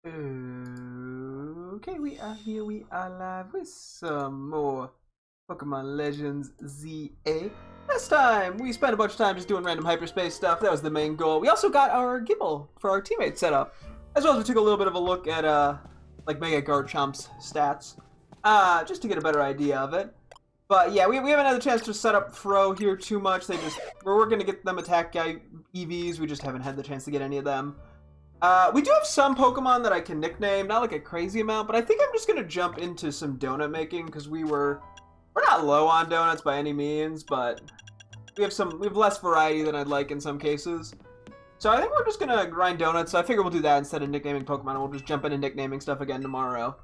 Okay, we are here. We are live with some more Pokemon Legends ZA. Last time, we spent a bunch of time just doing random hyperspace stuff. That was the main goal. We also got our Gible for our teammate set up. As well as we took a little bit of a look at, like Mega Garchomp's stats. Just to get a better idea of it. But yeah, we haven't had the chance to set up Fro here too much. We're going to get them attack guy EVs. We just haven't had the chance to get any of them. We do have some Pokemon that I can nickname, not like a crazy amount, but I think I'm just gonna jump into some donut making because we're not low on donuts by any means, but we have less variety than I'd like in some cases. So I think we're just gonna grind donuts. So I figure we'll do that instead of nicknaming Pokemon, and we'll just jump into nicknaming stuff again tomorrow.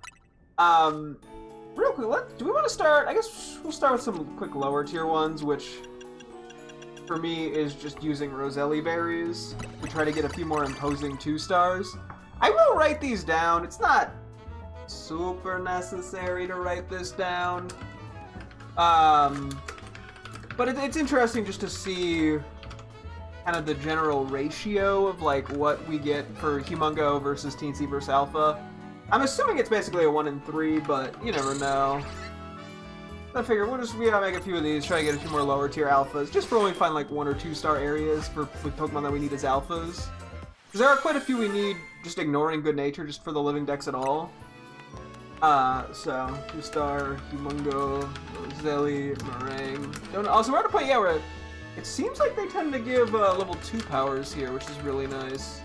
Real quick, do we want to start? I guess we'll start with some quick lower tier ones, which for me is just using Roselli berries to try to get a few more imposing 2-stars. I will write these down. It's not super necessary to write this down. But it's interesting just to see kind of the general ratio of like what we get for Humungo versus Teensy versus Alpha. I'm assuming it's basically a 1 in 3, but you never know. I figure we gotta make a few of these, try to get a few more lower tier alphas, just for when we find like 1 or 2-star areas for Pokemon that we need as alphas. Because there are quite a few we need just ignoring good nature just for the living decks at all. So 2-star, Humungo, Roselli, Meringue. Also, we're at a point, yeah, where it seems like they tend to give level 2 powers here, which is really nice.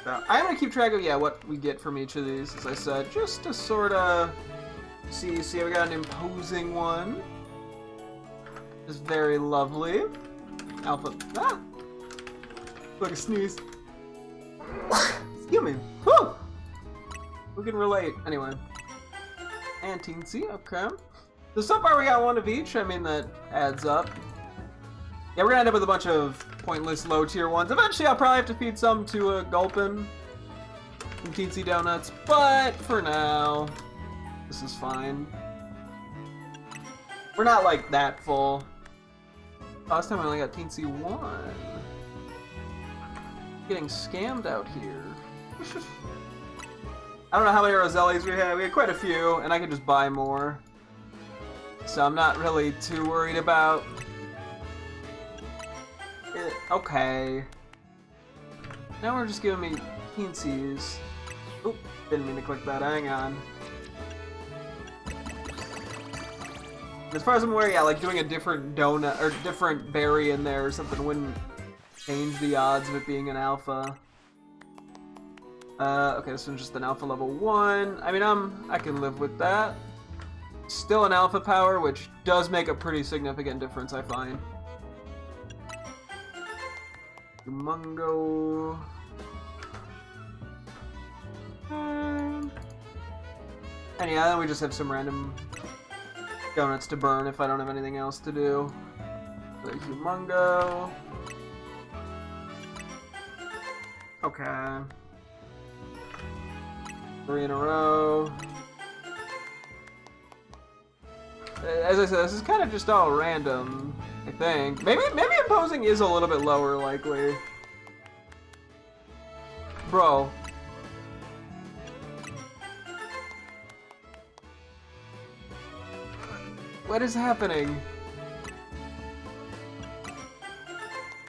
So, I'm going to keep track of, what we get from each of these, as I said, just to sort of see, we got an imposing one. It's very lovely. Alpha, like a sneeze. Excuse me. Whew! We can relate. Anyway. And Teensy, okay. So far we got 1 of each, I mean, that adds up. Yeah, we're gonna end up with a bunch of pointless low tier ones. Eventually I'll probably have to feed some to Gulpin and Teensy Donuts, but for now, this is fine. We're not like that full. Last time I only got Teensy 1. Getting scammed out here. I don't know how many Rosellis we had. We had quite a few, and I could just buy more. So I'm not really too worried about it. Okay. Now we're just giving me Teensies. Oop, didn't mean to click that. Hang on. As far as I'm aware, like doing a different donut or different berry in there or something wouldn't change the odds of it being an alpha. Okay, this one's just an alpha level 1. I mean, I can live with that. Still an alpha power, which does make a pretty significant difference, I find. Humungo. And yeah, then we just have some random donuts to burn if I don't have anything else to do. So Humungo. Okay. 3 in a row. As I said, this is kind of just all random, I think. Maybe imposing is a little bit lower, likely. Bro. What is happening?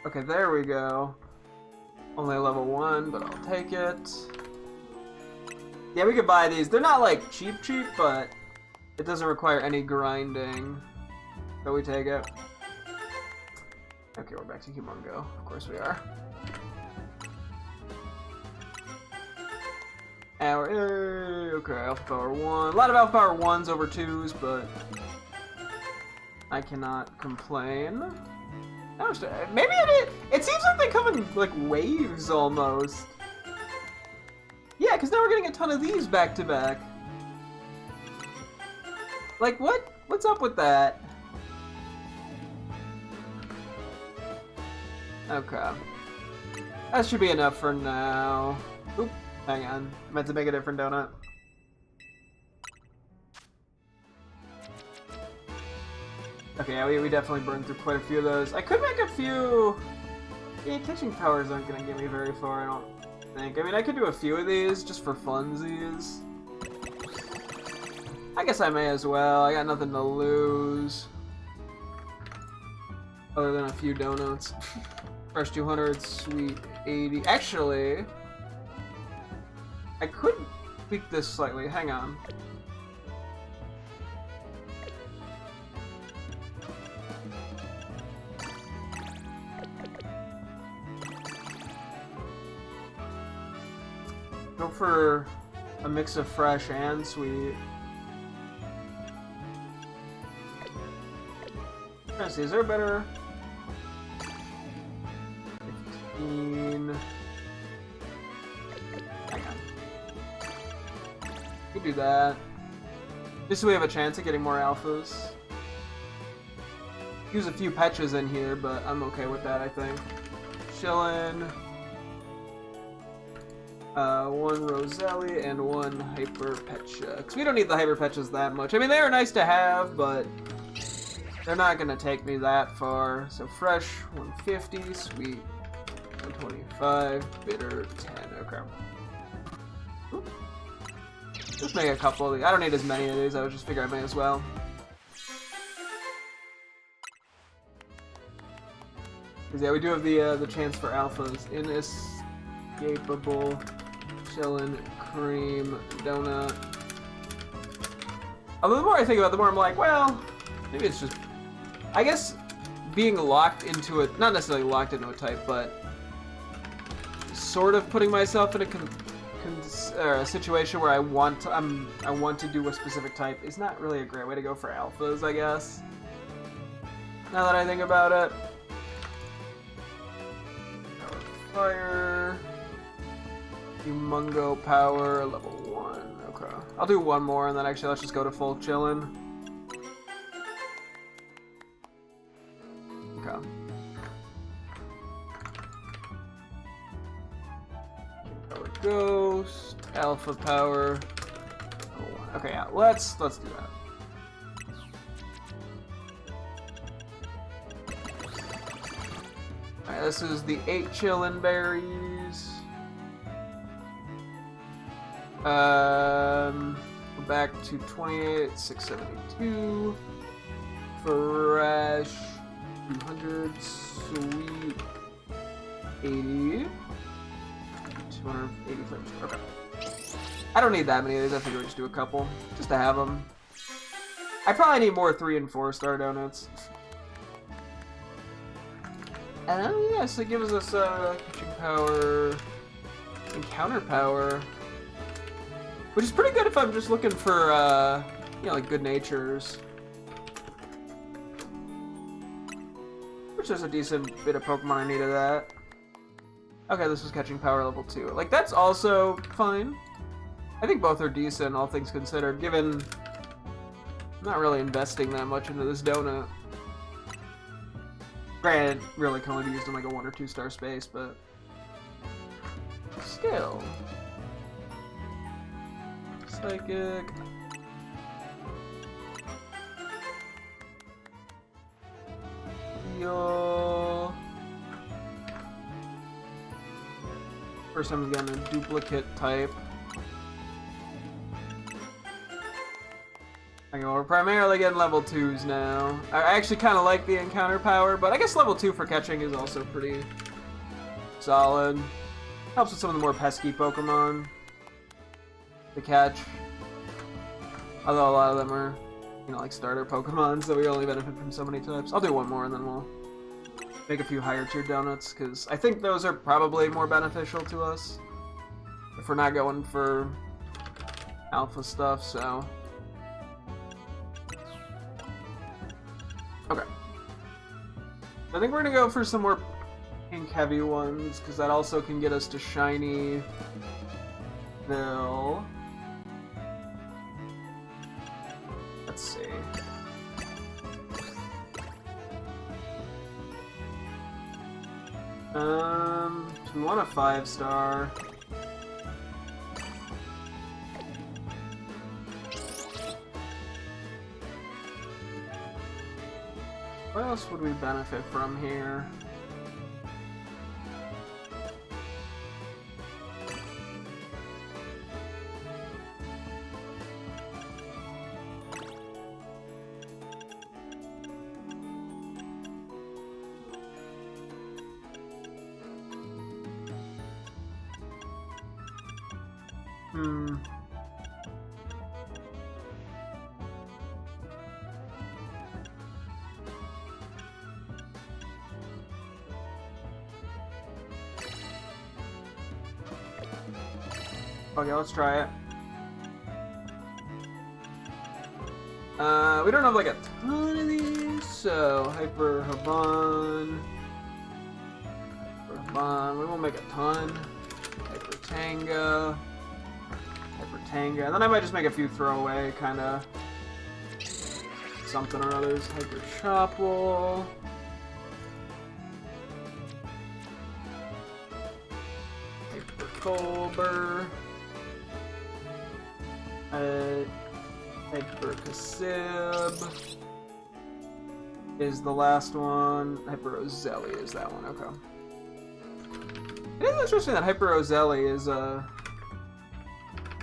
Okay, there we go. Only level 1, but I'll take it. Yeah, we could buy these. They're not like cheap, but it doesn't require any grinding. So we take it. Okay, we're back to Humungo. Of course we are. Okay, Alpha Power 1. A lot of Alpha Power 1s over 2s, but I cannot complain. Maybe it seems like they come in like waves almost. Yeah, because now we're getting a ton of these back to back. Like, what's up with that? Okay. That should be enough for now. Oop, hang on. I meant to make a different donut. Okay, yeah, we definitely burned through quite a few of those. I could make a few Yeah, catching powers aren't gonna get me very far, I don't think. I mean, I could do a few of these just for funsies. I guess I may as well. I got nothing to lose. Other than a few donuts. Fresh 200, sweet 80. Actually, I could tweak this slightly. Hang on. Go for a mix of fresh and sweet. Let's see, is there a better? 15. Hang on. We can do that. Just so we have a chance at getting more alphas. Use a few patches in here, but I'm okay with that, I think. Chillin'. One Roselli and one Hyper Pecha. Because we don't need the Hyper Pechas that much. I mean, they are nice to have, but they're not going to take me that far. So fresh, 150, sweet, 125, bitter, 10. Okay. Ooh. Just make a couple of these. I don't need as many of these. I would just figure I may as well. Because yeah, we do have the chance for alphas. Inescapable, chillin', cream, donut. Although the more I think about it, the more I'm like, well, maybe it's just... I guess being locked into it, not necessarily locked into a type, but sort of putting myself in a situation where I want to do a specific type is not really a great way to go for alphas, I guess. Now that I think about it. Fire, Humongo Power, level 1. Okay. I'll do one more and then actually let's just go to full chillin'. Okay. Power Ghost, Alpha Power. Oh, okay, yeah, let's do that. Alright, this is the 8 chillin' berries. Back to 28, 672. Fresh, 200, sweet, 80. 280 flavors. Okay. I don't need that many of these. I figure we'll just do a couple, just to have them. I probably need more 3 and 4 star donuts. Yes, it gives us catching power, encounter power, which is pretty good if I'm just looking for, you know, like good natures. Which is a decent bit of Pokemon I needed that. Okay, this is catching power level 2. Like, that's also fine. I think both are decent, all things considered, given I'm not really investing that much into this donut. Granted, really can only be used in like a 1 or 2 star space, but still. Psychic. Heal. First I'm getting a duplicate type. Okay, well, we're primarily getting level 2s now. I actually kind of like the encounter power, but I guess level 2 for catching is also pretty solid. Helps with some of the more pesky Pokemon to catch. Although a lot of them are, you know, like starter Pokemon, so we only benefit from so many types. I'll do one more and then we'll make a few higher tier donuts, because I think those are probably more beneficial to us if we're not going for alpha stuff, so... Okay. I think we're gonna go for some more pink heavy ones, because that also can get us to shiny Bill. Let's see. We want a 5 star. What else would we benefit from here? Hmm. Okay, let's try it. We don't have like a ton of these, so Hyper Haban. We won't make a ton. Hyper Tanga. And then I might just make a few throwaway kind of something or others. Hyper Chopwell. Hyper Colbur. Hyper Kasib is the last one. Hyper Roselli is that one, okay. It is interesting that Hyper Roselli is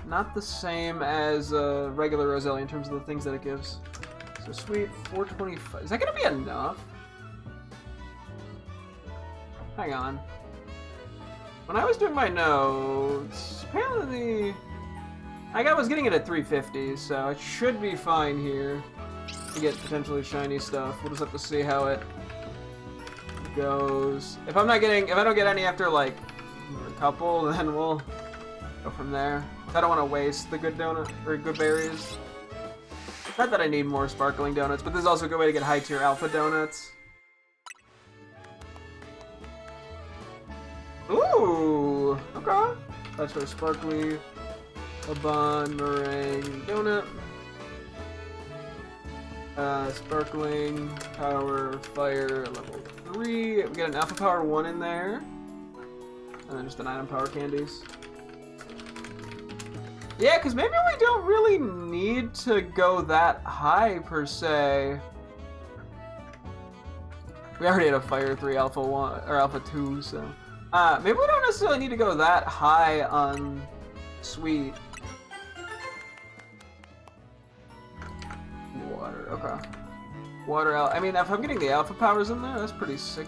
not the same as regular Roselli in terms of the things that it gives. So sweet, 425. Is that gonna be enough? Hang on. When I was doing my notes, apparently I was getting it at 350, so it should be fine here to get potentially shiny stuff. We'll just have to see how it goes. If I don't get any after like a couple, then we'll go from there. I don't want to waste the good donut or good berries. Not that I need more sparkling donuts, but this is also a good way to get high tier alpha donuts. Ooh, okay. That's for sparkly. Haban meringue donut. Sparkling power fire level 3. We got an alpha power 1 in there. And then just an item power candies. Yeah, because maybe we don't really need to go that high per se. We already had a fire 3 alpha 1 or alpha 2, so maybe we don't necessarily need to go that high on sweet. Water, okay. Water out. I mean, if I'm getting the alpha powers in there, that's pretty sick.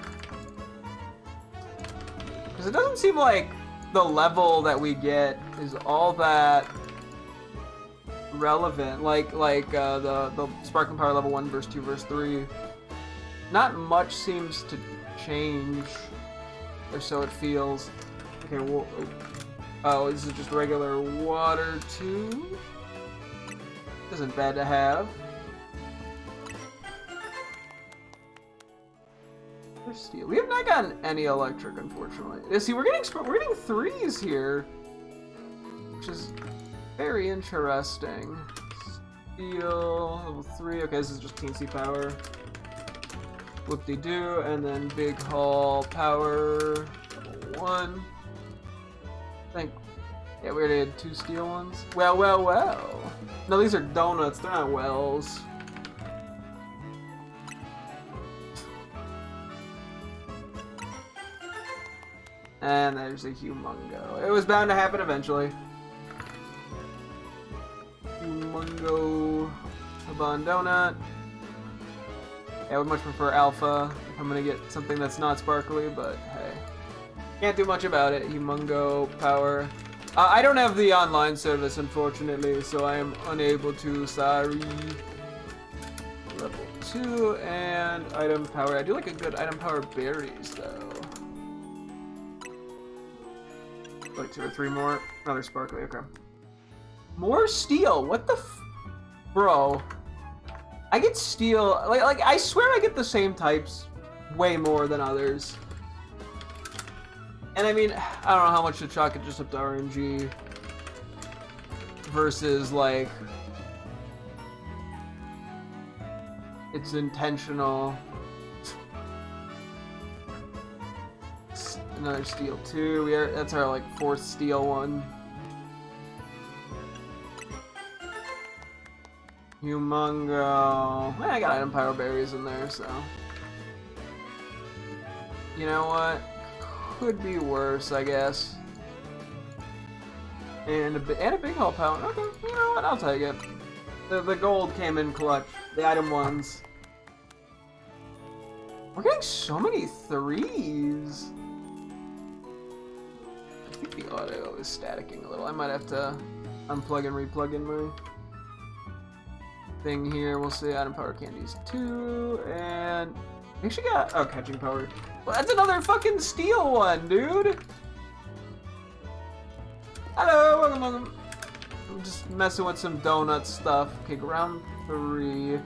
Because it doesn't seem like the level that we get is all that relevant. Like the sparkling power level 1 versus 2 versus 3. Not much seems to change, or so it feels. Okay, well, oh, this is just regular water too. Isn't bad to have. Steel. We have not gotten any electric, unfortunately. See, we're getting 3s here, which is very interesting. Steel level 3. Okay, this is just teensy power. Whoop-de-doo, and then big haul power level 1. I think. Yeah, we already had 2 steel ones. Well. No, these are donuts. They're not wells. And there's a Humongo. It was bound to happen eventually. Humongo Haban Donut. Yeah, I would much prefer Alpha if I'm gonna get something that's not sparkly, but hey. Can't do much about it. Humongo Power. I don't have the online service, unfortunately, so I am unable to. Sorry. Level 2 and item power. I do like a good item power berries, though. Like 2 or 3 more. Another sparkly, okay. More steel. What the bro? I get steel. Like I swear I get the same types way more than others. And I mean, I don't know how much to chalk it just up to RNG versus like it's intentional. Another steel 2. That's our like 4th steel one. Humongo. I got item power berries in there, so you know what? Could be worse, I guess. And a big haul power. Okay, you know what? I'll take it. The gold came in clutch. The item ones. We're getting so many 3s. I think the audio is staticking a little. I might have to unplug and replug in my thing here. We'll see item power candies 2, and I think she got catching power. Well, that's another fucking steel one, dude. Hello, welcome. I'm just messing with some donut stuff. Okay, ground 3.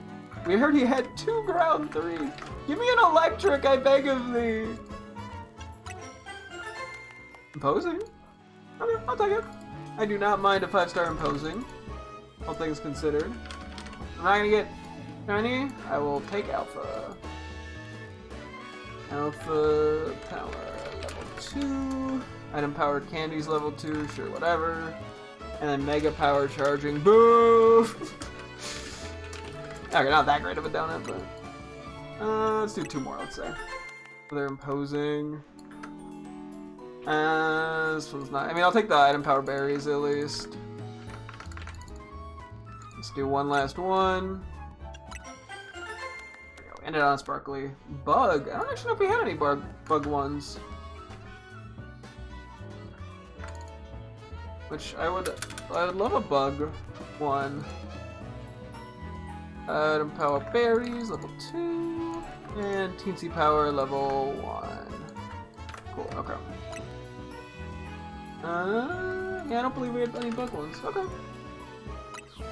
We heard he had 2 ground 3s. Give me an electric, I beg of thee. Imposing? Okay, I'll take it. I do not mind a 5-star imposing. All things considered. I'm not gonna get shiny. I will take alpha. Alpha power level 2. Item powered candies level 2. Sure, whatever. And then mega power charging. Boo! Okay, not that great of a donut, but let's do 2 more. Let's say. So they're imposing. This one's not. I mean, I'll take the item power berries at least. Let's do one last one. There we go. End it on a sparkly bug. I don't actually know if we had any bug ones. Which I would love a bug one. Item power berries level 2 and teensy power level 1. Cool. Okay. Yeah, I don't believe we had any bug ones. Okay.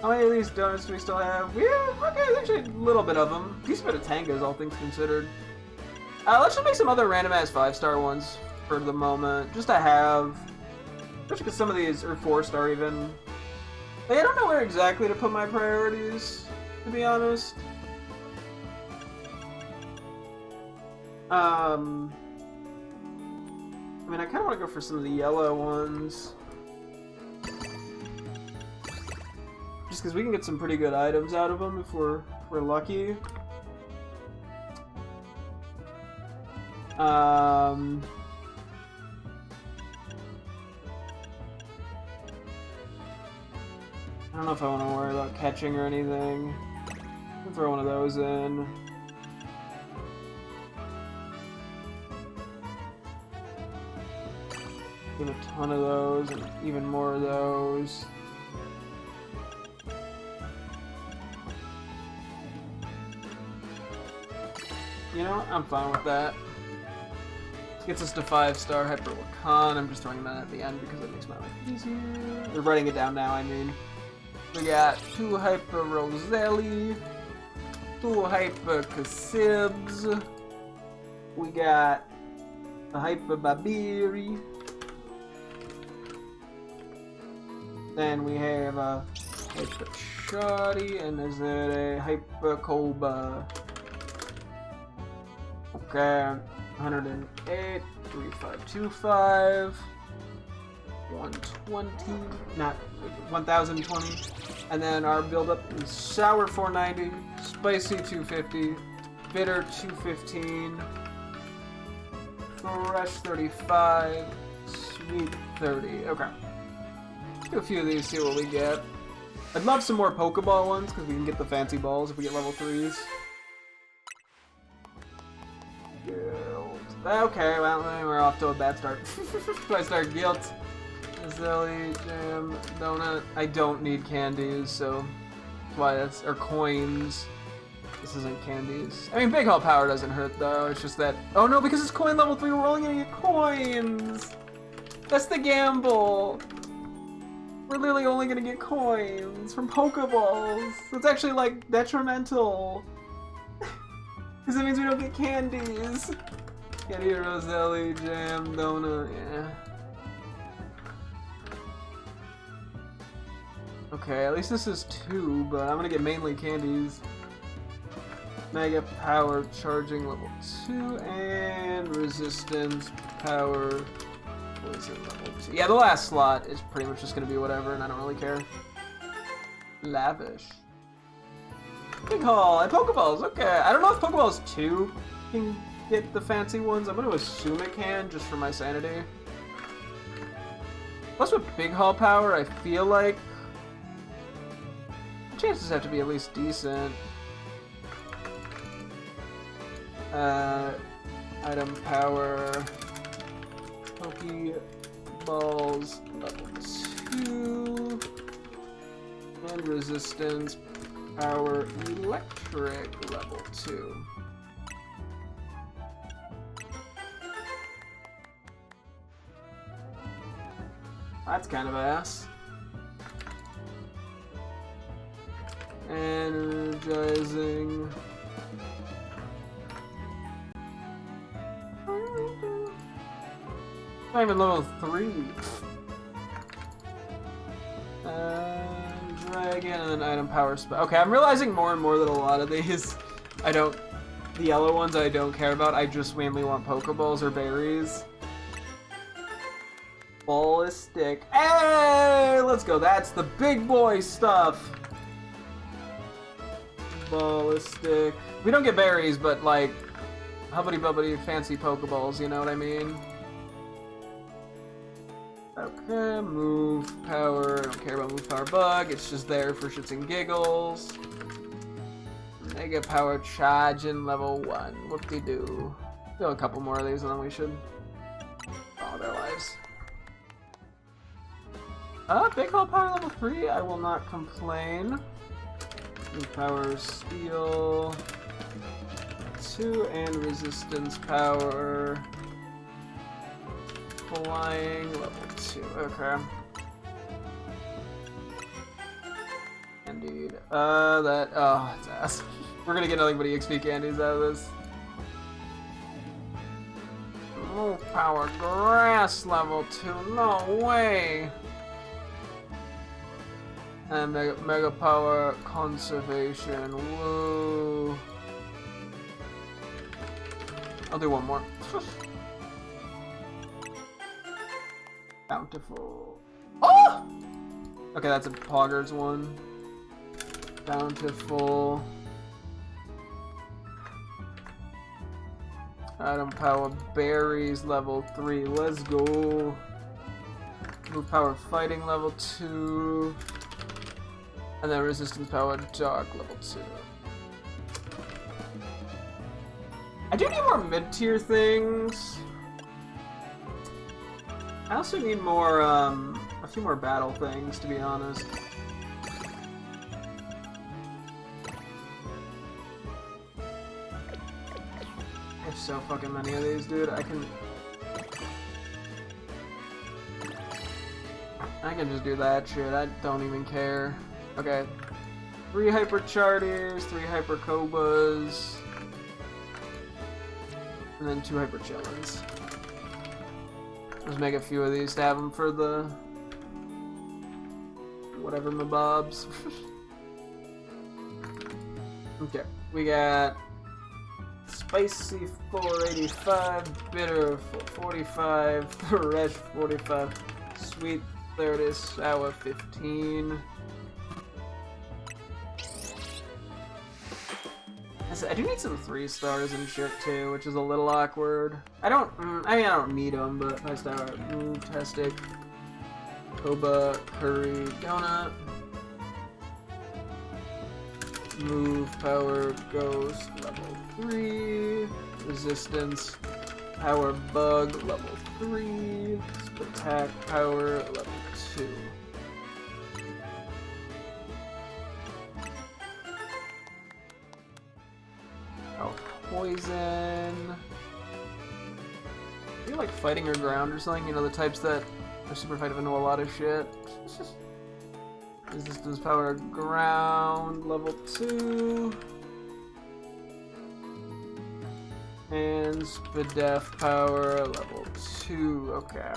How many of these donuts do we still have? We have, okay, actually a little bit of them. Decent bit of tangas, all things considered. Let's just make some other random ass 5-star ones for the moment, just to have. Especially because some of these are 4-star even. Like, I don't know where exactly to put my priorities, to be honest. I mean, I kind of want to go for some of the yellow ones. Just because we can get some pretty good items out of them if we're lucky. I don't know if I want to worry about catching or anything. I'll throw one of those in. Give a ton of those and even more of those. You know, I'm fine with that. Gets us to 5-star Hyper Lacan. I'm just throwing that at the end because it makes my life easier. We're writing it down now, I mean. We got 2 Hyper Roselli, 2 Hyper Cassibs. We got a Hyper Babiri. Then we have a Hyper Shoddy, and is it a Hyper Koba? Okay, 108, 3525, 120, not 1020, and then our build-up is Sour 490, Spicy 250, Bitter 215, Fresh 35, Sweet 30. Okay. Let's do a few of these, see what we get. I'd love some more Pokeball ones, because we can get the fancy balls if we get level 3s. Okay, well, we're off to a bad start. Do I start Guilt? Zelly, Jam, Donut. I don't need candies, so that's why that's, or coins. This isn't candies. I mean, Big Haul Power doesn't hurt though. It's just that. Oh no, because it's coin level 3, we're only gonna get coins. That's the gamble. We're literally only gonna get coins from Pokeballs. That's actually like detrimental. Because it means we don't get candies. Candy, Roselli, Jam, Donut, yeah. Okay, at least this is 2, but I'm gonna get mainly candies. Mega Power Charging level 2, and Resistance Power Poison level 2. Yeah, the last slot is pretty much just gonna be whatever, and I don't really care. Lavish. Big Haul, and Pokeballs, okay. I don't know if Pokeballs 2 can get the fancy ones. I'm gonna assume it can, just for my sanity. Plus with Big Haul Power, I feel like the chances have to be at least decent. Item Power, Pokeballs level 2. And resistance, power, electric, level 2. That's kind of ass. Energizing. Not even level 3. Dragon and then item power spell. Okay, I'm realizing more and more that a lot of these the yellow ones I don't care about. I just mainly want Pokeballs or berries. Ballistic. Hey, let's go. That's the big boy stuff. Ballistic. We don't get berries, but like hubbity bubbity fancy Pokeballs, you know what I mean? Okay, move power. I don't care about move power bug. It's just there for shits and giggles. Mega power charge in level 1. Whoop-de-doo. Do a couple more of these and then we should follow their lives. Big Hole power level 3. I will not complain. Move power steel. 2 and resistance power. Flying level 2. Okay. Indeed. That's ass. We're gonna get nothing but EXP candies out of this. Move power grass level 2. No way. And mega power conservation. Whoa. I'll do one more. Bountiful. Oh! Okay, that's a Poggers one. Bountiful. Item power berries level 3. Let's go. Move power fighting level 2. And then resistance power dark level 2. I do need more mid-tier things. I also need more, a few more battle things, to be honest. I have so fucking many of these, dude. I can just do that shit. I don't even care. Okay. 3 Hyper Charters, 3 Hyper Cobas, and then 2 Hyper Chillins. Just make a few of these to have them for the whatever mabobs. Okay, we got spicy 485, bitter 45, fresh 45, sweet 30, sour 15. I do need some 3 stars and shit too, which is a little awkward. I mean, I don't need them, but 5 star move, Testic, Koba, Curry, Donut, move, power, ghost, level 3, resistance, power, bug, level 3, attack, power, level 2. Poison. I feel like fighting or ground or something, you know, the types that are super effective and know a lot of shit. Resistance power ground, level 2. And Spadef power, level 2. Okay.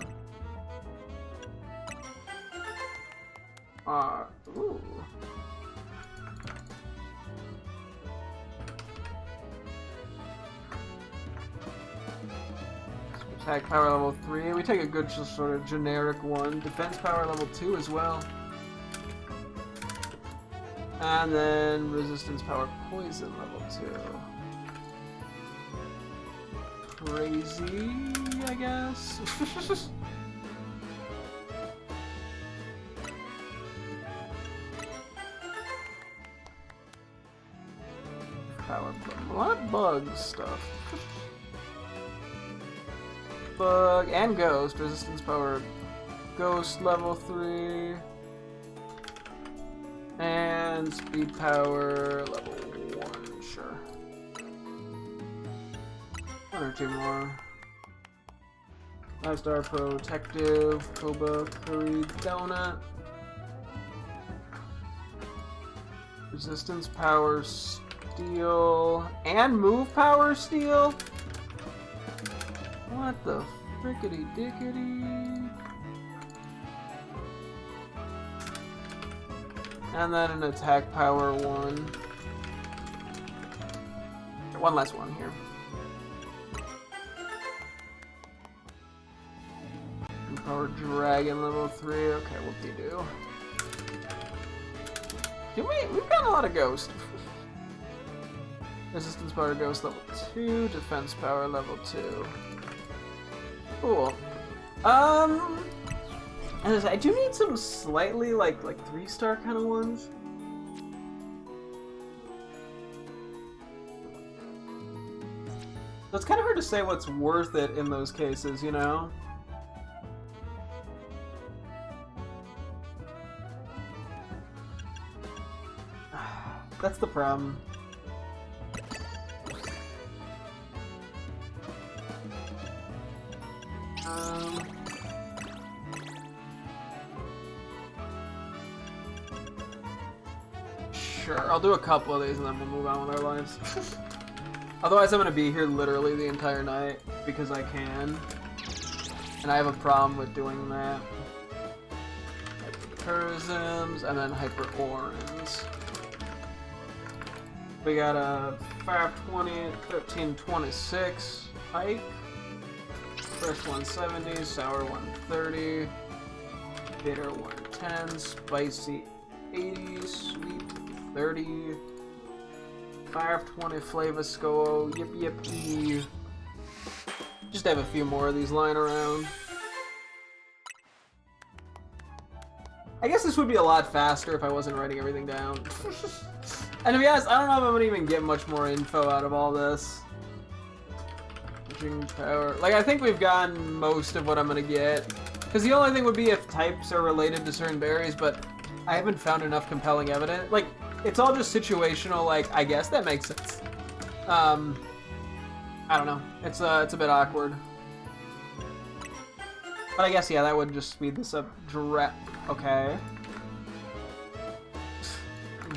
Ooh. Attack power level 3. We take a good sort of generic one. Defense power level 2 as well. And then resistance power poison level 2. Crazy, I guess. Power, a lot of bug stuff. Bug and ghost, resistance power, ghost level 3, And speed power level 1, sure. One or two more. 5-star protective, Hoopa, curry, donut. Resistance power, steel, and move power, steel? What the frickety dickety? And then an attack power 1. One last one here. Power dragon level 3. Okay, whoop-de-doo. We've got a lot of ghost. Resistance power ghost level 2. Defense power level 2. Cool. I do need some slightly like 3-star kind of ones. So it's kind of hard to say what's worth it in those cases, you know? That's the problem. Sure, I'll do a couple of these and then we'll move on with our lives. Otherwise I'm gonna be here literally the entire night because I can. And I have a problem with doing that. Hyperturisms and then Hyperorans. We got a 520, 1326 hike, fresh 170, sour 130, bitter 110, spicy 80, sweet 30, 520 Flavasco, yip. Just have a few more of these lying around. I guess this would be a lot faster if I wasn't writing everything down. And to be honest, I don't know if I'm gonna even get much more info out of all this. Power. Like, I think we've gotten most of what I'm gonna get. Because the only thing would be if types are related to certain berries, but I haven't found enough compelling evidence. Like, it's all just situational, like, I guess that makes sense. I don't know. It's a bit awkward. But I guess, yeah, that would just speed this up. Okay.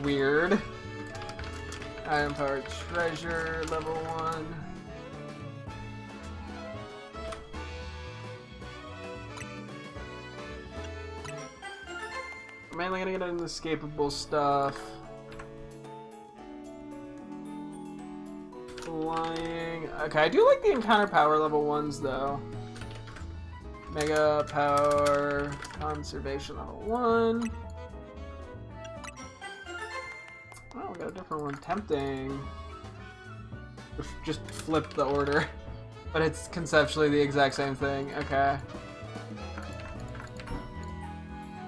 Weird. Iron Power Treasure, level 1. I'm mainly gonna get inescapable stuff. Flying. Okay, I do like the encounter power level 1s though. Mega Power Conservation level 1. Oh, we got a different one. Tempting. Just flipped the order. But it's conceptually the exact same thing. Okay.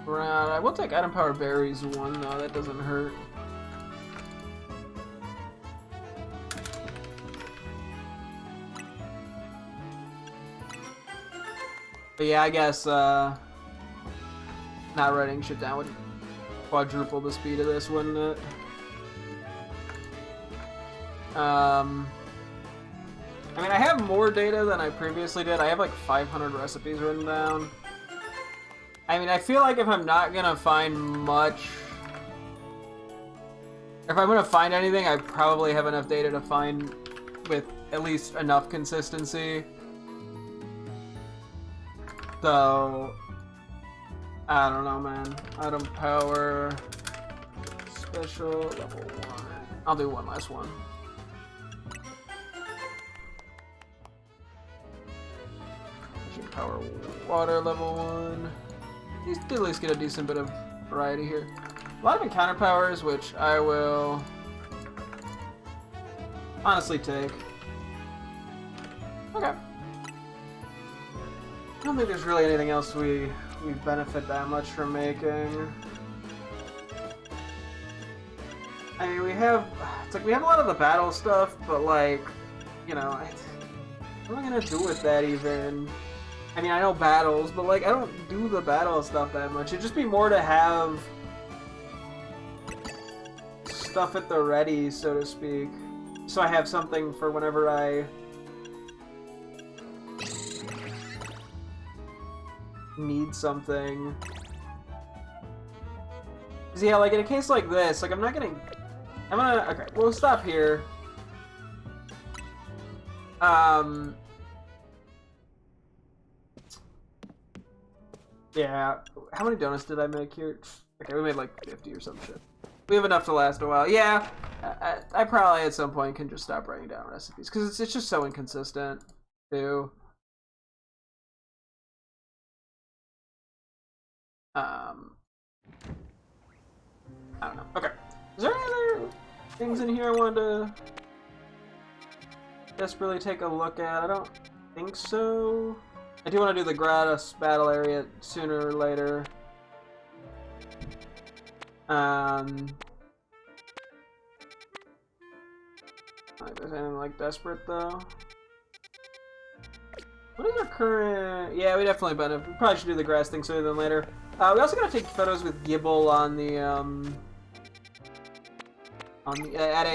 Round. I will take Item Power Berries 1 though, that doesn't hurt. But yeah, I guess not writing shit down would quadruple the speed of this, wouldn't it? I mean, I have more data than I previously did. I have like 500 recipes written down. I mean, I feel like if I'm not gonna find much... If I'm gonna find anything, I probably have enough data to find with at least enough consistency. So... I don't know, man. Item power... Special level 1. I'll do one last one. Power water level 1. You at least get a decent bit of variety here. A lot of encounter powers, which I will honestly take. Okay. I don't think there's really anything else we benefit that much from making. I mean, we have a lot of the battle stuff, but like, you know, what am I gonna do with that even? I mean, I know battles, but like, I don't do the battle stuff that much. It'd just be more to have stuff at the ready, so to speak. So I have something for whenever I need something. 'Cause yeah, like in a case like this, like I'm gonna, okay, we'll stop here. Yeah, how many donuts did I make here? Okay, we made like 50 or some shit. We have enough to last a while. Yeah, I probably at some point can just stop writing down recipes because it's just so inconsistent, too. I don't know. Okay, is there any other things in here I wanted to desperately take a look at? I don't think so. I do want to do the gratis battle area sooner or later. Like there's anything like desperate though. What is our current? Yeah, we definitely benefit. We probably should do the grass thing sooner than later. We also gotta take photos with Gibble on the at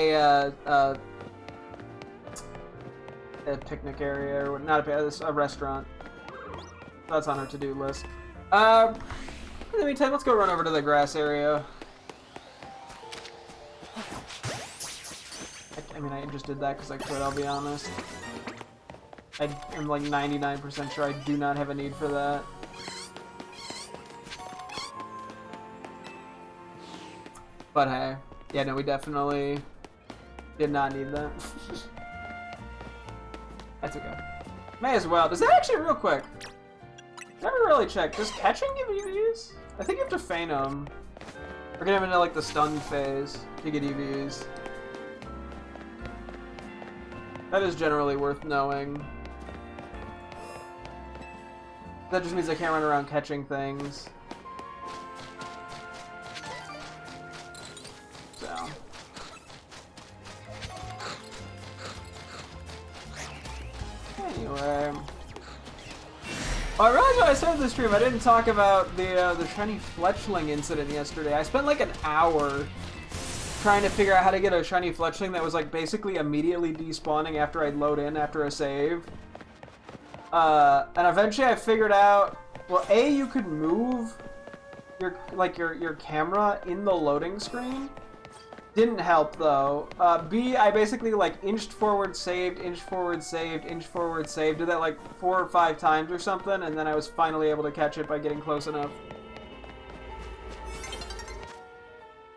a picnic area or not a restaurant. That's on our to-do list. In the meantime, let's go run over to the grass area. I mean, I just did that because I could, I'll be honest. I'm like 99% sure I do not have a need for that. But hey, yeah, no, we definitely did not need that. That's okay. May as well. Does that actually, real quick? Never really checked. Does catching give EVs? I think you have to feign them. Or get him into like the stun phase to get EVs. That is generally worth knowing. That just means I can't run around catching things. So. Anyway. Oh, I realized when I started the stream, I didn't talk about the shiny fletchling incident yesterday. I spent like an hour trying to figure out how to get a shiny fletchling that was like basically immediately despawning after I'd load in after a save. And eventually I figured out, well, A, you could move your camera in the loading screen. Didn't help though. B, I basically like inched forward, saved, inched forward, saved, inched forward, saved. Did that like 4 or 5 times or something, and then I was finally able to catch it by getting close enough.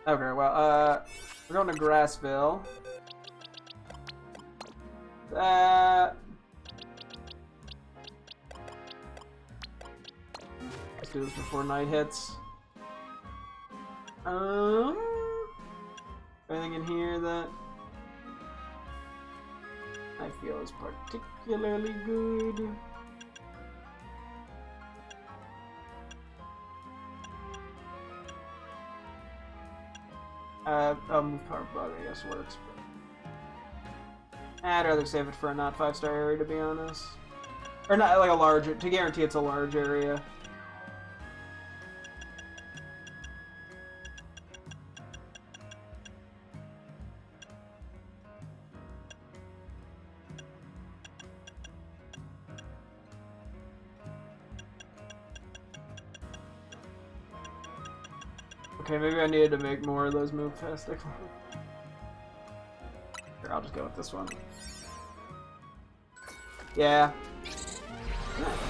Okay, well, we're going to Grassville. Let's do this before night hits. Anything in here that I feel is particularly good? Move power bug, I guess works. But I'd rather save it for a not 5-star area, to be honest. Or not like a large, to guarantee it's a large area. Okay, maybe I needed to make more of those move fast. Here, I'll just go with this one. Yeah.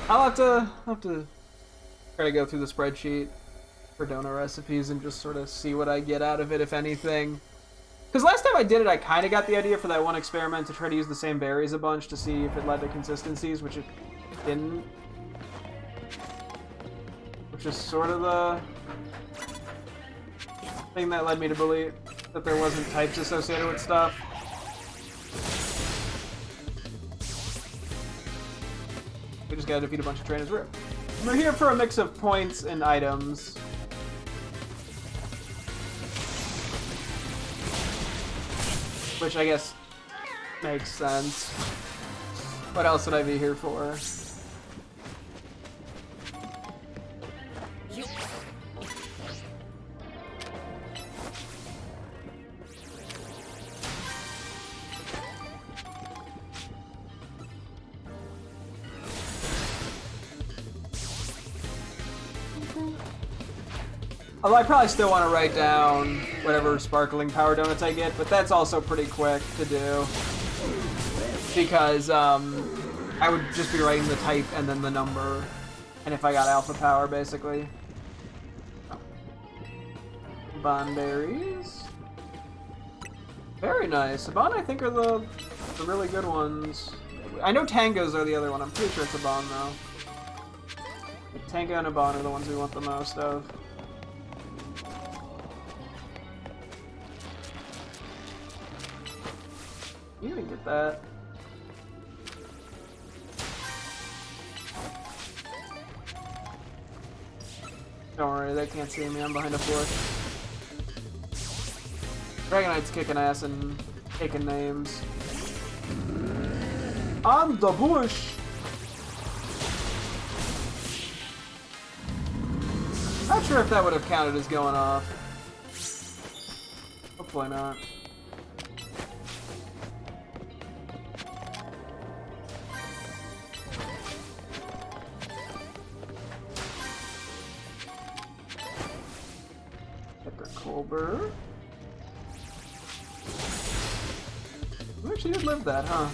I'll have to try to go through the spreadsheet for donor recipes and just sort of see what I get out of it, if anything. Because last time I did it, I kind of got the idea for that one experiment to try to use the same berries a bunch to see if it led to consistencies, which it didn't. Which is sort of the thing that led me to believe that there wasn't types associated with stuff. We just gotta defeat a bunch of trainers. We're here for a mix of points and items. Which I guess makes sense. What else would I be here for? Although I probably still want to write down whatever sparkling power donuts I get, but that's also pretty quick to do. Because I would just be writing the type and then the number. And if I got alpha power, basically. Oh. Bonberries. Very nice. Bon, I think, are the really good ones. I know Tangos are the other one. I'm pretty sure it's a Bon, though. Tango and a Bon are the ones we want the most of. You didn't get that. Don't worry, they can't see me. I'm behind a floor. Dragonite's kicking ass and taking names. On the bush! Not sure if that would have counted as going off. Hopefully not. Colbert. You actually did live that, huh?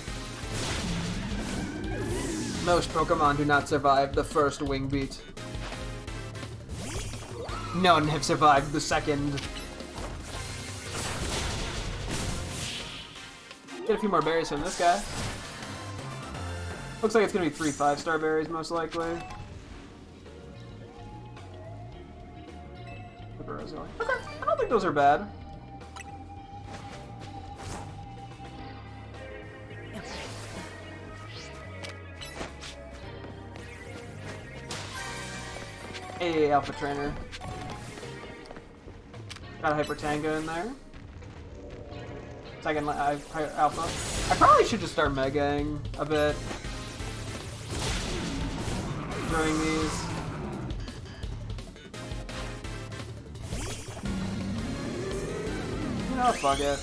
Most Pokemon do not survive the first wing beat. None have survived the second. Get a few more berries from this guy. Looks like it's gonna be 3 5-star berries, most likely. Okay, I don't think those are bad. Hey, Alpha Trainer. Got a Hyper Tango in there. Second Alpha. I probably should just start Megaing a bit during these. Oh, fuck it.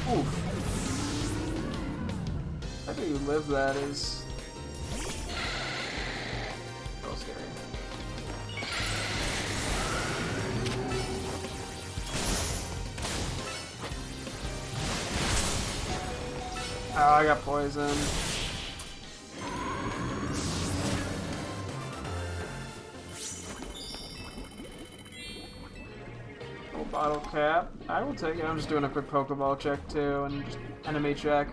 Oof. I think you live that is so scary. Oh, I got poison. Bottle cap. I will take it. I'm just doing a quick Pokeball check too, and just enemy check.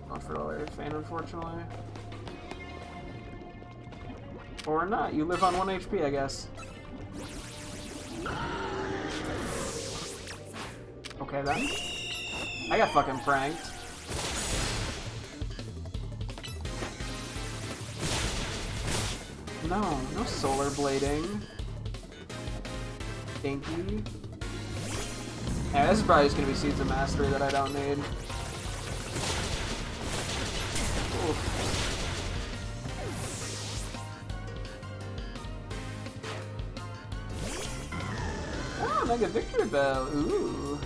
Not for a Larry fan, unfortunately. Or not. You live on 1 HP, I guess. Okay then. I got fucking pranked. No solar blading. Dinky. Yeah, this is probably just gonna be Seeds of Mastery that I don't need. Oof. Oh, Mega Victory Bell. Ooh.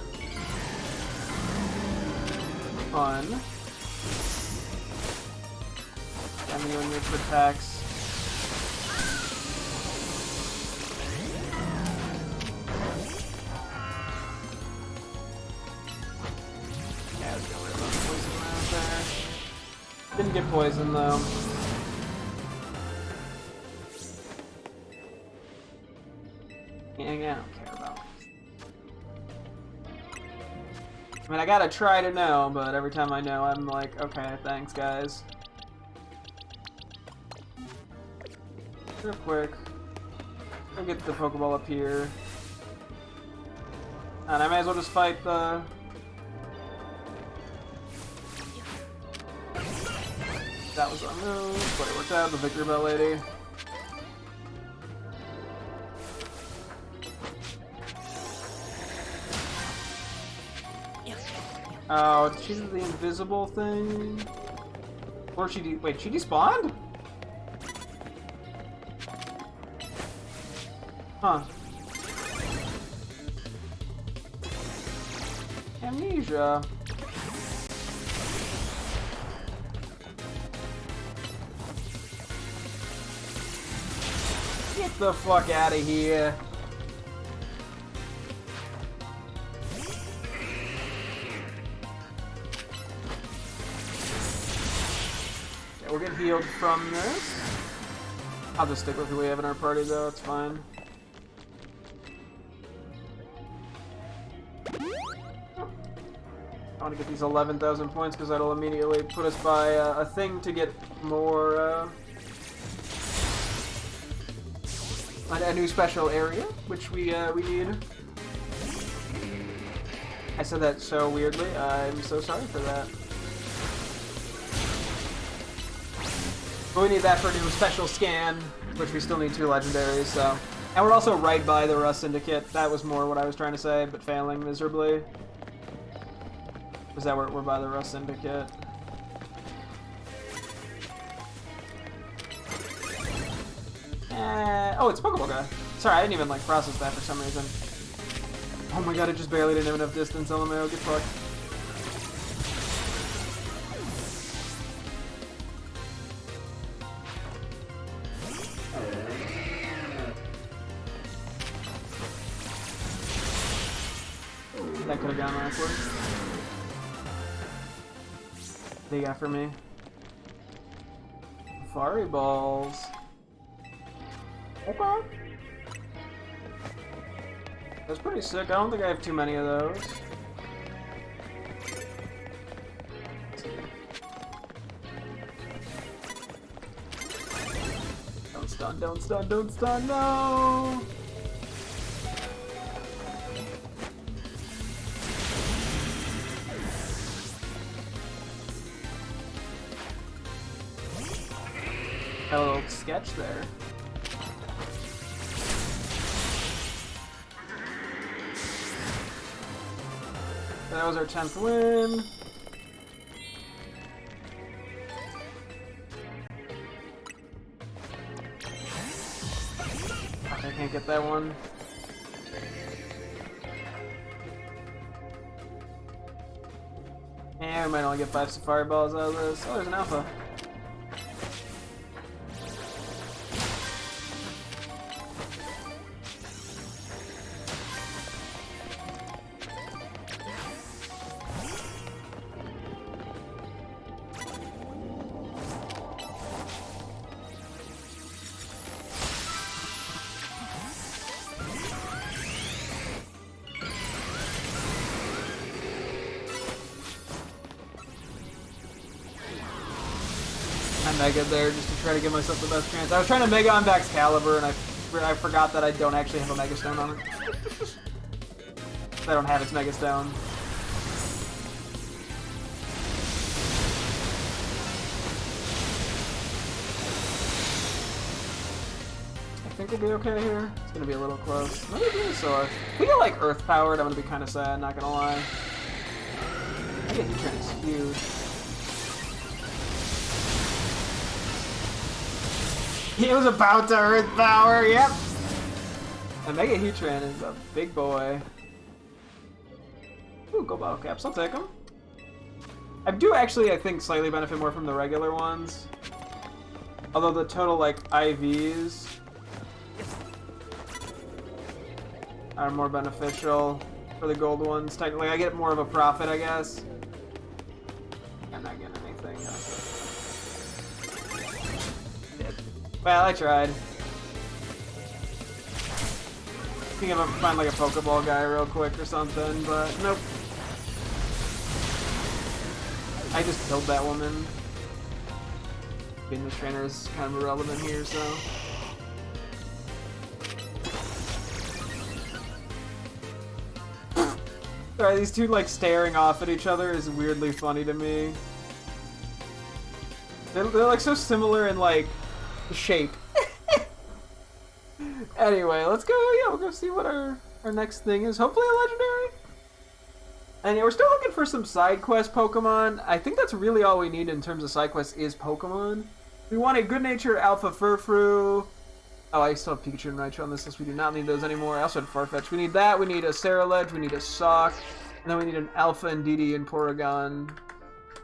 Fun. Damn you and your protects. Didn't get poisoned though. Yeah, I don't care about. I mean, I gotta try to know, but every time I know, I'm like, okay, thanks, guys. Real quick. I'll get the Pokeball up here. And I may as well just fight the... That was a move, but it worked out, the Victory Bell lady. Oh, she did the invisible thing? Or wait, she despawned? Huh. amnesia. Get the fuck out of here. Yeah, we'll get healed from this. I'll just stick with who we have in our party though, it's fine. I want to get these 11,000 points because that'll immediately put us by a thing to get more, a new special area, which we need. I said that so weirdly. I'm so sorry for that. But we need that for a new special scan, which we still need 2 legendaries, so. And we're also right by the Rust Syndicate. That was more what I was trying to say, but failing miserably. Is that we're by the Rust Syndicate? Oh, it's Pokeball guy. Sorry, I didn't even like process that for some reason. Oh my god, it just barely didn't have enough distance. LMAO, get fucked. That could have gone awkward. What do you got for me? Safari balls. Okay. That's pretty sick. I don't think I have too many of those. Don't stun, don't stun, don't stun, no! Got a little sketch there. That was our 10th win. I can't get that one. And we might only get 5 Safari Balls out of this. Oh, there's an Alpha. I Mega there just to try to give myself the best chance. I was trying to Mega on Excalibur and I forgot that I don't actually have a Mega Stone on it. I don't have its Mega Stone. I think we'll be okay here. It's gonna be a little close. Maybe Venusaur. If we get like Earth powered, I'm gonna be kind of sad, not gonna lie. I get Heatran is huge. He was about to Earth Power, yep! And Mega Heatran is a big boy. Ooh, Go Bottle Caps, I'll take them. I do actually, I think, slightly benefit more from the regular ones. Although the total, like, IVs are more beneficial for the gold ones. Technically, I get more of a profit, I guess. I'm not getting anything. Well, I tried. I think I'm gonna find like a Pokeball guy real quick or something, but nope. I just killed that woman. Being the trainer is kind of irrelevant here, so. Sorry, these two like staring off at each other is weirdly funny to me. They're like so similar in like shape. Anyway, let's go. Yeah, we'll go see what our next thing is. Hopefully a legendary. And yeah, we're still looking for some side quest Pokemon. I think that's really all we need in terms of side quests is Pokemon. We want a Good Natured Alpha Furfrou. Oh, I still have Pikachu and Raichu on this list. We do not need those anymore. I also had Farfetch. We need that. We need a Ceruledge. We need a Sock. And then we need an Alpha Indeedee and Porygon.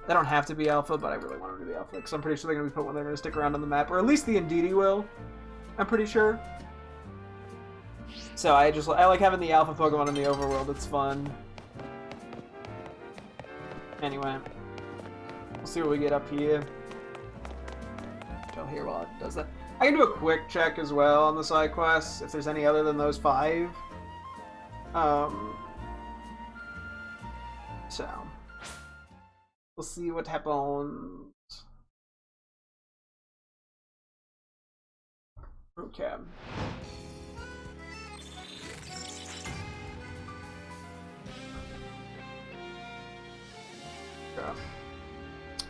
They don't have to be Alpha, but I really want them to be Alpha, because I'm pretty sure they're going to be put when they're going to stick around on the map. Or at least the Indeedee will. I'm pretty sure. So I like having the Alpha Pokemon in the overworld. It's fun. Anyway. We'll see what we get up here. Chill here while it does that. I can do a quick check as well on the side quests, if there's any other than those 5. So, we'll see what happens. Okay.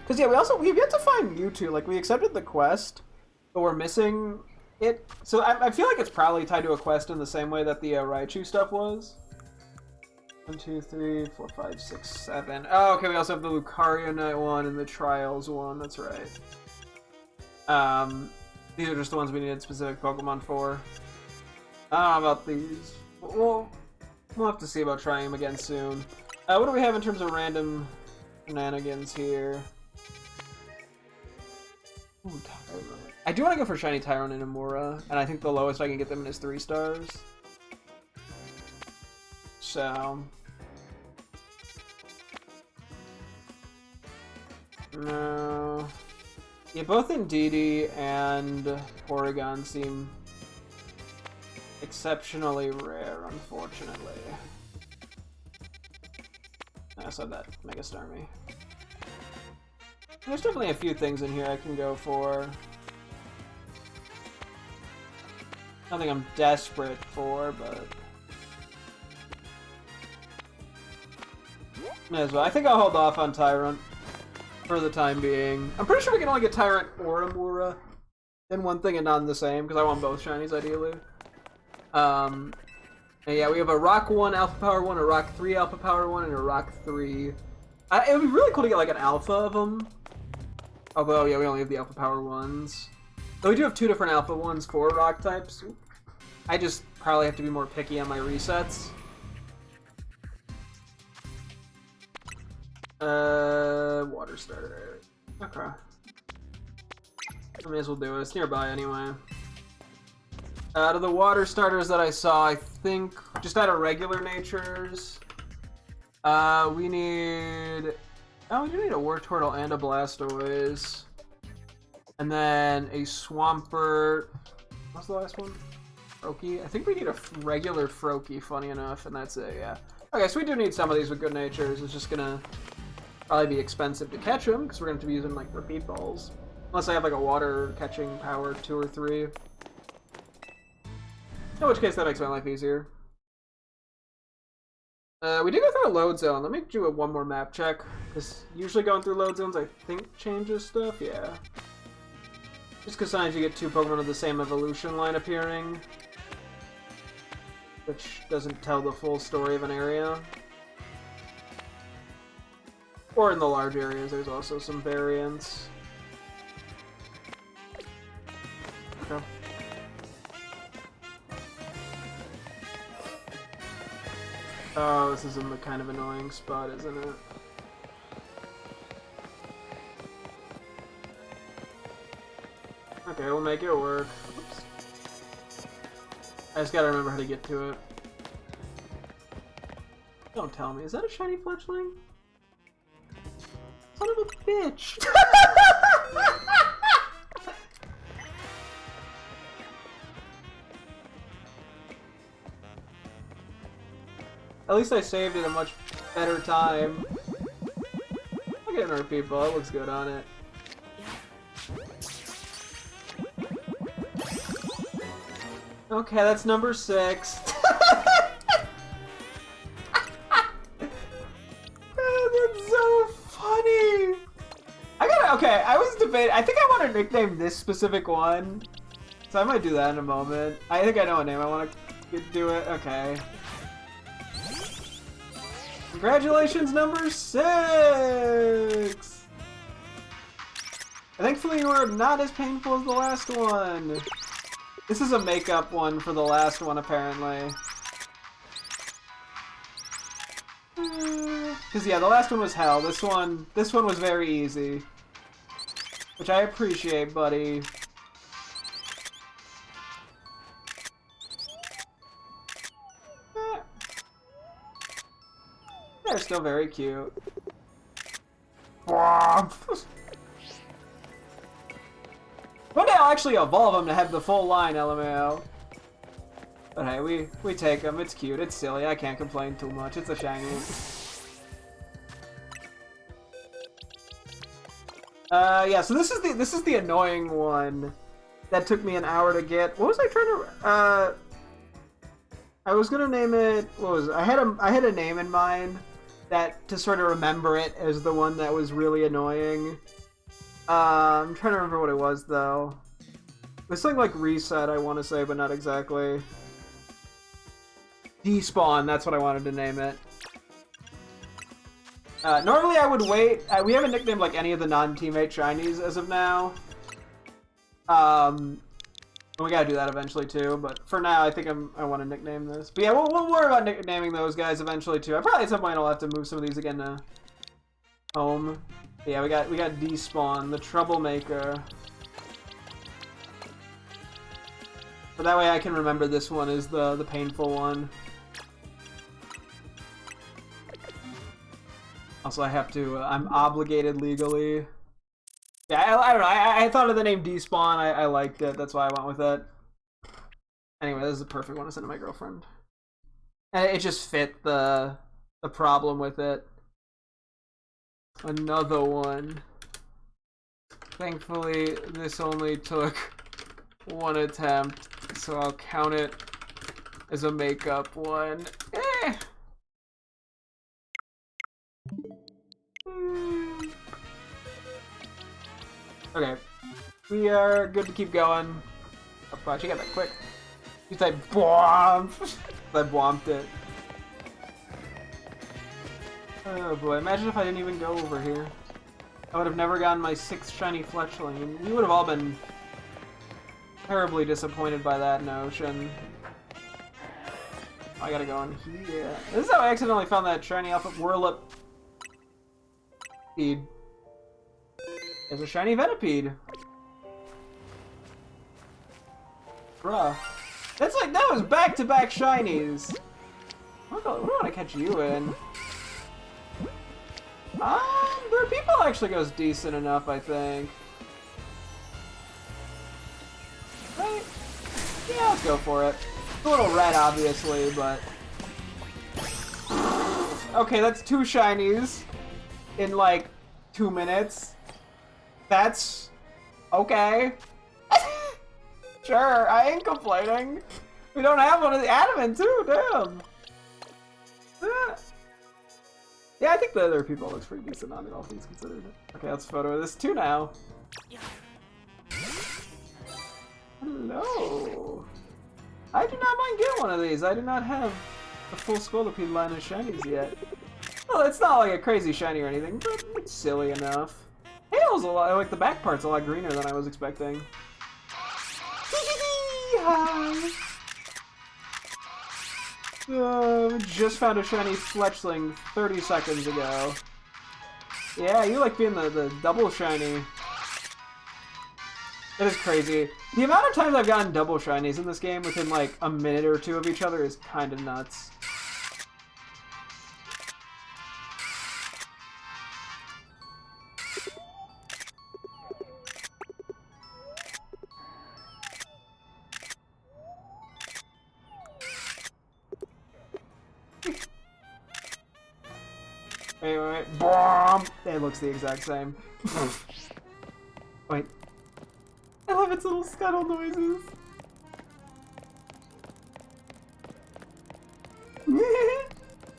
Because yeah, we've yet to find Mewtwo. Like, we accepted the quest, but we're missing it. So I feel like it's probably tied to a quest in the same way that the Raichu stuff was. 1, 2, 3, 4, 5, 6, 7. Oh, okay, we also have the Lucario Night one and the Trials one. That's right. These are just the ones we needed specific Pokemon for. I don't know about these. We'll have to see about trying them again soon. What do we have in terms of random shenanigans here? Ooh, I do want to go for Shiny Tyrone and Amura, and I think the lowest I can get them in is 3 stars. So... no... yeah, both Indeedee and Porygon seem exceptionally rare, unfortunately. I said that. Mega Starmie. There's definitely a few things in here I can go for. Nothing I'm desperate for, but... may as well. I think I'll hold off on Tyrant for the time being. I'm pretty sure we can only get Tyrant or Amura in one thing and not in the same, because I want both shinies ideally. And yeah, we have a Rock 1 Alpha Power 1, a Rock 3 Alpha Power 1, and a Rock 3. It would be really cool to get like an Alpha of them. Although, yeah, we only have the Alpha Power 1s. But we do have 2 different Alpha 1s for Rock types. I just probably have to be more picky on my resets. Water starter. Okay. I may as well do it. It's nearby anyway. Out of the water starters that I saw, I think just out of regular natures, we need... oh, we do need a Wartortle and a Blastoise. And then a Swampert. What's the last one? Froakie? I think we need a regular Froakie, funny enough, and that's it, yeah. Okay, so we do need some of these with good natures. It's just gonna probably be expensive to catch them, because we're gonna have to be using, like, repeat balls. Unless I have, like, a water catching power 2 or 3. In which case, that makes my life easier. We did go through a load zone. Let me do one more map check. Because usually going through load zones, I think, changes stuff. Yeah. Just because sometimes you get 2 Pokemon of the same evolution line appearing. Which doesn't tell the full story of an area. Or in the large areas, there's also some variants. Okay. Oh, this is in the kind of annoying spot, isn't it? Okay, we'll make it work. Oops. I just gotta remember how to get to it. Don't tell me, is that a shiny fletchling? Son of a bitch! At least I saved it a much better time. Look at our people, it looks good on it. Okay, that's number 6. That's so funny! Okay, I was debating, I think I want to nickname this specific one. So I might do that in a moment. I think I know a name, I want to do it, okay. Congratulations, number 6! Thankfully you were not as painful as the last one. This is a makeup one for the last one, apparently. Because yeah, the last one was hell. This one was very easy. Which I appreciate, buddy. They're still very cute. One day I'll actually evolve them to have the full line, LMAO. But hey, we take them. It's cute. It's silly. I can't complain too much. It's a shiny. Yeah. So this is the annoying one that took me an hour to get. What was I trying to? I was gonna name it. What was it? I had a name in mind that to sort of remember it as the one that was really annoying. I'm trying to remember what it was though. It was something like reset, I want to say, but not exactly. Despawn, that's what I wanted to name it. Normally I would wait. We haven't nicknamed like any of the non-teammate shinies as of now. We gotta do that eventually too, but for now I think I want to nickname this. But yeah, we'll worry about nicknaming those guys eventually too. I probably at some point I'll have to move some of these again to home. But yeah, we got Despawn, the troublemaker. But that way I can remember this one is the painful one. Also, I have to. I'm obligated legally. Yeah, I don't know. I thought of the name Despawn. I liked it. That's why I went with it. Anyway, this is a perfect one to send to my girlfriend. And it just fit the problem with it. Another one. Thankfully, this only took one attempt, so I'll count it as a makeup one. Okay, we are good to keep going. Oh, wow, she got that quick. You said BWOMP! I BWOMPed it. Oh boy, imagine if I didn't even go over here. I would have never gotten my 6th shiny Fletchling, and we would have all been terribly disappointed by that notion. I gotta go in here. This is how I accidentally found that shiny Alpha Whirlip. There's a shiny Venipede. Bruh. That's like, that was back-to-back shinies. Where do I want to catch you in? Their people actually goes decent enough, I think. Right? Yeah, let's go for it. It's a little red, obviously, but... Okay, that's 2 shinies in, like, 2 minutes. That's... okay. Sure, I ain't complaining. We don't have one of the adamant, too, damn. Yeah, I think the other people looks pretty decent on it, all things considered. Okay, let's photo this too now. Hello. I do not mind getting one of these. I do not have a full Scolipede line of shinies yet. Well, it's not like a crazy shiny or anything, but it's silly enough. Hail's a lot, like the back part's a lot greener than I was expecting. Hi. Just found a shiny Fletchling 30 seconds ago. Yeah, you like being the double shiny. That is crazy. The amount of times I've gotten double shinies in this game within like a minute or 2 of each other is kind of nuts. Wait. Bomb! It looks the exact same. Wait. I love its little scuttle noises.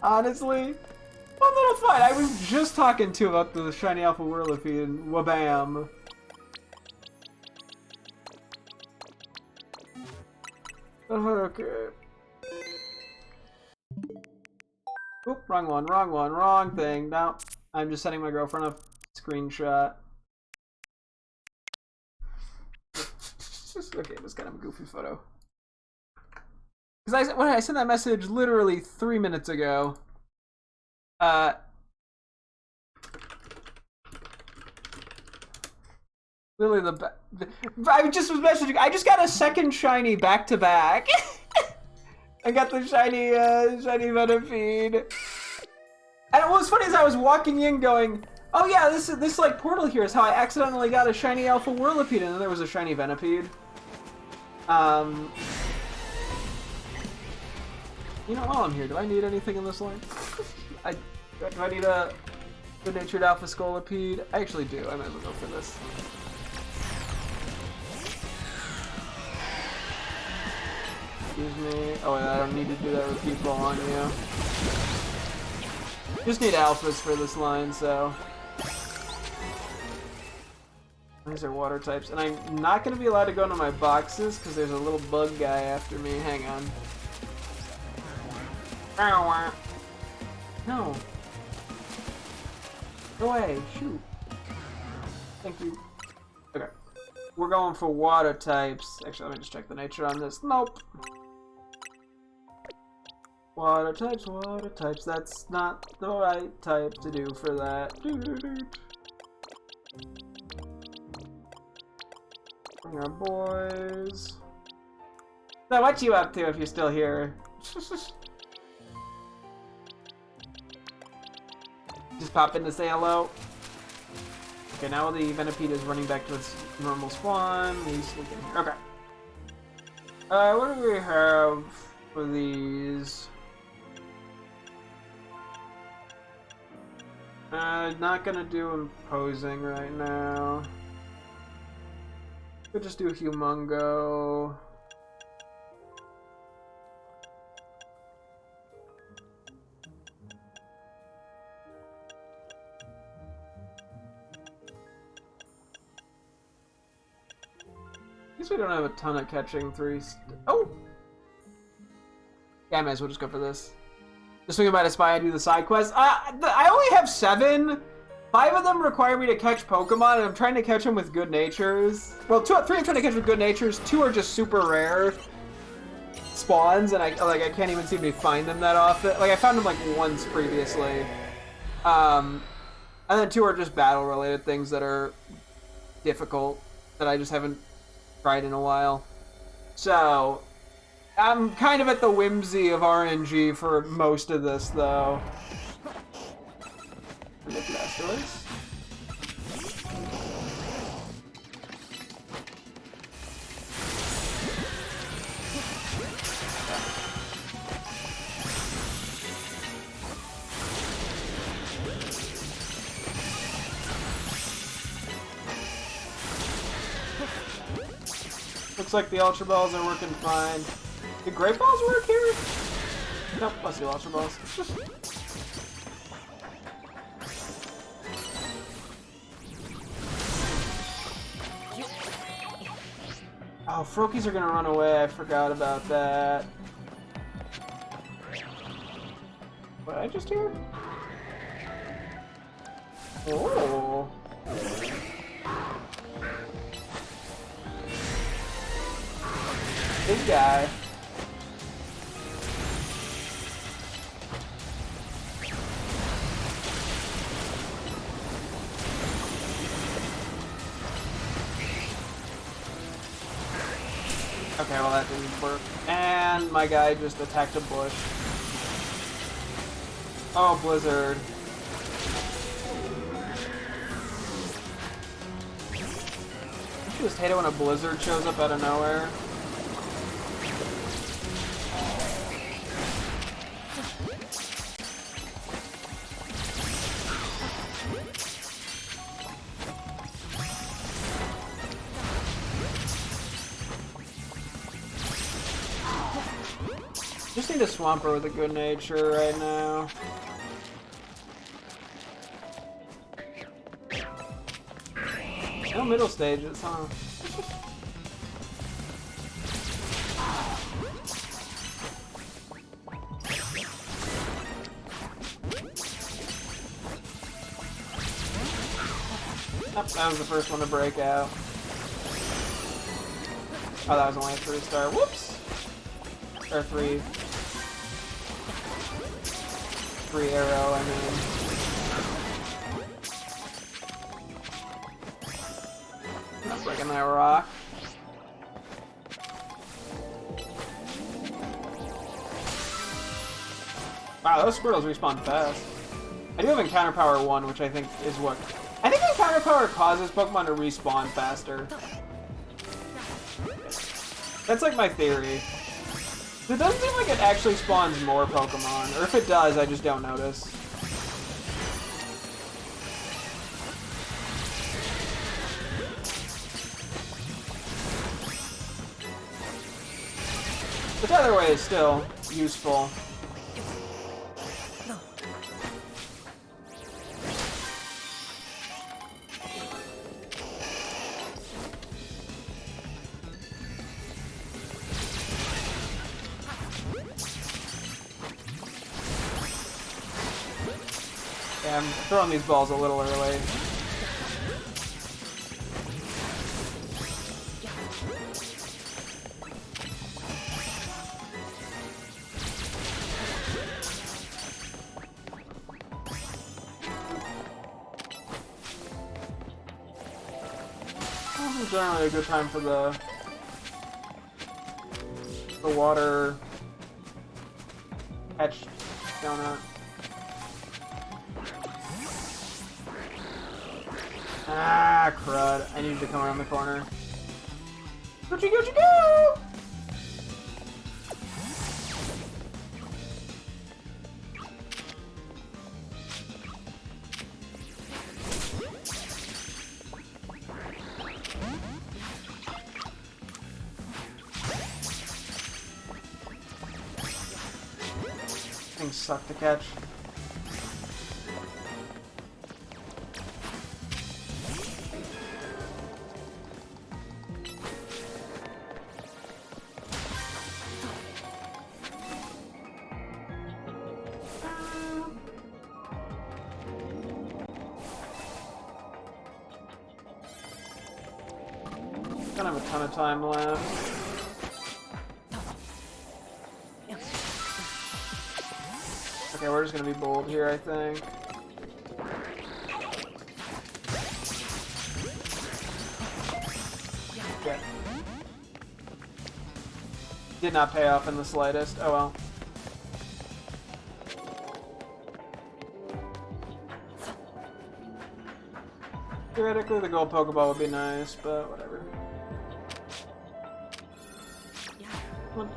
Honestly, one little fight. I was just talking to about the shiny Alpha Whirlipede and wabam. Okay. Oop, wrong thing. No, I'm just sending my girlfriend a screenshot. Okay, it was kind of a goofy photo. Because when I sent that message literally 3 minutes ago. Uh, Literally I just was messaging. I just got a second shiny back to back. I got the shiny Venipede. And what was funny is I was walking in going, oh yeah, this like portal here is how I accidentally got a shiny Alpha Whirlipede, and then there was a shiny Venipede. You know, while I'm here, do I need anything in this line? Do I need a good-natured Alpha Scolipede? I actually do. I might as well go for this. Excuse me. Oh, I don't need to do that with people on you. Just need alphas for this line, so. These are water types, and I'm not going to be allowed to go into my boxes because there's a little bug guy after me. Hang on. No. Go away. Shoot. Thank you. Okay. We're going for water types. Actually, let me just check the nature on this. Nope. Water types. That's not the right type to do for that. Bring our boys. So what you up to if you're still here? Just pop in to say hello. Okay, now the Venipede is running back to its normal spawn. We sneak in here. Okay. What do we have for these? Not gonna do imposing right now. Could just do Humongo. I guess we don't have a ton of catching oh! Yeah, I might as well just go for this. Just swing by to spy and do the side quest. I only have 7. 5 of them require me to catch Pokemon, and I'm trying to catch them with good natures. Well, 3 I'm trying to catch with good natures. 2 are just super rare spawns, and I can't even seem to find them that often. Like I found them like once previously. And then 2 are just battle-related things that are difficult that I just haven't tried in a while. So I'm kind of at the whimsy of RNG for most of this, though. Looks like the Ultra Balls are working fine. Do Great Balls work here? Nope, let's do Ultra Balls. Oh, Froakies are gonna run away. I forgot about that. What did I just hear? Oh. Big guy. Okay, well that didn't work. And my guy just attacked a bush. Oh, Blizzard. I just hate it when a blizzard shows up out of nowhere. Just need a Swampert with a good nature right now. No middle stages, huh? Nope, that was the first one to break out. Oh, that was only a 3-star. Whoops! Or 3. free arrow, I mean. Not breaking that rock. Wow, those Squirtles respawn fast. I do have Encounter Power 1, which I think is what... I think Encounter Power causes Pokemon to respawn faster. That's like my theory. It doesn't seem like it actually spawns more Pokemon, or if it does, I just don't notice. Which either way is still useful. Yeah, I'm throwing these balls a little early. This is generally a good time for the water catch donut. Ah, crud. I needed to come around the corner. Gucci, Gucci, go! Things suck to catch. Don't have a ton of time left. Okay, we're just gonna be bold here, I think. Okay. Did not pay off in the slightest. Oh well. Theoretically, the gold Pokeball would be nice, but whatever. Come on.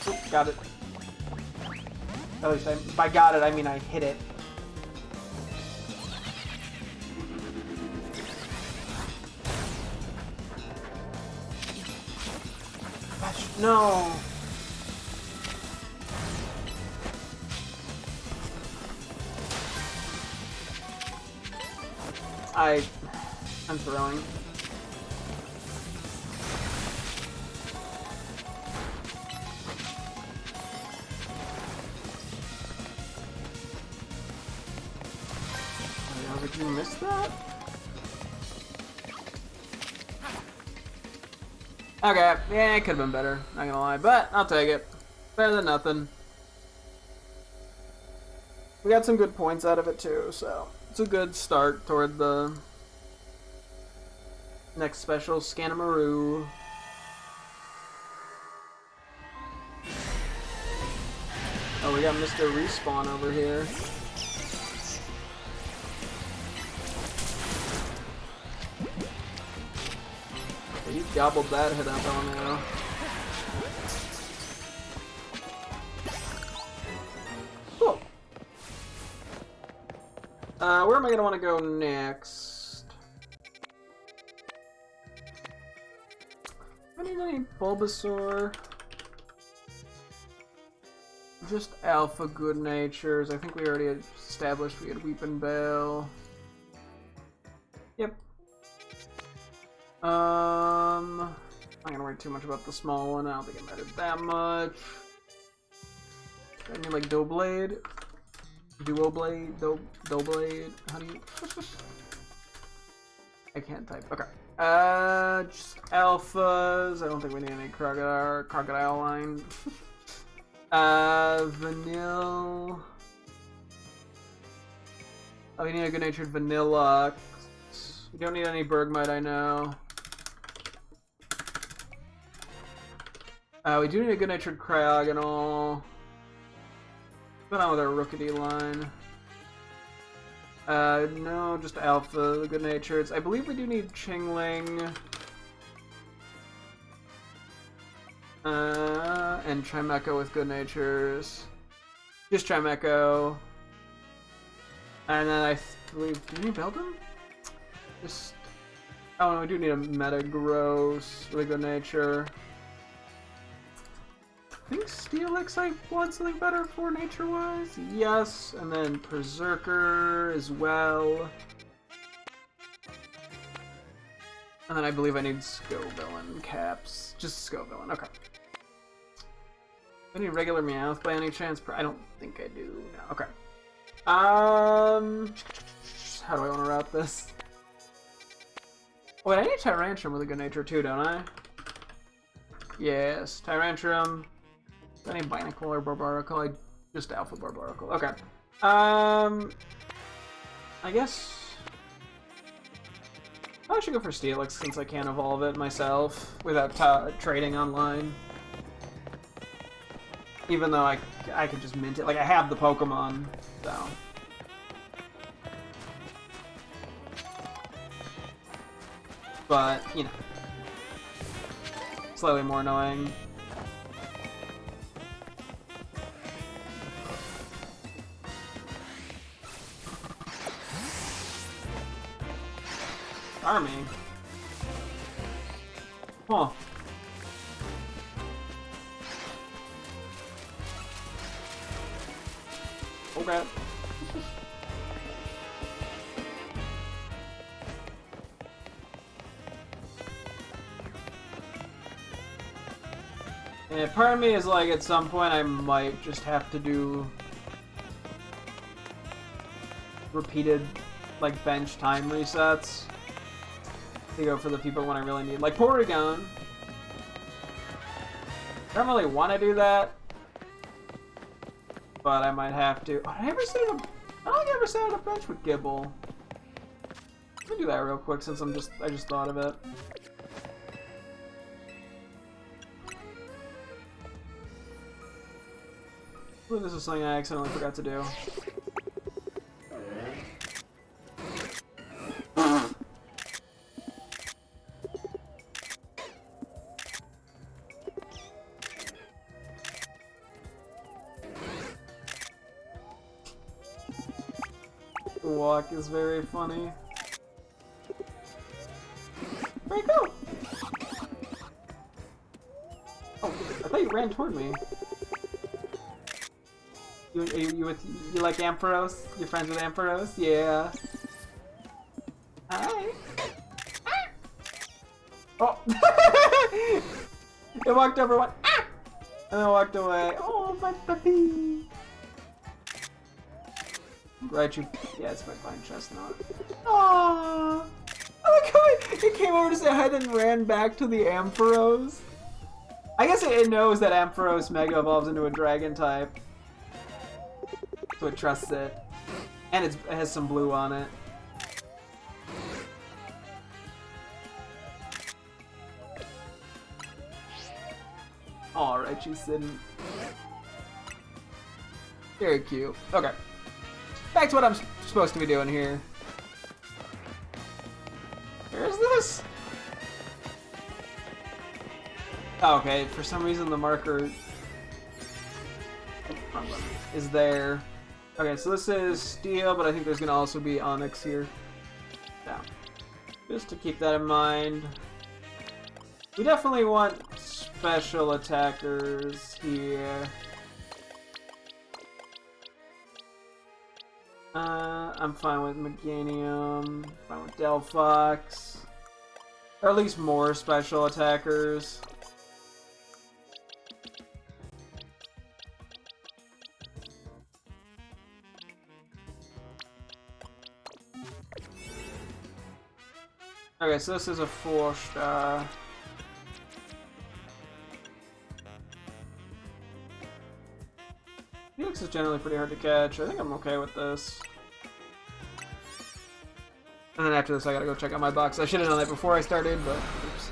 Oop, got it. At least by got it, I mean I hit it. No. I'm throwing. Did you miss that? Okay, yeah, it could have been better, not gonna lie, but I'll take it. Better than nothing. We got some good points out of it too, so it's a good start toward the next special, Scanamaroo. Oh, we got Mr. Respawn over here. You gobbled that hit up on now. Cool. Where am I gonna want to go next? I need any Bulbasaur. Just Alpha Good Natures. I think we already established we had Weepin' Bell. Yep. I'm not gonna worry too much about the small one. I don't think it mattered that much. I need like Doublade, Duo Blade, Doublade. How do you? I can't type. Okay. Just alphas. I don't think we need any crocodile line. Vanilla. Oh, we need a good-natured vanilla. We don't need any Bergmite, I know. We do need a good-natured Cryogonal. What's going on with our Rookity line? No, just alpha, good-natureds. I believe we do need Chingling. And Trimecho with good-natures. Just Trimecho. And then I believe, do we need Beldum? Just, oh no, we do need a Metagross with a good nature. I think Steelix I want something better for nature-wise. Yes, and then Berserker as well. And then I believe I need Scovillain caps. Just Scovillain, okay. Do I need regular Meowth by any chance? I don't think I do. No, okay. How do I want to route this? Wait, I need Tyrantrum with a good nature too, don't I? Yes, Tyrantrum. Do I need Binacle or Barbaracle? I just Alpha Barbaracle. Okay. I guess I should go for Steelix since I can't evolve it myself without trading online. Even though I could just mint it. Like, I have the Pokemon, so. But, you know. Slightly more annoying. Army? Huh. Okay. And part of me is like, at some point I might just have to do repeated, like, bench time resets to go for the people when I really need, like Porygon. I don't really want to do that, but I might have to. Oh, did I ever set up? I don't think I ever set up a bench with Gibble. Let me do that real quick since I just thought of it. I believe this is something I accidentally forgot to do. The walk is very funny. Where'd you go? Oh, I thought you ran toward me. You like Ampharos? You're friends with Ampharos? Yeah. Hi. Oh! It walked over one. Ah! And then walked away. Oh, my puppy. Right, you. Yeah, it's my fine chestnut. Aww. I like how it came over to say hi, then ran back to the Ampharos. I guess it knows that Ampharos Mega evolves into a Dragon type. So it trusts it. And it has some blue on it. Alright, you Sidney. Very cute. Okay. Back to what I'm supposed to be doing here. Where is this? Oh, okay, for some reason the marker is there. Okay, so this is Steel, but I think there's gonna also be Onyx here. Yeah. Just to keep that in mind. We definitely want special attackers here. I'm fine with Meganium, fine with Delphox, or at least more special attackers. Okay, so this is a 4-star. Felix is generally pretty hard to catch. I think I'm okay with this. And then after this, I gotta go check out my box. I should have done that before I started, but oops.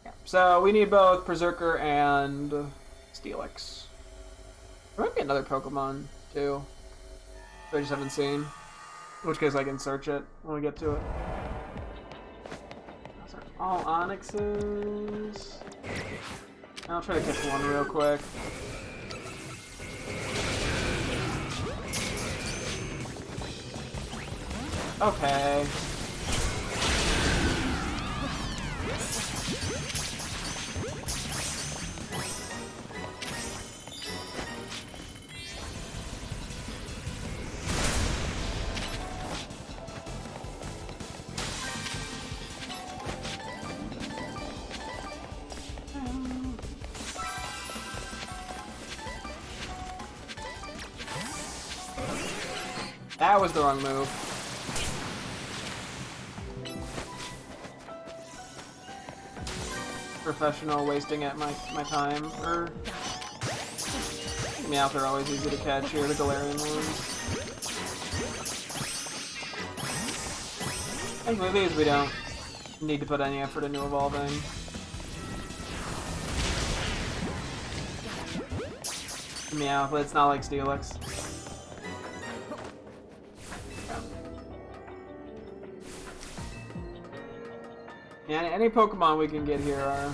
Yeah. So we need both Berserker and Steelix. There might be another Pokemon too. I just haven't seen. In which case I can search it when we get to it. Those are all Onyxes. I'll try to catch one real quick. Okay. That was the wrong move. Professional wasting at my time. Meowth are always easy to catch here, the Galarian ones. I think with these we don't need to put any effort into evolving. Meowth, but it's not like Steelix. Yeah, any Pokemon we can get here are...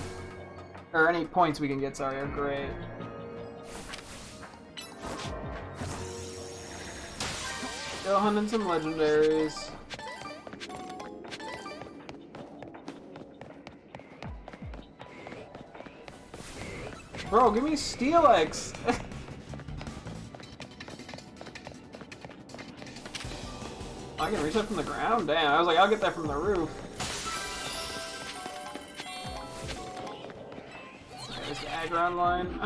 Or any points we can get, sorry, are great. Still hunting some legendaries. Bro, give me Steelix! I can reach that from the ground? Damn, I was like, I'll get that from the roof. There's the Aggron line.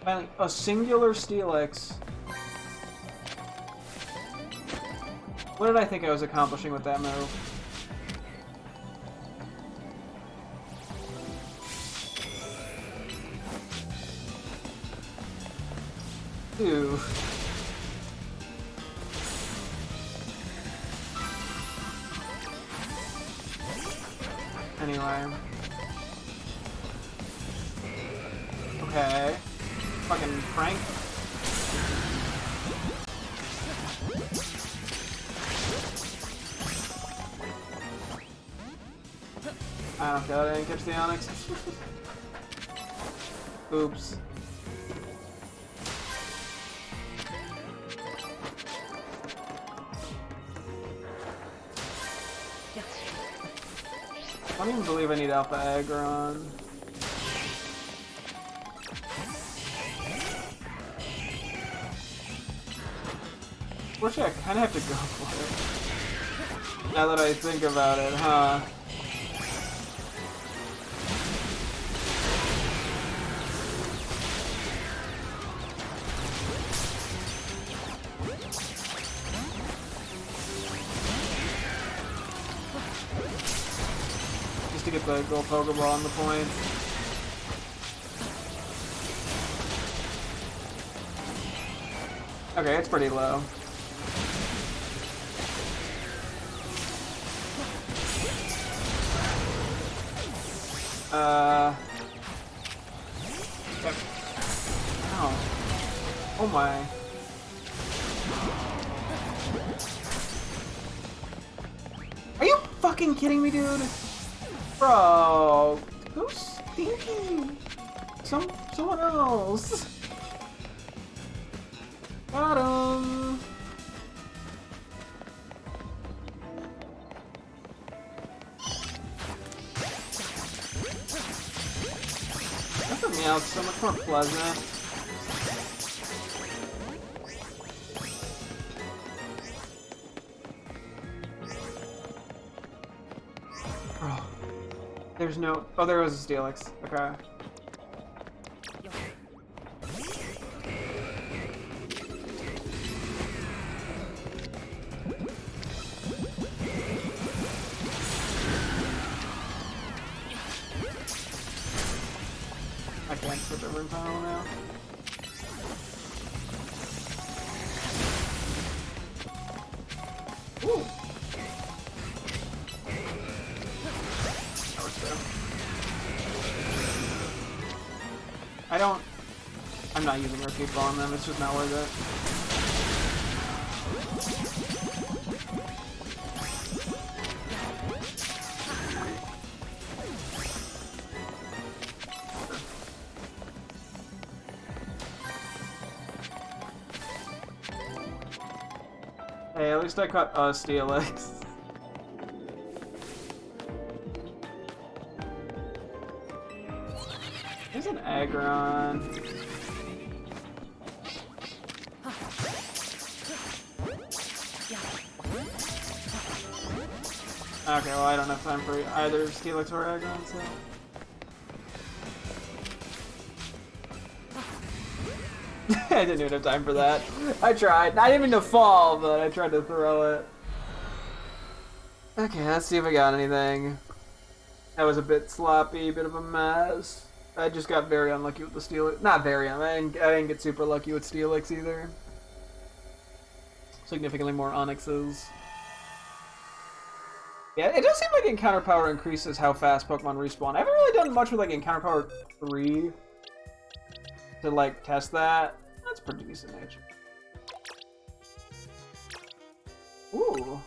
Finally, a singular Steelix. What did I think I was accomplishing with that move? Ew. Anyway. Okay. Fucking prank. I don't care, I didn't catch the Onyx. Oops. I don't even believe I need Alpha Aggron. Actually, I kind of have to go for it. Now that I think about it, huh? Just to get the gold Pokeball on the point. Okay, it's pretty low. Ow. Oh my. Are you fucking kidding me, dude? Bro, who's stinky? Someone else. Got him. Meowth's so much more pleasant. There's no... Oh, there was a Steelix. Okay. I can't switch over in time now. Ooh. That works too. I'm not using repeat ball on them, it's just not worth it. Hey, at least I caught a Steelix. There's an Aggron. Okay, well I don't have time for either Steelix or Aggron, so... I didn't even have time for that. I tried. Not even to fall, but I tried to throw it. Okay, let's see if I got anything. That was a bit sloppy, bit of a mess. I just got very unlucky with the Steelix. Not very, I didn't get super lucky with Steelix either. Significantly more Onyxes. Yeah, it does seem like Encounter Power increases how fast Pokemon respawn. I haven't really done much with like Encounter Power 3 to like test that. That's pretty decent nature. Ooh.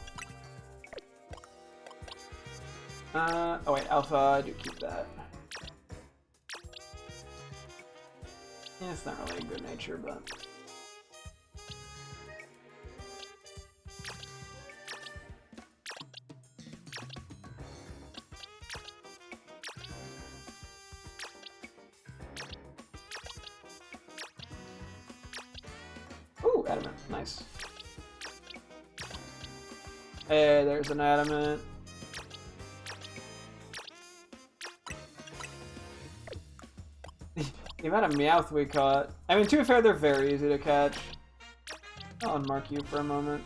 Oh wait, Alpha, I do keep that. Yeah, it's not really a good nature, but... Ooh, Adamant, nice. Hey, there's an Adamant. The amount of Meowth we caught. I mean, to be fair, they're very easy to catch. I'll unmark you for a moment.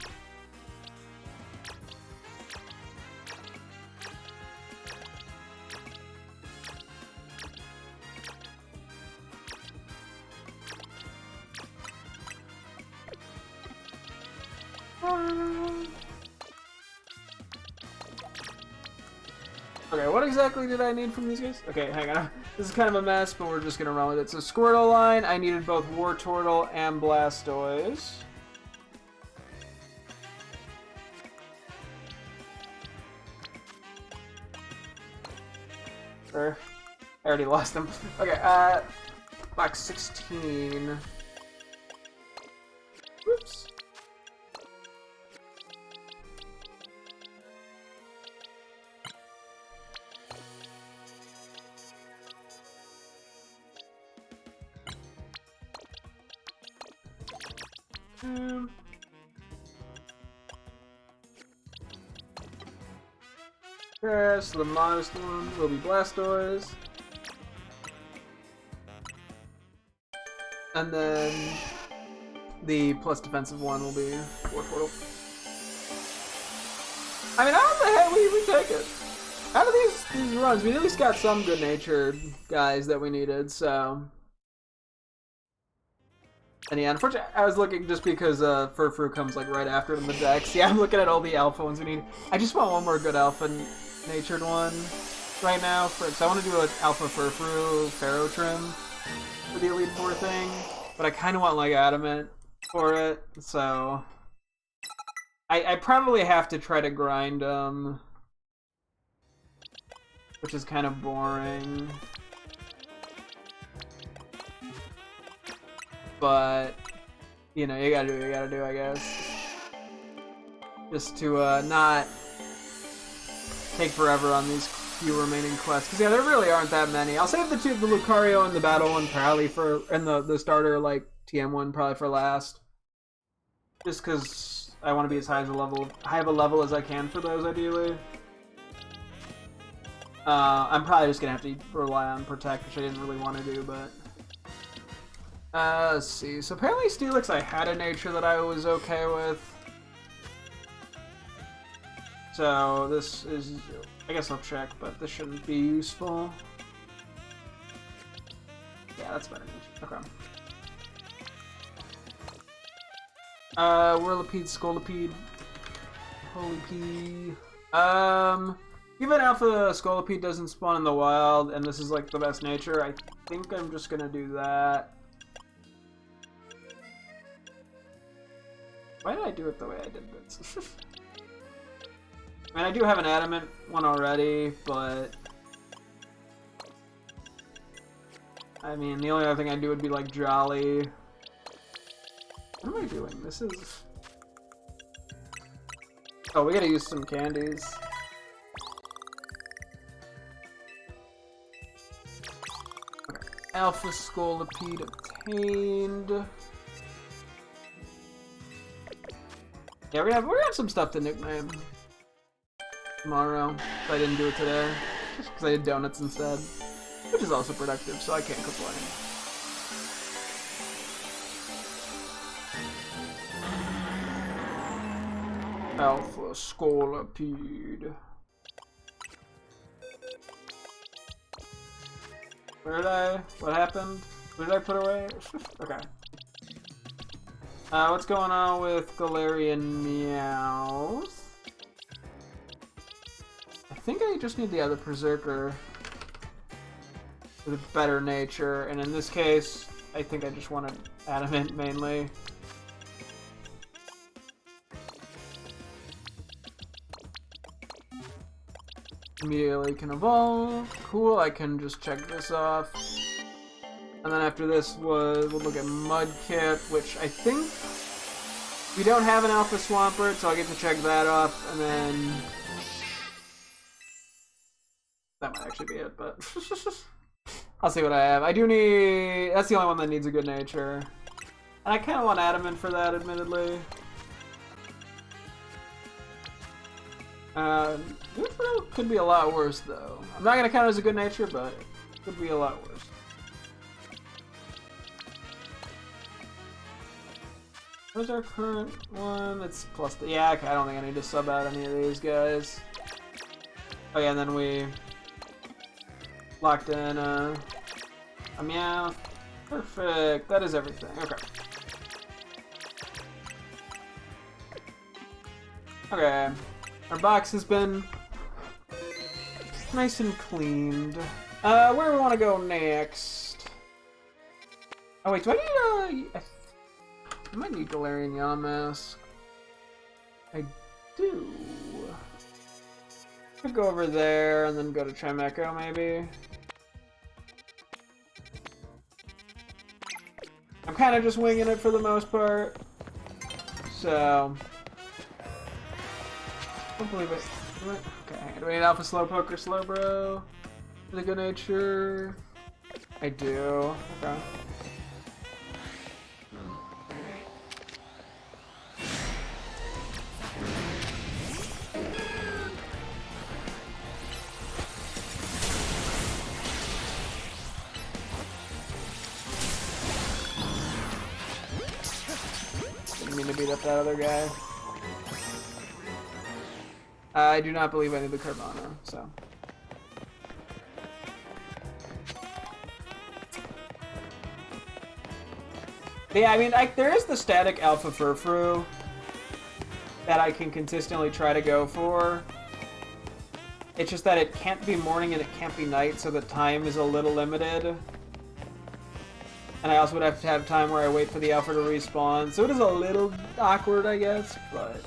Okay, what exactly did I need from these guys? Okay, hang on. This is kind of a mess, but we're just gonna run with it. So Squirtle line, I needed both Wartortle and Blastoise. Sure. I already lost them. Okay, box 16. Whoops. Okay, so the modest one will be Blastoise. And then the plus defensive one will be Wartortle. I mean, how the hell we take it? Out of these runs, we at least got some good-natured guys that we needed, so... And yeah, unfortunately, I was looking just because Furfrou comes like right after it in the decks. Yeah, I'm looking at all the alpha ones we need. I just want one more good alpha-natured one right now. So I want to do an alpha Furfrou Pharaoh trim for the Elite Four thing, but I kind of want like Adamant for it. So I probably have to try to grind them, which is kind of boring. But, you know, you gotta do what you gotta do, I guess. Just to not take forever on these few remaining quests. Because, yeah, there really aren't that many. I'll save the Lucario and the Battle one probably for, and the starter, like, TM one probably for last. Just because I want to be as high of a level as I can for those, ideally. I'm probably just gonna have to rely on Protect, which I didn't really want to do, but... let's see. So apparently Steelix I had a nature that I was okay with. So this is... I guess I'll check, but this shouldn't be useful. Yeah, that's better nature. Okay. Whirlipede, Scolipede, Holy even Alpha Scolipede doesn't spawn in the wild, and this is like the best nature, I think I'm just gonna do that. Why did I do it the way I did this? I mean, I do have an Adamant one already, but... I mean, the only other thing I'd do would be like Jolly. What am I doing? This is... Oh, we gotta use some candies. Okay. Alpha Scolipede obtained. Yeah, we have some stuff to nickname tomorrow. If I didn't do it today, just because I did donuts instead, which is also productive, so I can't complain. Alpha Scolipede. Where did I? What happened? What did I put away? Okay. What's going on with Galarian Meowth? I think I just need the other Berserker with a better nature, and in this case, I think I just wanted Adamant mainly. Immediately can evolve. Cool, I can just check this off. And then after this we'll look at Mudkip, which I think we don't have an Alpha Swampert, so I get to check that off, and then that might actually be it, but I'll see what I have. I do need... That's the only one that needs a good nature. And I kind of want Adamant for that, admittedly. Neutral could be a lot worse, though. I'm not going to count it as a good nature, but it could be a lot worse. Where's our current one? It's plus... Yeah, okay, I don't think I need to sub out any of these guys. Oh yeah, and then we locked in a Meowth. Perfect. That is everything. Okay. Okay. Our box has been nice and cleaned. Where do we want to go next? Oh wait, do I need I might need Galarian Yamask. I do. Could go over there and then go to Chimecho, maybe. I'm kind of just winging it for the most part. So... I don't believe it. Okay, do we need Alpha Slowpoke or Slowbro? With a good nature? I do. Okay. Didn't mean to beat up that other guy. I do not believe I need the Carvana, so. Yeah, I mean, there is the static Alpha Furfrou that I can consistently try to go for. It's just that it can't be morning and it can't be night, so the time is a little limited. And I also would have to have time where I wait for the Alpha to respawn, so it is a little awkward, I guess, but...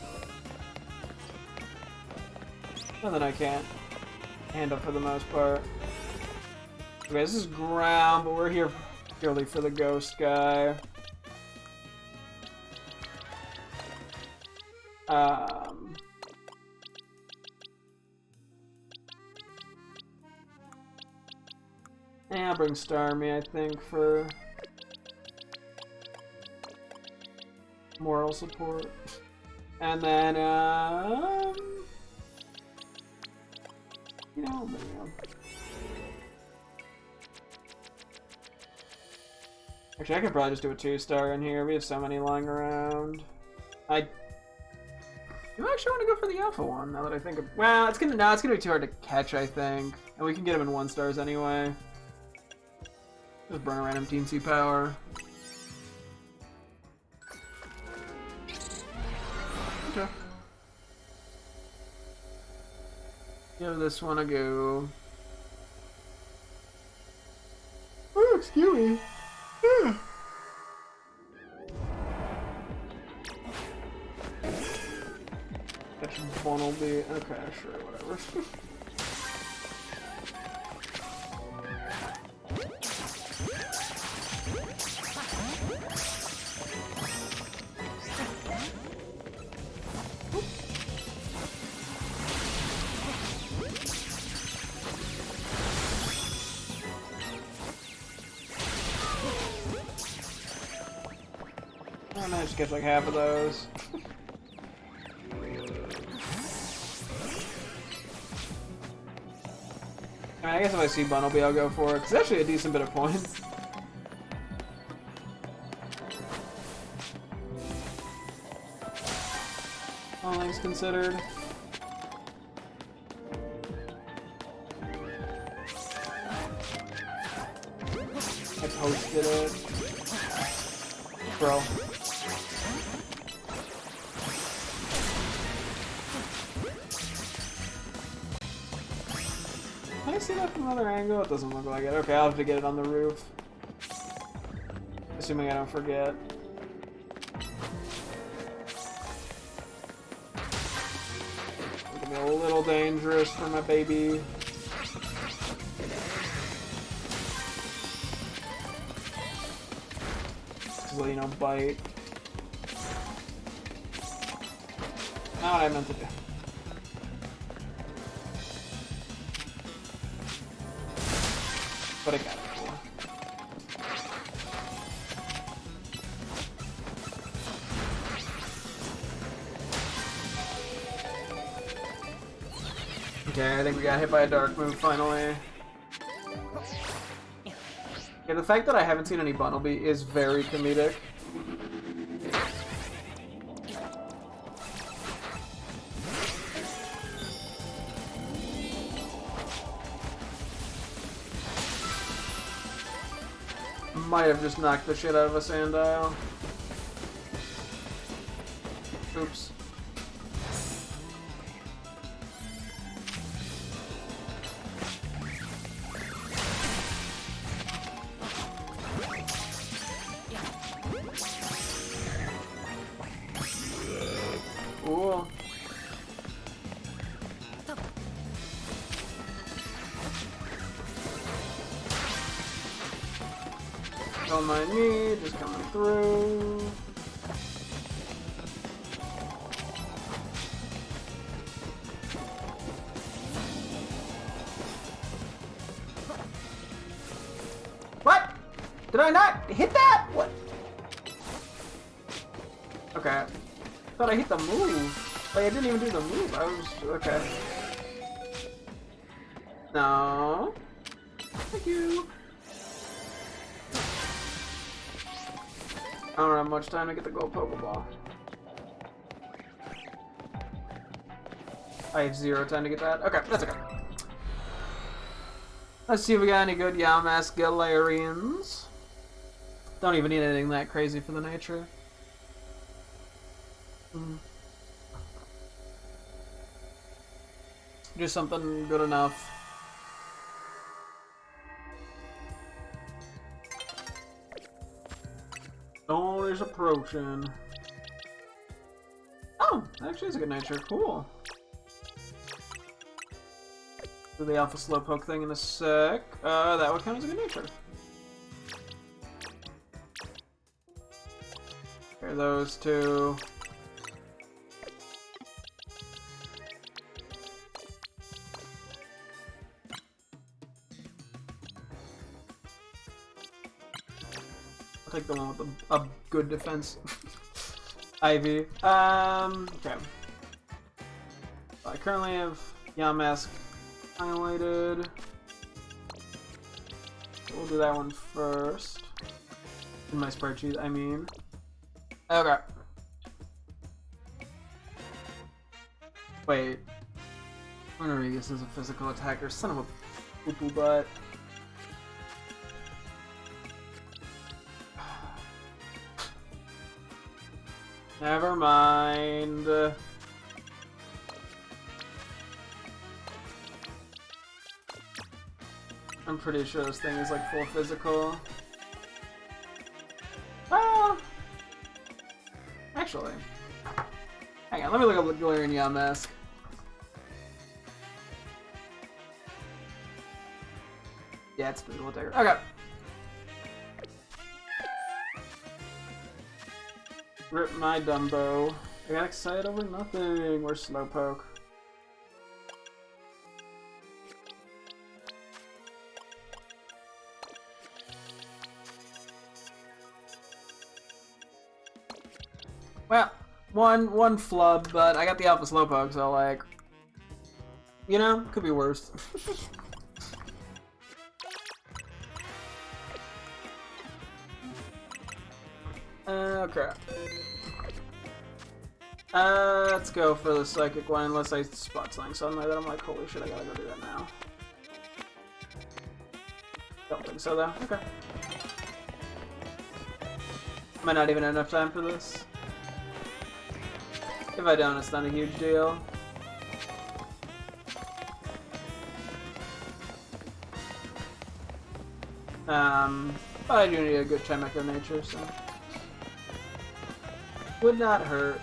Nothing I can't handle for the most part. Okay, this is ground, but we're here purely for the ghost guy. Yeah, I'll bring Starmie, I think, for moral support. And then, you know Oh, man. Actually, I could probably just do a 2-star in here. We have so many lying around. I do actually want to go for the alpha one, now that I think of... Well, it's gonna be too hard to catch, I think. And we can get him in 1-stars anyway. Just burn a random teensy power. Okay. Give this one a go. Oh, excuse me. Yeah. Catch one will be okay, sure, whatever. I managed to catch like half of those. I mean, I guess if I see Bunnelby, I'll go for it. 'Cause it's actually a decent bit of points. All things considered. I posted it. Bro. Can I see that from another angle? It doesn't look like it. Okay, I'll have to get it on the roof. Assuming I don't forget. It's gonna be a little dangerous for my baby. Just, you know, bite. Not what I meant to do. But I got it. Okay, I think we got hit by a dark move finally. Yeah, the fact that I haven't seen any Bunnelby is very comedic. Might have just knocked the shit out of a Sandile. Oops. Cool. On my knee, just coming through. What? Did I not hit that? What? Okay. I thought I hit the move. Like, I didn't even do the move. I was... okay. No. Thank you. I don't have much time to get the gold Pokeball. I have 0 time to get that. Okay, that's okay. Let's see if we got any good Yamask Galarians. Don't even need anything that crazy for the nature. Just something good enough. Oh, there's approaching. Oh, that actually is a good nature. Cool. Do the Alpha Slowpoke thing in a sec. That would count as a good nature. Here, those two. Take the one with a good defense. Ivy. Okay. I currently have Yamask highlighted. We'll do that one first. In my spreadsheet, I mean. Okay. Wait. Rodriguez is a physical attacker. Son of a poo-poo butt. Never mind. I'm pretty sure this thing is like full physical. Ah! Actually. Hang on, let me look up the Galarian Yamask. Yeah, it's physical attacker. Okay. Rip my Dumbo. I got excited over nothing. We're Slowpoke. Well, one flub, but I got the Alpha Slowpoke, so like, you know, could be worse. Okay. Let's go for the Psychic one, unless I spot something suddenly that I'm like, holy shit, I gotta go do that now. Don't think so, though. Okay. Might not even have enough time for this. If I don't, it's not a huge deal. But I do need a good Chimecho nature, so would not hurt.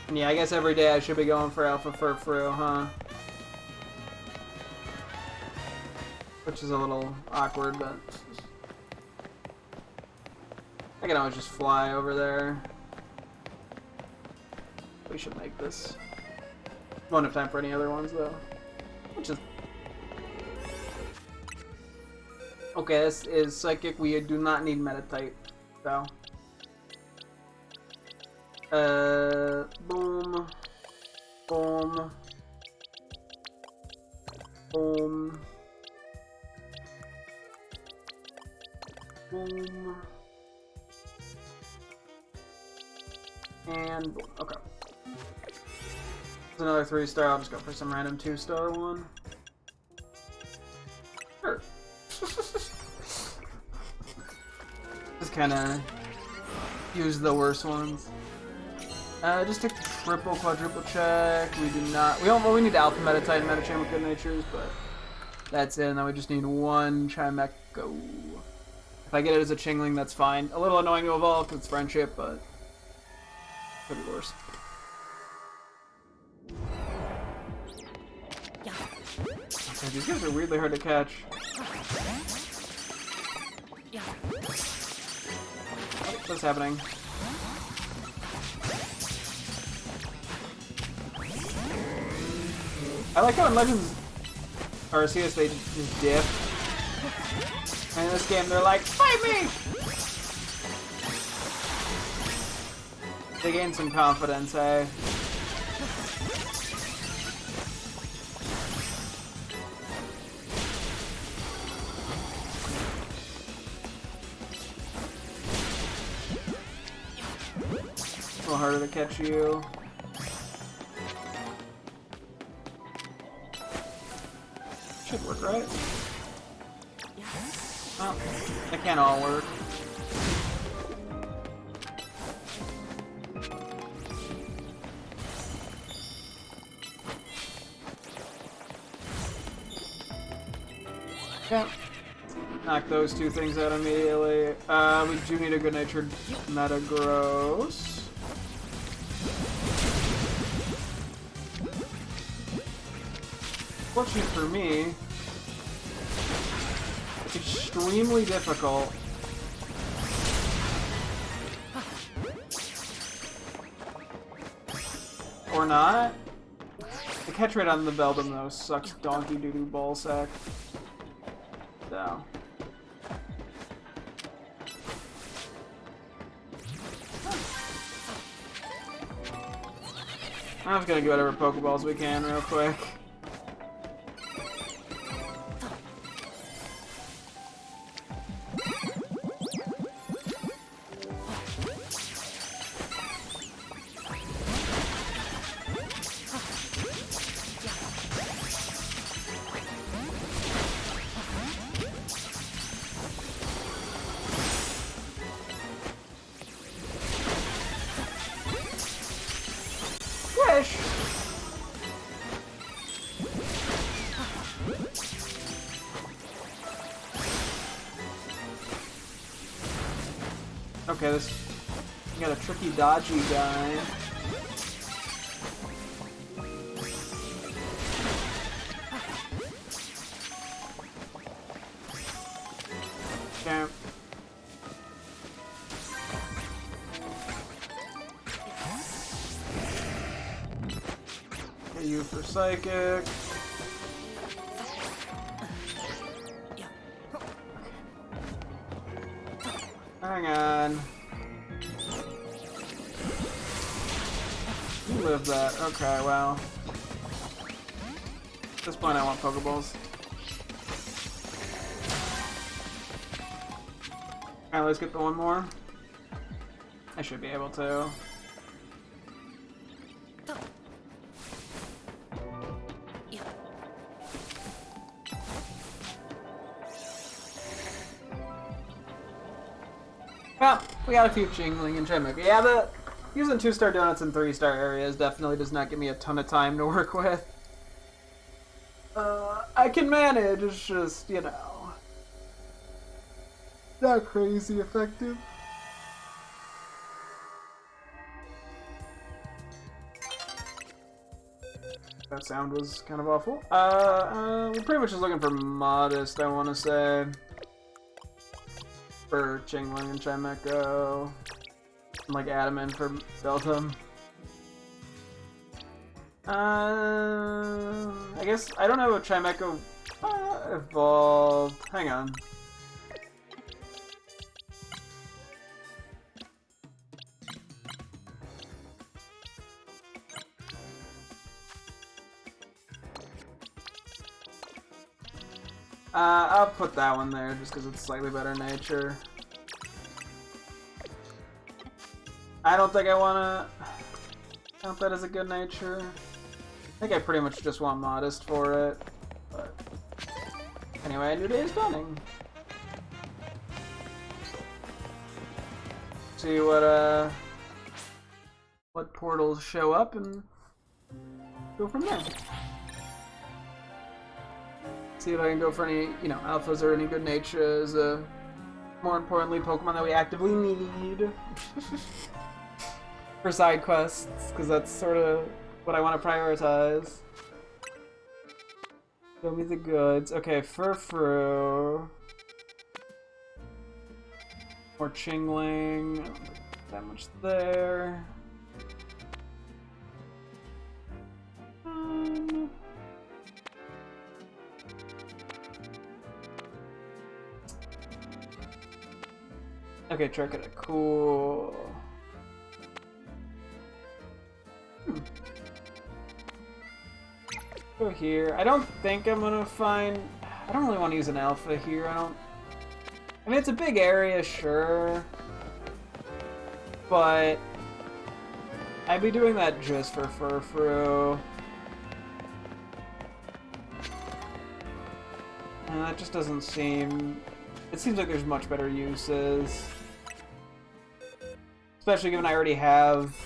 And yeah, I guess every day I should be going for Alpha Furfrou, huh? Which is a little awkward, but I can always just fly over there. We should make this. Won't have time for any other ones, though. Which is... Okay, this is Psychic. We do not need Meta-type, so... Boom. Boom. Boom. Boom. And boom. Okay. There's another 3-star. I'll just go for some random 2-star one. Sure. Just kind of use the worst ones. Just a triple, quadruple check. We do not. We need Alpha Meta-type and Meta-chain with good natures, but that's it. And then we just need one Chimecho. If I get it as a Chingling, that's fine. A little annoying to evolve because it's friendship, but could be worse. Okay, these guys are weirdly hard to catch. What's happening? I like how in Legends Arceus they just dip. And in this game they're like, fight me! They gain some confidence, eh? A little harder to catch you. Should work, right? Well, they can't all work. Yeah. Knock those two things out immediately. We do need a good-natured Metagross. Fortunately for me, it's extremely difficult. Or not. The catch rate on the Beldum though sucks donkey doo-doo ballsack. So. I'm just gonna get whatever Pokeballs we can real quick. Okay, this you got a tricky, dodgy guy. Okay. Okay, you for psychic. Hang on. You live that. Okay, well. At this point, I want Pokeballs. Alright, let's get the one more. I should be able to. Well, we got a few Chingling and Chimik. Yeah, the using 2-star donuts in 3-star areas definitely does not give me a ton of time to work with. I can manage, it's just, you know, not crazy effective. That sound was kind of awful. We're pretty much just looking for Modest, I want to say. For Chingling and Chimecho. I'm like adamant for Beltum. I guess I don't have a Chimecho evolved. Hang on. I'll put that one there just because it's slightly better nature. I don't think I want to count that as a good nature. I think I pretty much just want Modest for it. But anyway, a new day is dawning. See what portals show up and go from there. See if I can go for any, you know, alphas or any good natures. More importantly, Pokemon that we actively need for side quests, because that's sort of what I want to prioritize. Show me the goods. Okay, Furfru. More Chingling. Not that much there. Okay, check it. Cool. Go here. I don't think I'm gonna find. I don't really want to use an alpha here. I mean, it's a big area, sure, but I'd be doing that just for Furfru. And that just doesn't seem. It seems like there's much better uses. Especially given I already have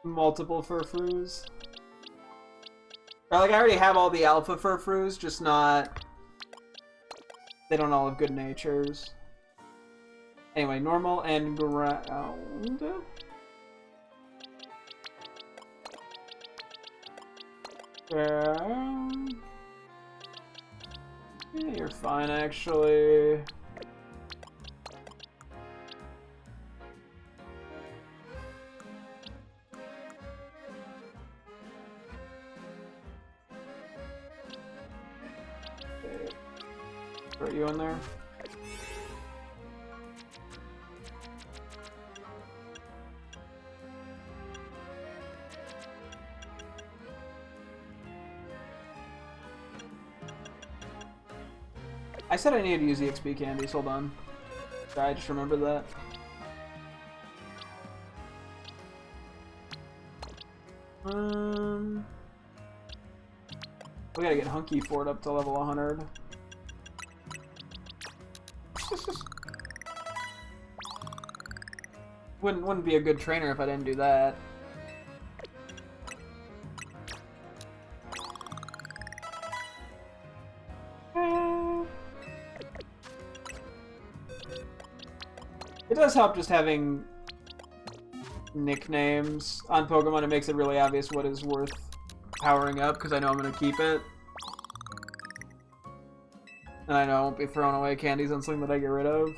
multiple Furfrus. Or like I already have all the alpha Furfrus, just not... They don't all have good natures. Anyway, normal and ground. Yeah, you're fine actually. Throw you in there. I said I needed to use EXP candies. Hold on. Sorry, I just remembered that. We gotta get Hunky Ford up to level 100. Wouldn't be a good trainer if I didn't do that. It does help just having nicknames on Pokemon. It makes it really obvious what is worth powering up, because I know I'm going to keep it. And I know I won't be throwing away candies on something that I get rid of.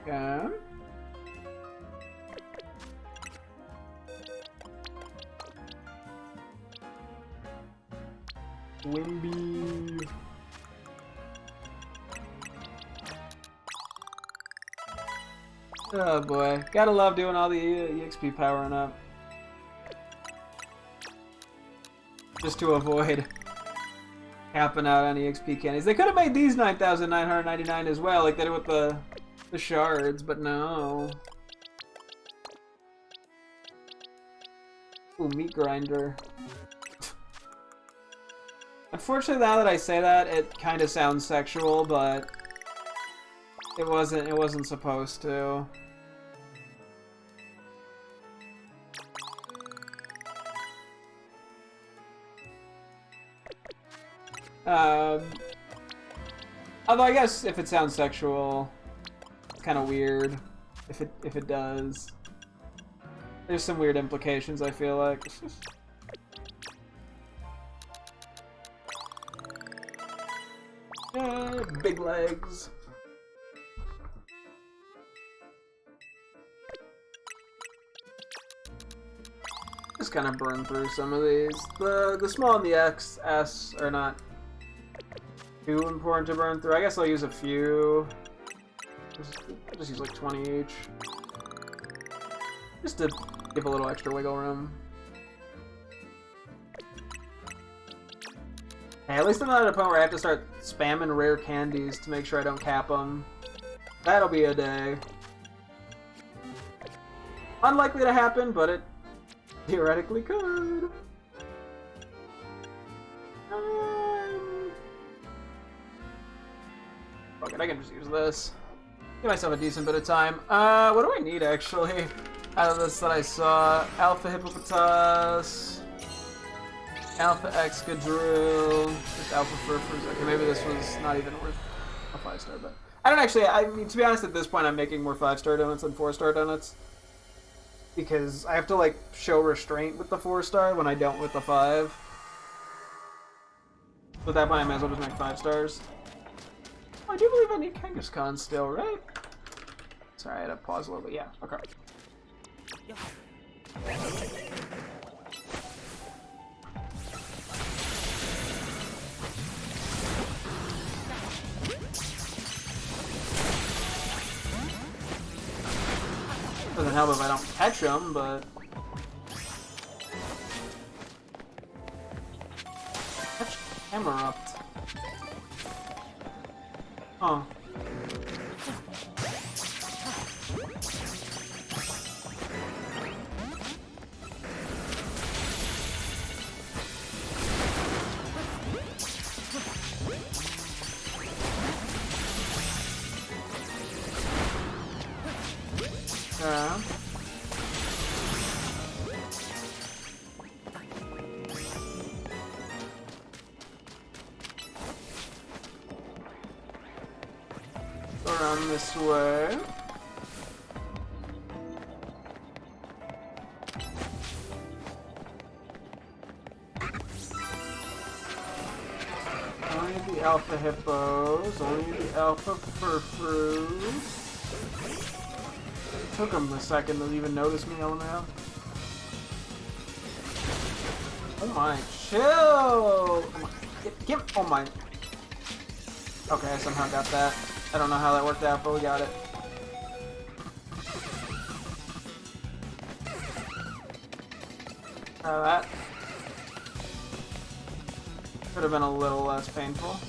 Okay. Wimby. Oh boy. Gotta love doing all the EXP powering up. Just to avoid capping out on EXP candies. They could have made these 9,999 as well, like they did with the shards, but no. Ooh, meat grinder. Unfortunately, now that I say that, it kind of sounds sexual, but it wasn't supposed to. Although I guess if it sounds sexual, it's kind of weird. If it does, there's some weird implications. I feel like. Big legs. Just kind of burn through some of these. The small and the XS are not too important to burn through. I guess I'll use a few. I'll just use like 20 each. Just to give a little extra wiggle room. Hey, at least I'm not at a point where I have to start spamming rare candies to make sure I don't cap them. That'll be a day. Unlikely to happen, but it theoretically could. Fuck it, I can just use this. Give myself a decent bit of time. What do I need actually out of this that I saw? Alpha Hippopotas, Alpha Excadrill, just Alpha Furfurs. Okay, maybe this was not even worth a 5-star, but I don't actually. I mean, to be honest, at this point, I'm making more 5-star donuts than 4-star donuts because I have to like show restraint with the 4-star when I don't with the 5. So at that point, I might as well just make 5 stars. I do believe I need Kangaskhan still, right? Sorry, I had to pause a little bit. Yeah, okay. Doesn't help if I don't catch them, but... Catch Camerupt. Huh. Yeah. Around this way. Only the Alpha Hippos, only the Alpha Furfrus. Took him a second to even notice me, LMAO. Oh my, chill! Oh my. Okay, I somehow got that. I don't know how that worked out, but we got it. Try that. Could have been a little less painful.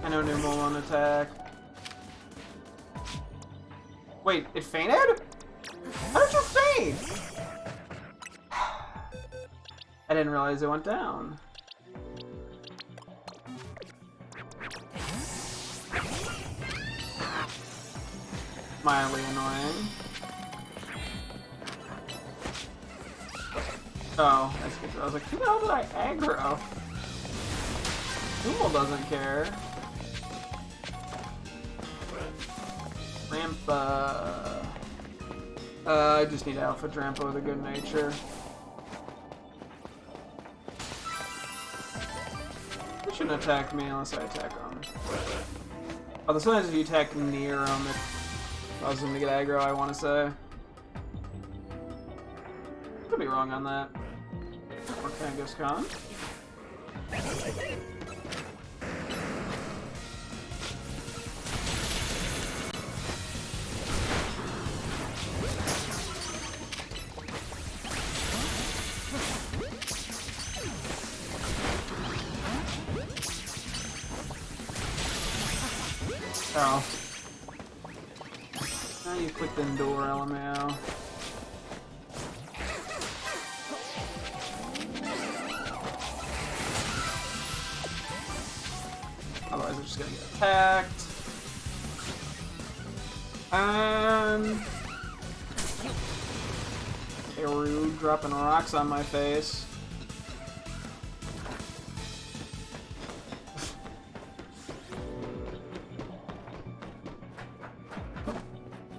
I know Numal won't attack. Wait, it fainted? How did you faint? I didn't realize it went down. Mildly annoying. Oh, that's good. I was like, who the hell did I aggro? Numal doesn't care. Rampa. I just need Alpha Drampa with a good nature. He shouldn't attack me unless I attack him. Oh, sometimes if you attack near him, it causes him to get aggro, I want to say. Could be wrong on that. Or Kangaskhan. Con. Oh. Now you clicked indoor, LMAO. Otherwise, we're just gonna get attacked. And Eru dropping rocks on my face.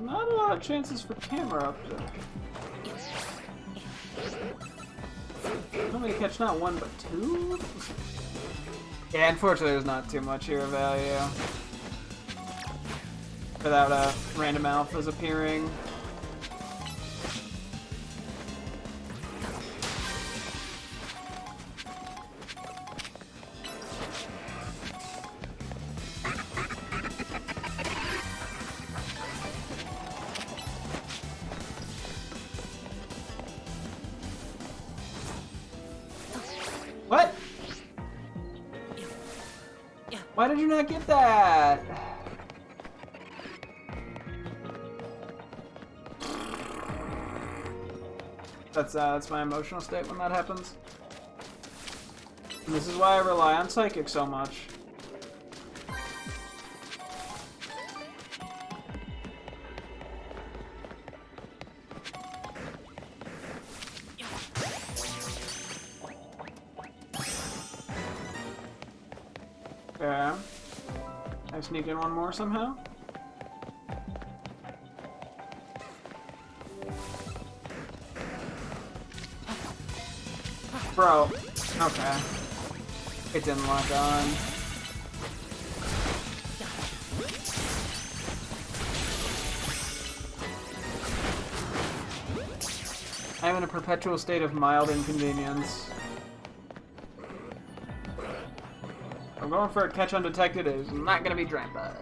Not a lot of chances for camera up there. I'm gonna catch not one but two? Yeah, unfortunately there's not too much hero value. Without random alphas appearing. What? Why did you not get that? That's my emotional state when that happens. And this is why I rely on Psychic so much. Okay. I sneak in one more somehow? Bro. Okay. It didn't lock on. I'm in a perpetual state of mild inconvenience. I'm going for a catch undetected. It is not gonna be Drampa.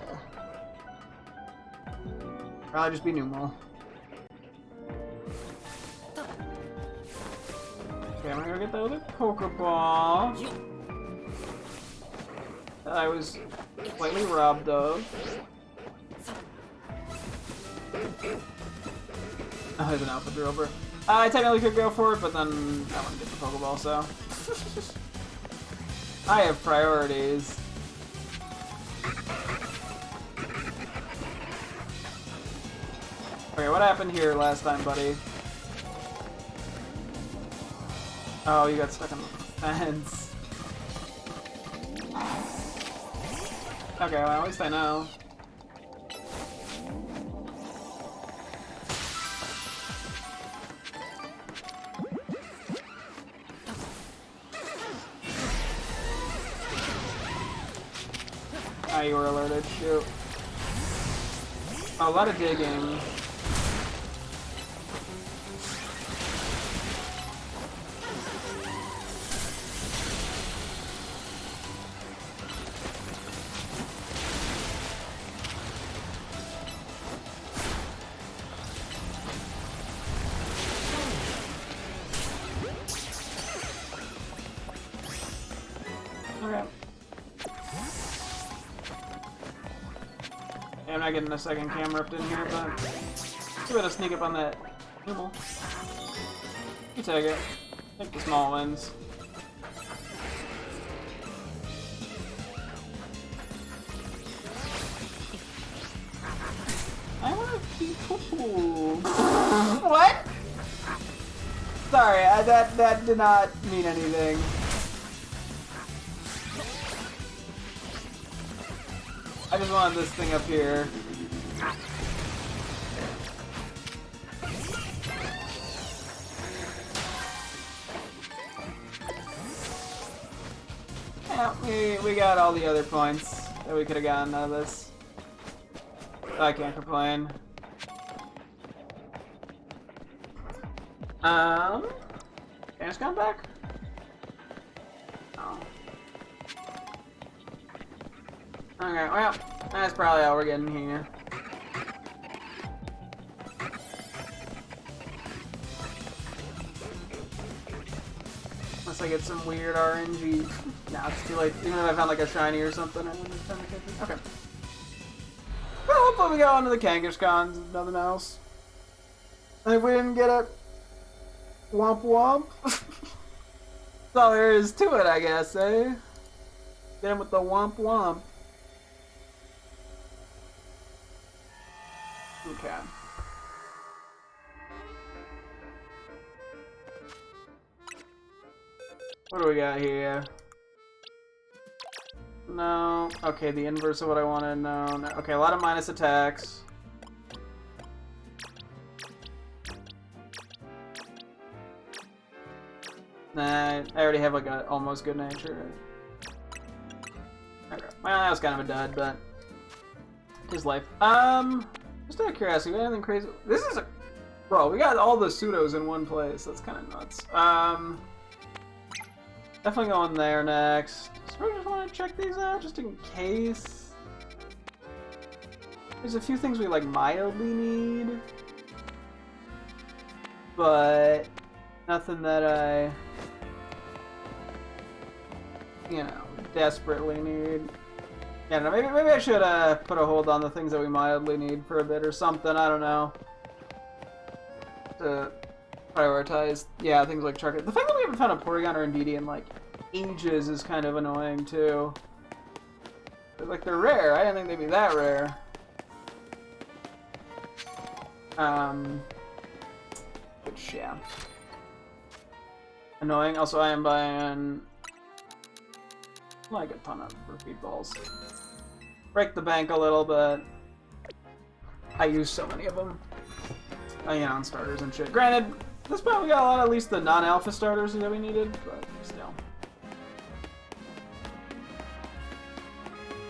Probably just be Numal. Okay, I'm gonna go get the other Pokeball that I was slightly robbed of. Oh, there's an Alpha Drover. I technically could go for it, but then I want to get the Pokeball, so. I have priorities. Okay, what happened here last time, buddy? Oh, you got stuck on the fence. Okay, well, at least I know. Ah, you were alerted. Shoot. Oh, a lot of digging. Okay. Yeah, I'm not getting a second camera up in here, but let's better sneak up on that animal. You take it. Take the small ones. I want to keep. What? Sorry, that did not mean anything. I just wanted this thing up here. Yeah, we got all the other points that we could have gotten out of this. I can't complain. Can I just come back? Oh. Okay, well, that's probably all we're getting here. Unless I get some weird RNG. Nah, it's too late. Even if I found like a shiny or something, I wouldn't have found a okay. Well, hopefully we got onto the Kangaskhan's, if nothing else. And if we didn't get it, womp womp. That's all there is to it, I guess, eh? Get him with the womp womp. Okay. What do we got here? No. Okay, the inverse of what I wanted. No. Okay, a lot of minus attacks. Nah, I already have like a almost good nature. Okay. Well, that was kind of a dud, but his life. Just out of curiosity, anything crazy? This is a bro. We got all the pseudos in one place. That's kind of nuts. Definitely going there next. So we just want to check these out just in case. There's a few things we like mildly need, but nothing that I, you know, desperately need. Yeah, no, maybe I should put a hold on the things that we mildly need for a bit or something. I don't know. To prioritize, yeah, things like trucker. The fact that we haven't found a Porygon or Indeedee in like ages is kind of annoying too. Like they're rare. I didn't think they'd be that rare. Which yeah, annoying. Also, I am buying like a ton of repeat balls. Break the bank a little bit. I use so many of them. You know, on starters and shit. Granted, at this point we got a lot, at least the non-alpha starters that we needed, but still.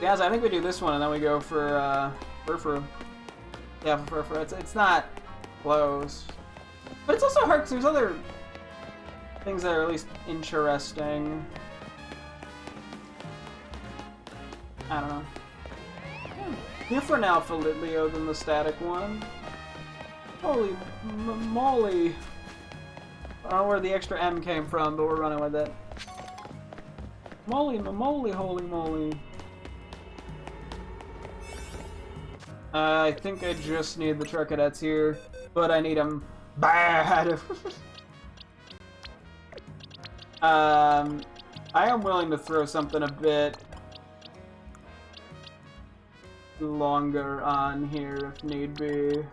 Yeah, so I think we do this one and then we go for Furfur. Yeah, for Furfur. It's not close. But it's also hard because there's other things that are at least interesting. I don't know. Different alpha Litleo than the static one. Holy moly. I don't know where the extra M came from, but we're running with it. Moly moly, holy moly. I think I just need the Trucadettes here, but I need them bad. I am willing to throw something a bit longer on here if need be.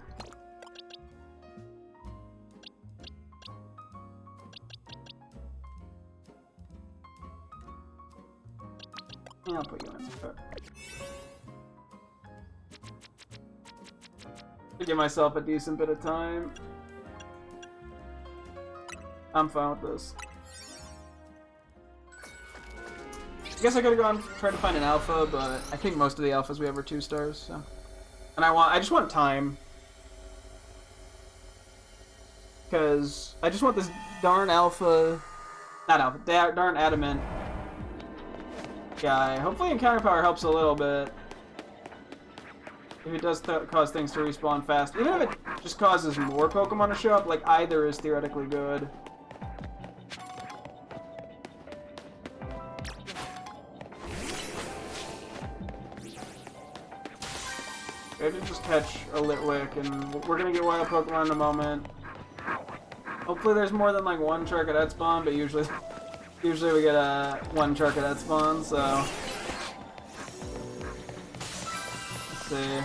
Yeah, I'll put you in. To give myself a decent bit of time. I'm fine with this. I guess I could have gone try to find an alpha, but I think most of the alphas we have are 2 stars. So, and I just want time, because I just want this darn alpha, not alpha, darn adamant guy. Hopefully, encounter power helps a little bit. If it does cause things to respawn fast, even if it just causes more Pokemon to show up, like either is theoretically good. We have to just catch a Litwick, and we're gonna get wild Pokemon in a moment. Hopefully there's more than like one Charcadet spawn, but usually we get one Charcadet spawn, so... Let's see.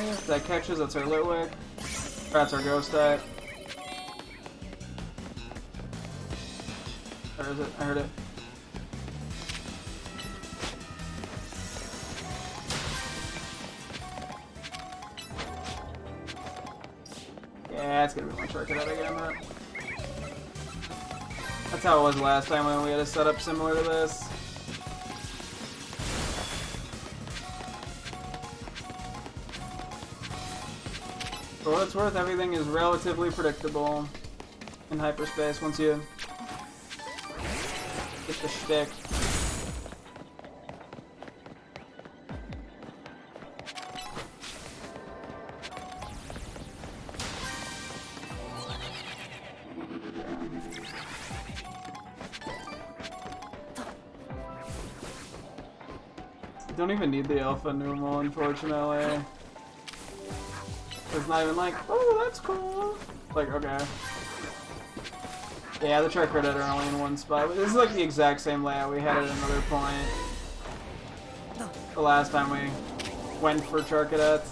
If that catches, that's our Litwick. That's our Ghost type. Where is it? I heard it. Yeah, it's gonna be one Charcadet again. That's how it was last time when we had a setup similar to this. For what it's worth, everything is relatively predictable in hyperspace once you get the shtick. Don't even need the Alpha Numal, unfortunately. It's not even like, oh, that's cool. Like, okay. Yeah, the Charcadet are only in one spot. This is like the exact same layout we had at another point. The last time we went for Charcadets.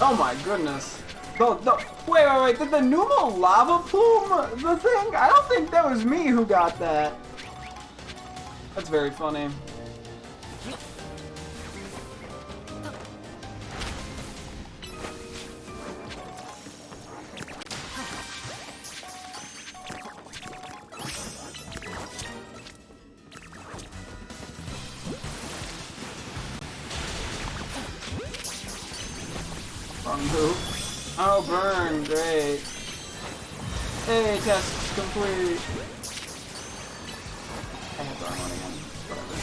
Oh my goodness. Wait. Did the Numal Lava Plume the thing? I don't think that was me who got that. That's very funny. Wrong move. Oh, burn, great. Hey, test complete. I have the wrong one again. Whatever.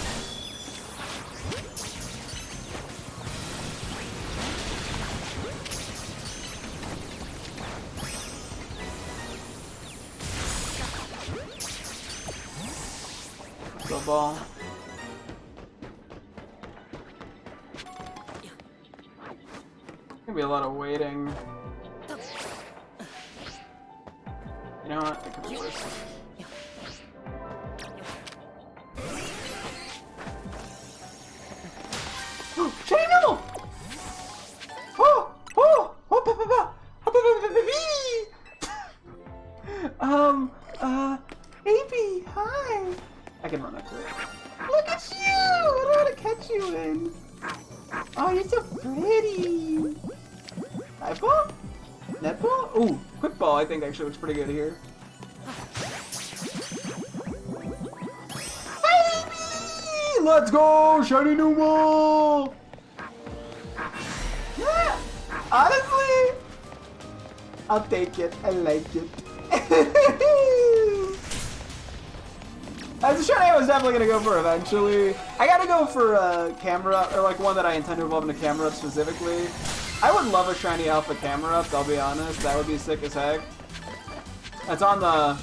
Go ball. Gonna be a lot of waiting. You know what? It could be worse. Shiny Numal! Baby, hi! I can run up to it. Look at you! I don't know how to catch you in. Oh, you're so pretty! High ball? Net ball? Ooh, quick ball I think actually looks pretty good here. Baby! Let's go! Shiny Numal! Yeah! Honestly, I'll take it. I like it. That's a shiny I was definitely gonna go for eventually. I gotta go for camera, or like one that I intend to evolve into camera specifically. I would love a shiny alpha camera, I'll be honest. That would be sick as heck. That's on the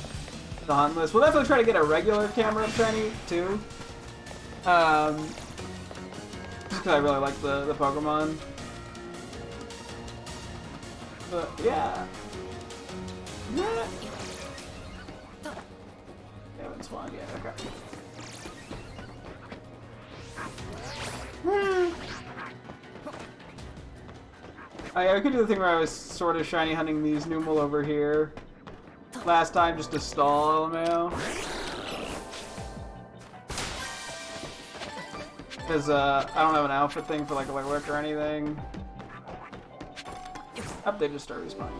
hunt list. We'll definitely try to get a regular camera shiny too. Just because I really like the Pokemon. But yeah. Yeah. They haven't spawned yet, okay. I could do the thing where I was sort of shiny hunting these Numal over here last time just to stall LMAO. Because I don't have an outfit thing for like a Litwick or anything. Oh, they just start respawning.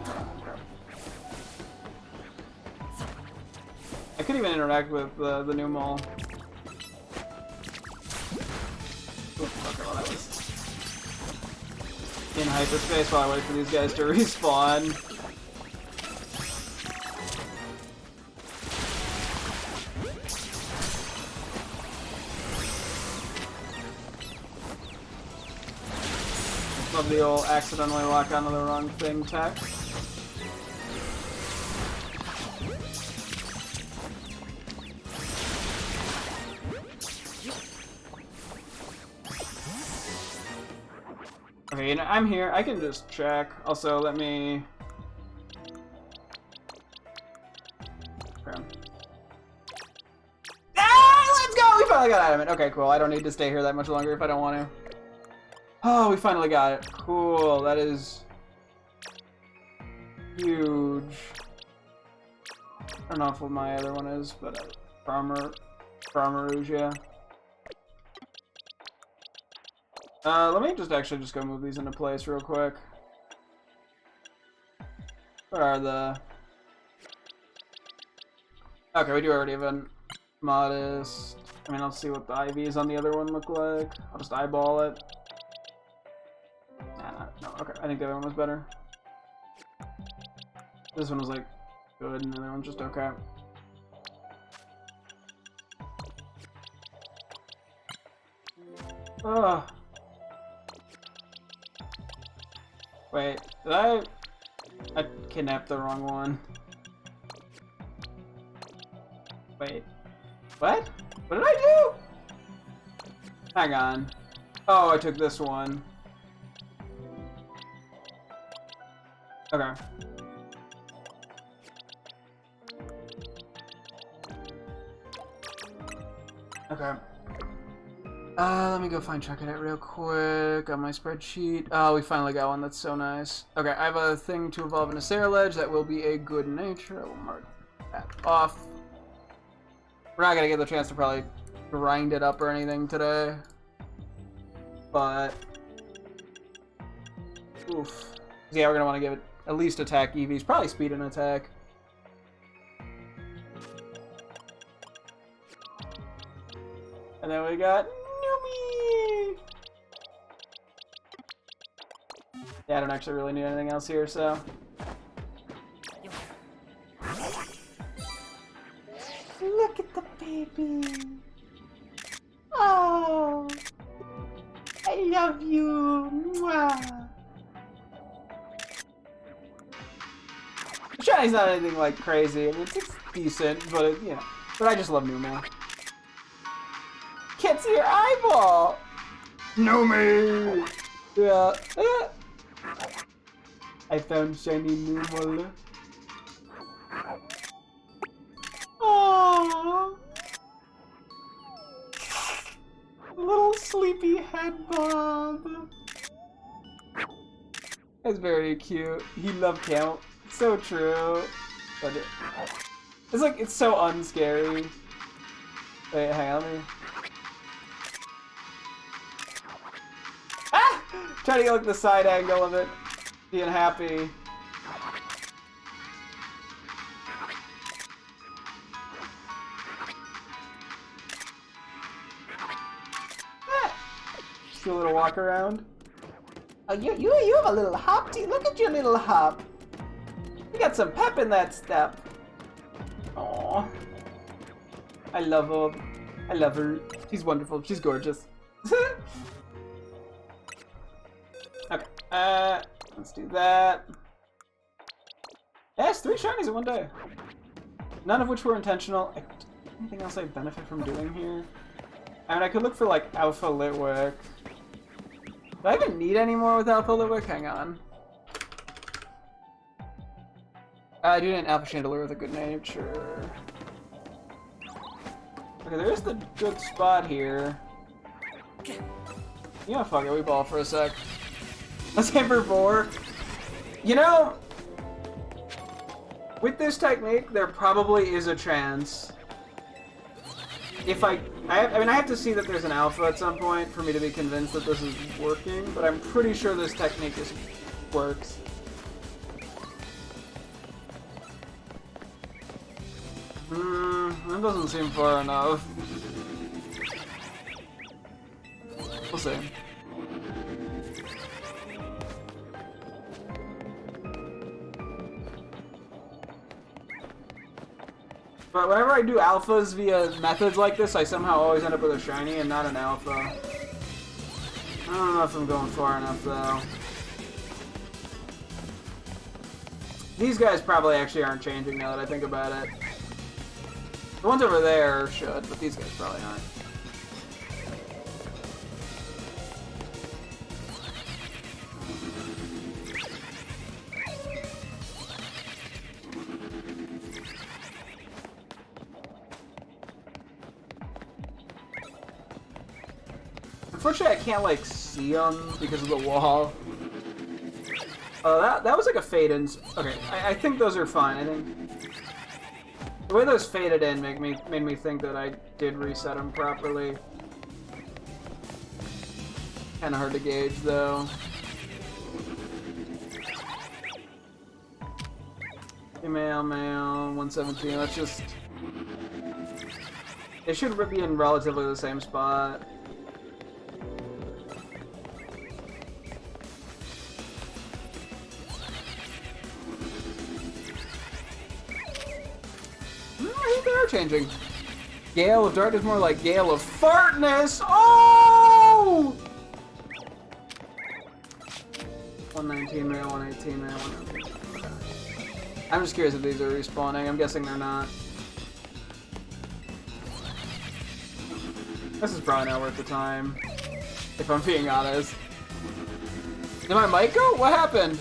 I could even interact with the Numal. Okay, well, that was in hyperspace while I wait for these guys to respawn. Love the old accidentally lock onto the wrong thing tech. Okay, you know, I'm here. I can just check. Also, let me... Okay. Ah, let's go! We finally got out of it. Okay, cool. I don't need to stay here that much longer if I don't want to. Oh, we finally got it. Cool. That is... huge. I don't know if what my other one is, but Farmer Rouge, yeah. Let me actually just go move these into place real quick. Where are the... Okay, we do already have a modest... I mean, let's see what the IVs on the other one look like. I'll just eyeball it. Nah, no, okay, I think the other one was better. This one was, like, good, and the other one's just okay. Ugh. Wait, did I kidnapped the wrong one. Wait, what? What did I do? Hang on. Oh, I took this one. Okay. Okay. Let me go find check it out real quick on my spreadsheet. Oh, we finally got one. That's so nice. Okay, I have a thing to evolve into Saraledge. That will be a good nature. I will mark that off. We're not gonna get the chance to probably grind it up or anything today. But... oof. Yeah, we're gonna want to give it at least attack EVs. Probably speed and attack. And then we got... yeah, I don't actually really need anything else here, so... look at the baby! Oh! I love you! Mwah! Shini's not anything, like, crazy. I mean, it's decent, but, you know... but I just love Numa. Can't see your eyeball! Numi! Yeah. I found shiny Numa. Aww. Little sleepy head bob. That's very cute. He loved count. So true. But it's like, it's so unscary. Wait, hang on. Let me... ah! Trying to get like the side angle of it. Being happy. Just do a little walk around. Oh, you have a little hop too. Look at your little hop. You got some pep in that step. Aww. I love her. I love her. She's wonderful. She's gorgeous. Okay. Let's do that. Yes, 3 shinies in one day. None of which were intentional. Anything else I benefit from doing here? I mean, I could look for, like, Alpha Litwick. Do I even need any more with Alpha Litwick? Hang on. I do need an Alpha Chandelier with a good nature. Okay, there's the good spot here. Yeah, fuck it, we ball for a sec. Let's aim for 4. You know, with this technique, there probably is a chance. If I mean, I have to see that there's an alpha at some point for me to be convinced that this is working, but I'm pretty sure this technique works. That doesn't seem far enough. We'll see. But whenever I do alphas via methods like this, I somehow always end up with a shiny and not an alpha. I don't know if I'm going far enough, though. These guys probably actually aren't changing now that I think about it. The ones over there should, but these guys probably aren't. Unfortunately, I can't, like, see them because of the wall. That was like a fade-in. Okay, I think those are fine. I think the way those faded in made me think that I did reset them properly. Kind of hard to gauge, though. Email, mail, 117. Let's just... It should be in relatively the same spot. Changing. Gale of Darkness more like Gale of Fartness. Oh! 119 mail, 118 mail, 119. Okay. I'm just curious if these are respawning. I'm guessing they're not. This is probably not worth the time, if I'm being honest. Did my mic go? What happened?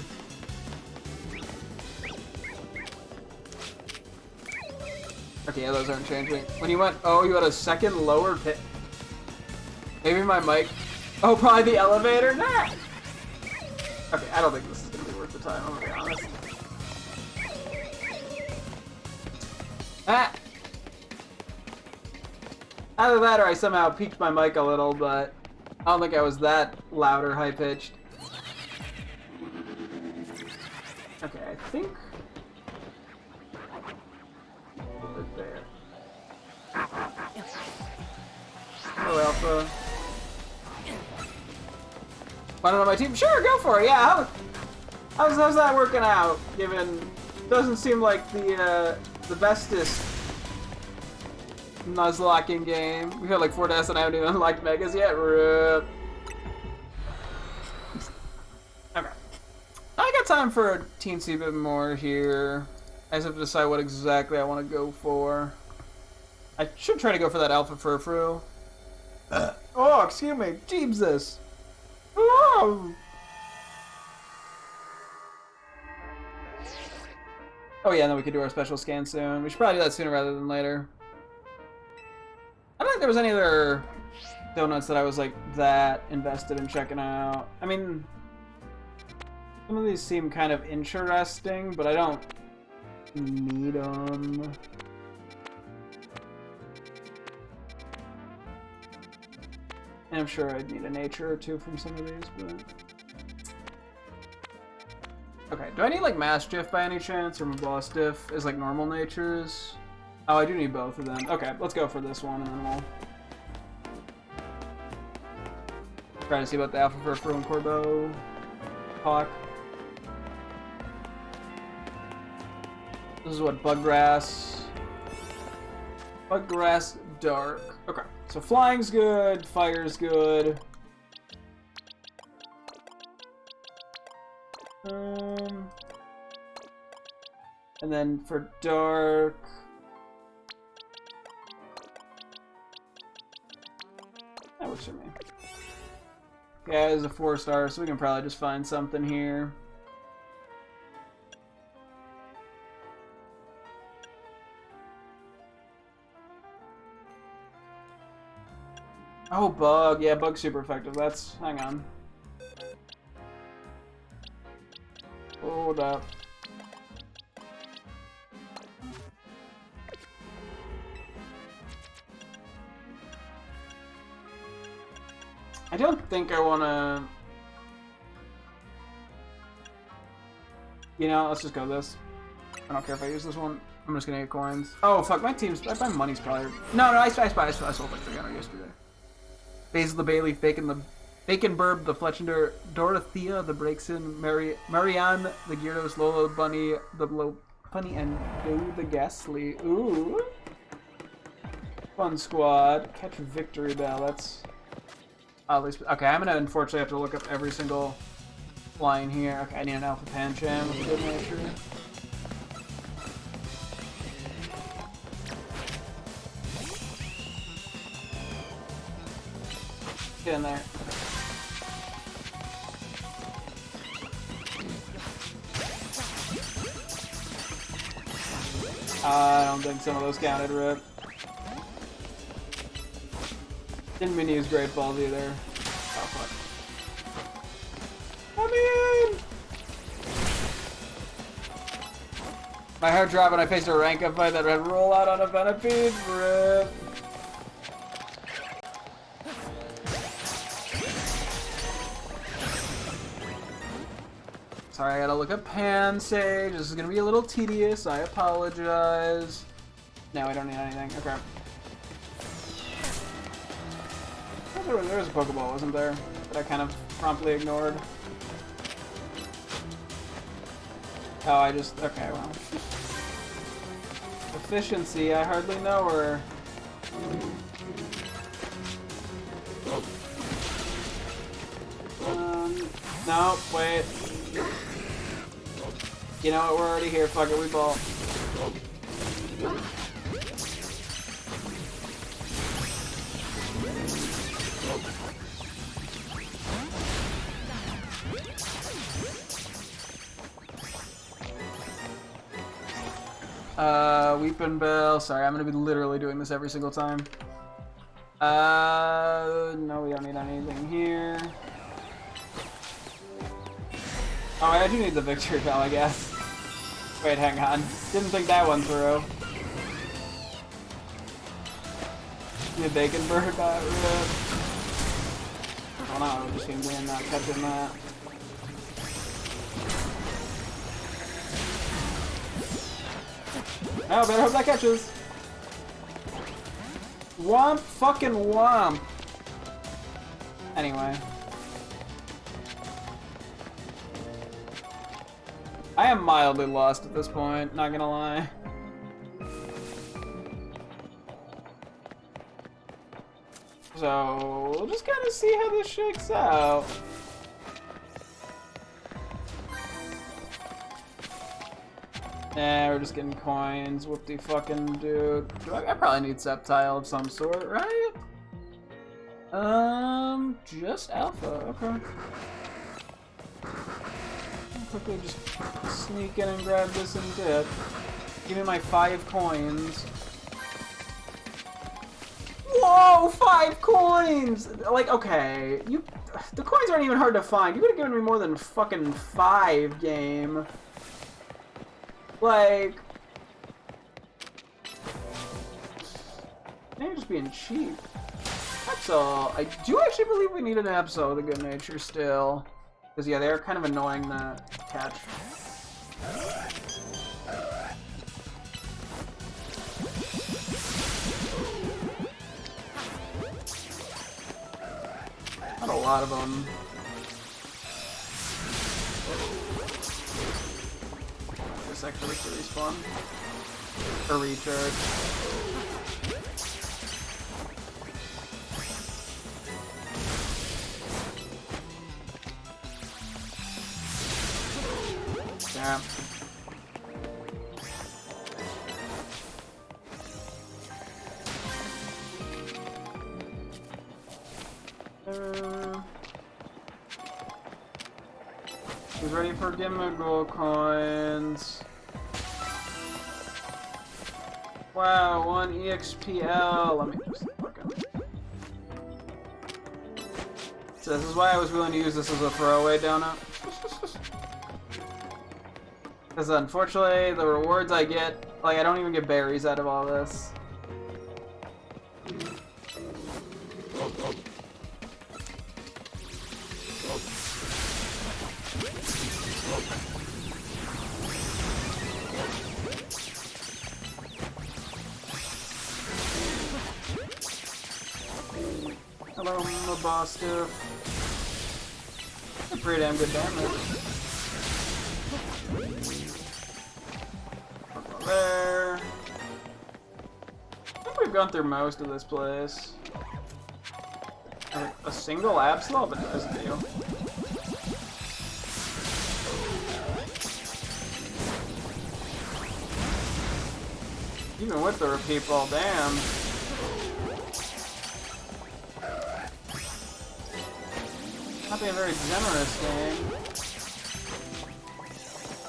Okay, yeah, those aren't changing. When you went, oh, you had a second lower pit. Maybe my mic. Oh, probably the elevator? Nah! Okay, I don't think this is gonna be worth the time, I'm gonna be honest. Ah! Either that or I somehow peaked my mic a little, but I don't think I was that loud or high-pitched. Okay, I think... there. Hello, Alpha. Want it on my team? Sure, go for it. Yeah, how's that working out? Given doesn't seem like the bestest Nuzlocking game. We've had like 4 deaths and I haven't even unlocked Megas yet. RIP. Okay. I got time for a teensy bit more here. I just have to decide what exactly I want to go for. I should try to go for that Alpha Furfru. Oh, excuse me. Jesus. Oh. Oh yeah, and then we could do our special scan soon. We should probably do that sooner rather than later. I don't think there was any other donuts that I was like that invested in checking out. I mean, some of these seem kind of interesting, but I don't need them. And I'm sure I'd need a nature or two from some of these, but... Okay, do I need like Mastiff by any chance, or Mastiff is like normal natures? Oh, I do need both of them. Okay, let's go for this one, and then we'll try to see about the Alpha Furfru and Corbeau Hawk. This is what, Buggrass. Buggrass Dark. Okay, so flying's good, fire's good. And then for dark, that works for me. Yeah, it's a 4-star, so we can probably just find something here. Oh, bug. Yeah, bug's super effective. That's... hang on. Hold up. I don't think I want to... You know, let's just go this. I don't care if I use this one. I'm just gonna get coins. Oh, fuck, my team's... my money's probably... No, I sold like 300 yesterday. Basil the Bailey, Bacon Burb, the Fletchender, Dorothea, the Breakson, Marianne, the Gyarados, Lolo, Bunny, the Blow Bunny, and Do the Ghastly. Ooh. Fun squad. Catch Victory Bell, that's... At least, okay, I'm gonna unfortunately have to look up every single line here. Okay, I need an Alpha Pancham with good nature. Get in there. I don't think some of those counted, Rip. Didn't mean to use Great Balls either. Oh, fuck. I'm in! My heart dropped when I faced a rank up fight that had roll out on a Venipede. Rip. Sorry, I gotta look up Pansage. This is gonna be a little tedious. I apologize. No, I don't need anything. Okay. There was a Pokeball, wasn't there? That I kind of promptly ignored. Oh, I just... Okay, well. Efficiency, I hardly know her. No, wait. You know what, we're already here. Fuck it, we ball. Weepin' Bell. Sorry, I'm gonna be literally doing this every single time. No, we don't need anything here. Oh, I do need the Victory Bell, I guess. Wait, hang on. Didn't think that one through. The Bacon Burger got ripped. Oh no, just him being not catching that. Oh, better hope that catches. Womp fucking womp. Anyway. I am mildly lost at this point, not gonna lie. So, we'll just kind of see how this shakes out. Nah, we're just getting coins. Whoop-de fucking dude. I probably need Sceptile of some sort, right? Just Alpha, okay. I'll quickly just sneak in and grab this and dip. Give me my 5 coins. Whoa, 5 coins! Like, okay, the coins aren't even hard to find. You could have given me more than fucking 5, game. Like, they're just being cheap. Absol, I do actually believe we need an Absol with a good nature still. Because, yeah, they're kind of annoying to catch. Not a lot of them. This actually looks really fun. A recharge. Yeah. He's ready for Gimmighoul coins. Wow, 1 EXPL. Let me just fucking. So this is why I was willing to use this as a throwaway donut. Because unfortunately, the rewards I get, like, I don't even get berries out of all this. Hello, Mabostiff. That's pretty damn good damage. There. I think we've gone through most of this place. A single Absol, but it doesn't do. Even with the repeat ball, damn. Not being very generous, game.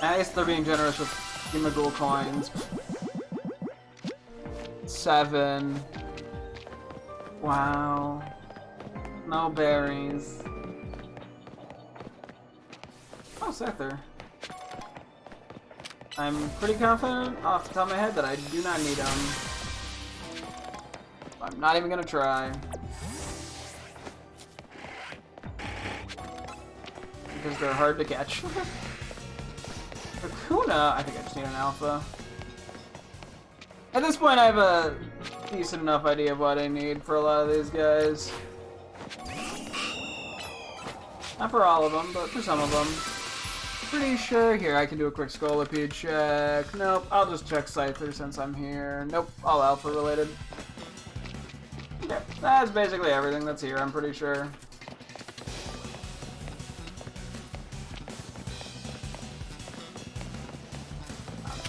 I guess they're being generous with Imagul coins. 7. Wow. No berries. Oh, Sether. I'm pretty confident off the top of my head that I do not need them. I'm not even gonna try. Because they're hard to catch. Kakuna, I think I just need an alpha. At this point, I have a decent enough idea of what I need for a lot of these guys. Not for all of them, but for some of them. Pretty sure here I can do a quick Scolipede check. Nope, I'll just check Scyther since I'm here. Nope, all alpha related. Okay, that's basically everything that's here, I'm pretty sure.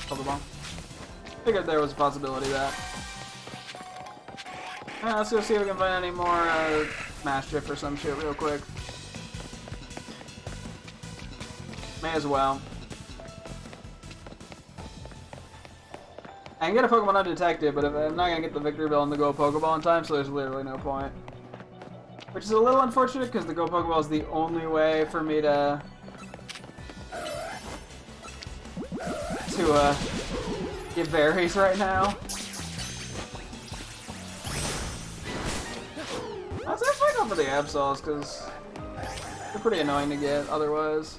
Pokeball. Figured there was a possibility of that. Let's go see if we can find any more Smash Drift or some shit real quick. May as well. I can get a Pokemon undetected, but I'm not gonna get the Victory Bell and the Go Pokeball in time, so there's literally no point. Which is a little unfortunate, because the Go Pokeball is the only way for me to get berries right now. Let's actually go for the Absols, because they're pretty annoying to get otherwise.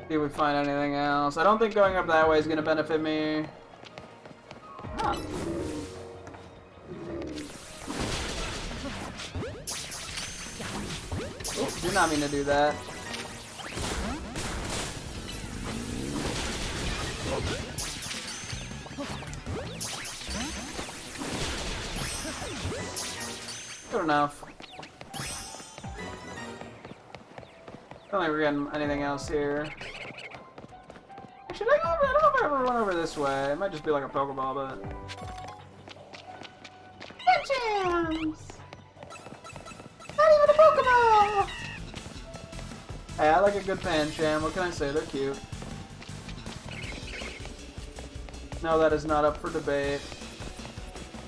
See if we find anything else. I don't think going up that way is going to benefit me. Huh. Oh, did not mean to do that. Good enough. I don't think we're getting anything else here. Should I go over? I don't know if I ever run over this way. It might just be like a Pokeball, but... Jams! Not even a Pokeball! Hey, I like a good Pancham. What can I say? They're cute. No, that is not up for debate.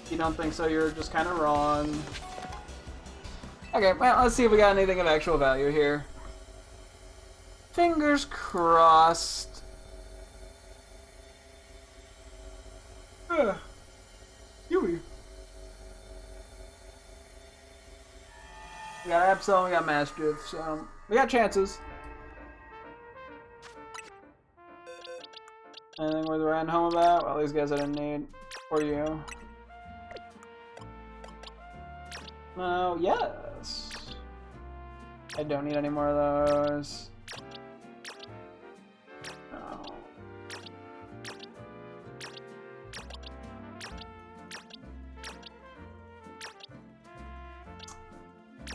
If you don't think so, you're just kind of wrong. Okay, well, let's see if we got anything of actual value here. Fingers crossed. Yui. We got Absol, we got Mastiff, so we got chances. Anything worth writing home about? Well, these guys I didn't need. Or you. No, yes. I don't need any more of those.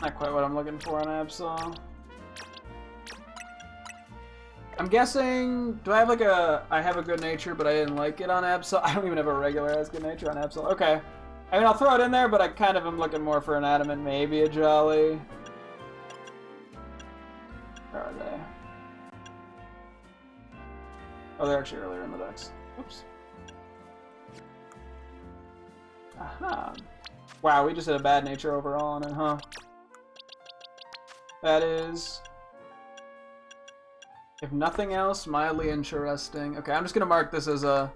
Not quite what I'm looking for on Absol. I'm guessing, do I have like I have a good nature, but I didn't like it on Absol? I don't even have a regular as good nature on Absol. Okay. I mean, I'll throw it in there, but I kind of am looking more for an adamant, maybe a jolly. Where are they? Oh, they're actually earlier in the decks. Oops. Aha. Wow, we just had a bad nature overall on it, huh? That is, if nothing else, mildly interesting. Okay, I'm just gonna mark this as a,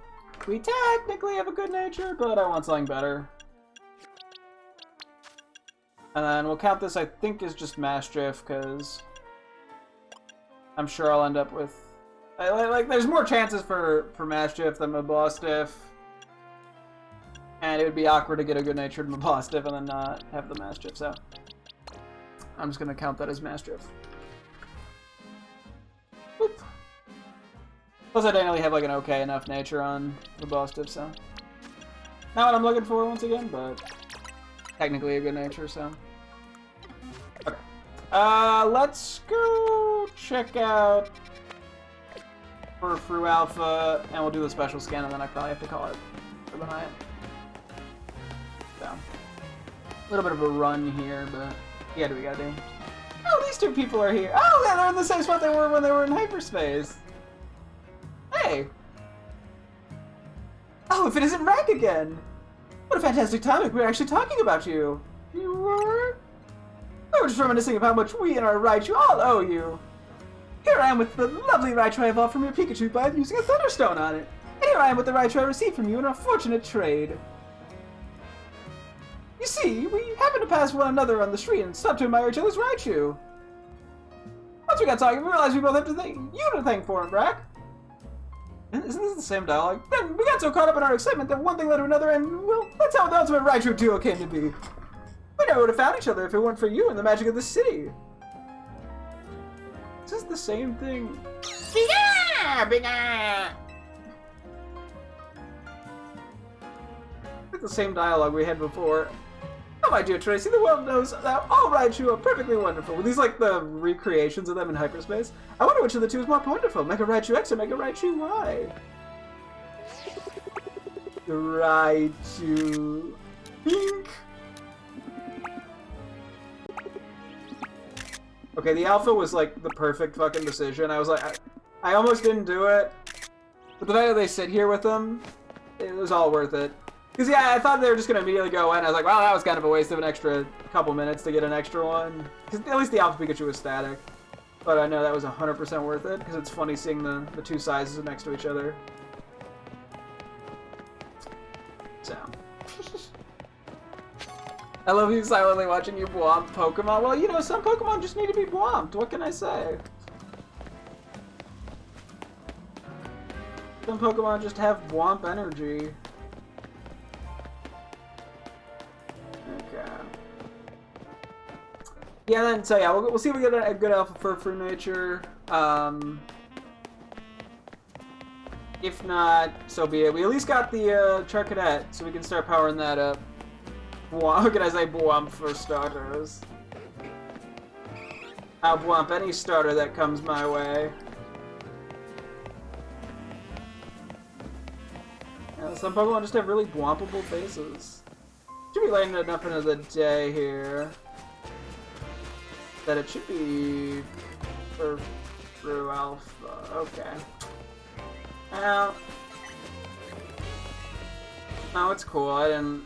we technically have a good nature, but I want something better. And then we'll count this, I think, as just Mastiff, because I'm sure I'll end up with Like, there's more chances for Mastiff than Mabostiff. And it would be awkward to get a good-natured Mabostiff and then not have the Mastiff, so... I'm just gonna count that as Mastiff. Boop. Plus I didn't really have like an okay enough nature on Mabostiff, so... Not what I'm looking for once again, but... Technically a good nature, so... Okay. Let's go check out... Furfru Alpha, and we'll do the special scan, and then I probably have to call it for the night. So, a little bit of a run here, but yeah, do we gotta do? Oh, these two people are here. Oh, yeah, they're in the same spot they were when they were in hyperspace. Hey. Oh, if it isn't Rack again. What a fantastic topic. We were actually talking about you. You were? We were just reminiscing of how much we and our Raichu all owe you. Here I am with the lovely Raichu I evolved from your Pikachu by using a Thunderstone on it. And here I am with the Raichu I received from you in a fortunate trade. You see, we happened to pass one another on the street and stopped to admire each other's Raichu. Once we got talking, we realized we both have you to thank for him, Brack. Isn't this the same dialogue? Then we got so caught up in our excitement that one thing led to another, and, well, that's how the ultimate Raichu duo came to be. We never would have found each other if it weren't for you and the magic of the city. Is this the same thing? It's the same dialogue we had before. Oh, my dear Tracy, the world knows that all Raichu are perfectly wonderful. Were these like the recreations of them in hyperspace? I wonder which of the two is more wonderful, Mega Raichu X or Mega Raichu Y? Raichu Pink. Okay, the alpha was like the perfect fucking decision. I was like, I almost didn't do it, but the fact that they sit here with them, it was all worth it. Because, yeah, I thought they were just going to immediately go in. I was like, well, that was kind of a waste of an extra couple minutes to get an extra one. Because at least the Alpha Pikachu was static. But I know that was 100% worth it, because it's funny seeing the two sizes next to each other. So. I love you silently watching you Bwomp Pokemon. Well, you know, some Pokemon just need to be Bwomped. What can I say? Some Pokemon just have Bwomp energy. Yeah, then, so yeah, we'll see if we get a good Alpha Furfru nature. If not, so be it. We at least got the Charcadet, so we can start powering that up. How can I say Bwomp for starters? I'll Bwomp any starter that comes my way. Yeah, some Pokemon just have really Bwompable faces. Should be late enough into the day here that it should be through Alpha. Okay. Well, no, it's cool. I didn't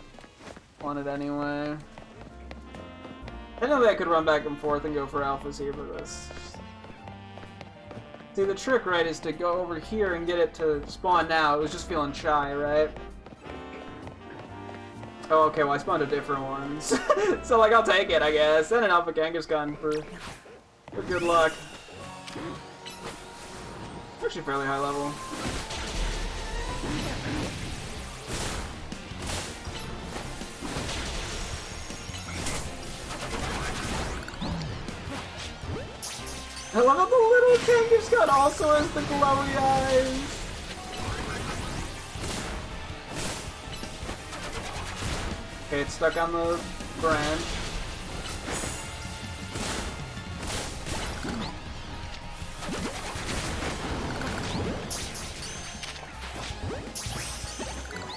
want it anyway. I didn't know that I could run back and forth and go for Alphas here for this. See, the trick, right, is to go over here and get it to spawn now. It was just feeling shy, right? Oh, okay, well I spawned a different ones. So, like, I'll take it, I guess. And an Alpha Kangaskhan for good luck. Actually fairly high level. I love how the little Kangaskhan also has the glowy eyes. Okay, it's stuck on the branch.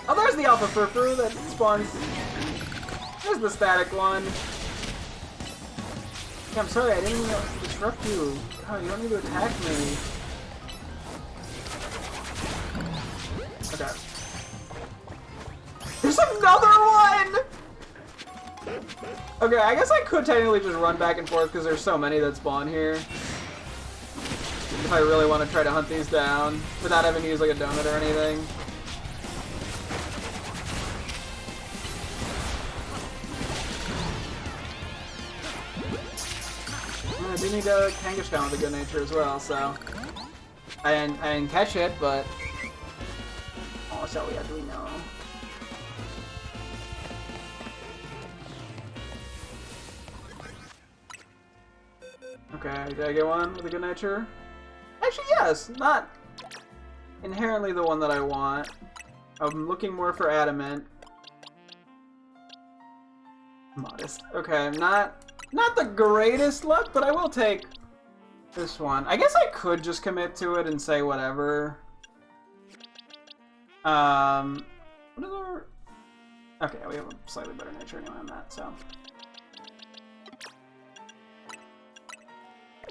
Oh, there's the Alpha Furfru that spawns. There's the static one. Yeah, I'm sorry, I didn't mean to disrupt you. Oh, you don't need to attack me. Okay. There's another one! Okay, I guess I could technically just run back and forth because there's so many that spawn here. If I really want to try to hunt these down without having to use like a donut or anything. I do need a Kangaskhan with a good nature as well, so. I didn't catch it, but... Oh, so we ugly now. Okay, did I get one with a good nature? Actually, yes, not inherently the one that I want. I'm looking more for adamant. Modest. Okay, not the greatest luck, but I will take this one. I guess I could just commit to it and say whatever. What is our... Okay, we have a slightly better nature anyway on that, so...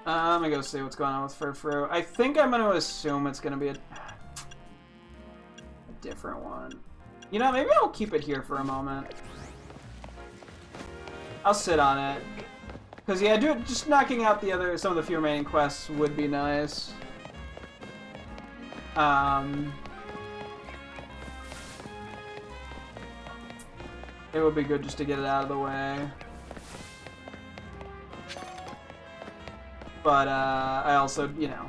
Let me go see what's going on with Furfru. I think I'm going to assume it's going to be a different one. You know, maybe I'll keep it here for a moment. I'll sit on it. Because, yeah, just knocking out some of the few remaining quests would be nice. It would be good just to get it out of the way. But, I also, you know,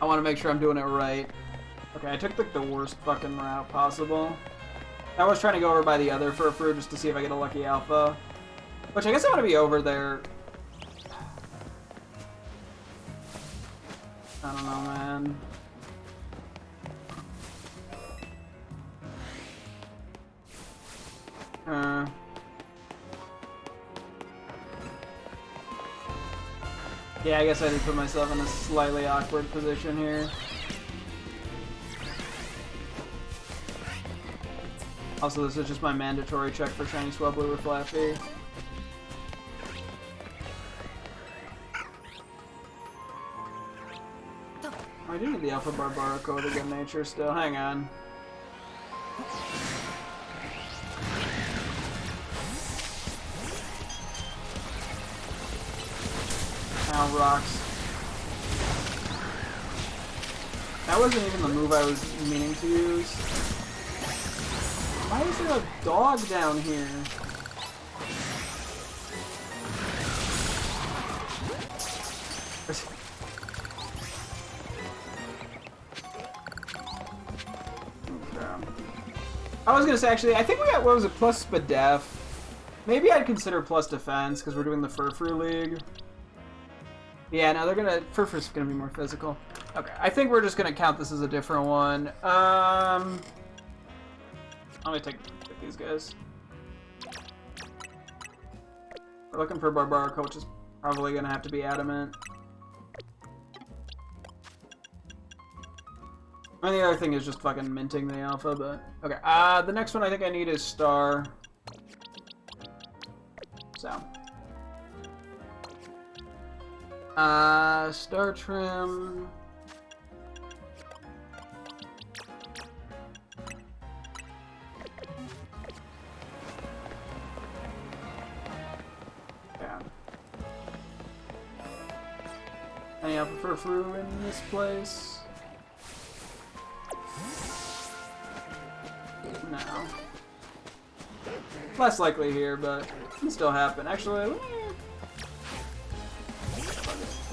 I want to make sure I'm doing it right. Okay, I took the worst fucking route possible. I was trying to go over by the other Furfru just to see if I get a lucky alpha. Which I guess I want to be over there. I don't know, man. Yeah, I guess I did put myself in a slightly awkward position here. Also, this is just my mandatory check for Shiny Swablu or Flappy. Oh, I do need the Alpha Barbarico with a good nature still. Hang on. Ow, rocks. That wasn't even the move I was meaning to use. Why is there a dog down here? I was gonna say, actually, I think we got, what was it, plus Spadef. Maybe I'd consider plus defense, because we're doing the Furfru League. Yeah, no, Furfru's gonna be more physical. Okay, I think we're just gonna count this as a different one. Let me take these guys. We're looking for Barbarico, which is probably gonna have to be adamant. And the other thing is just fucking minting the alpha, but... Okay, the next one I think I need is Star. So. Star Trim... Any alpha Furfru in this place? No. Less likely here, but it can still happen. Actually, let me...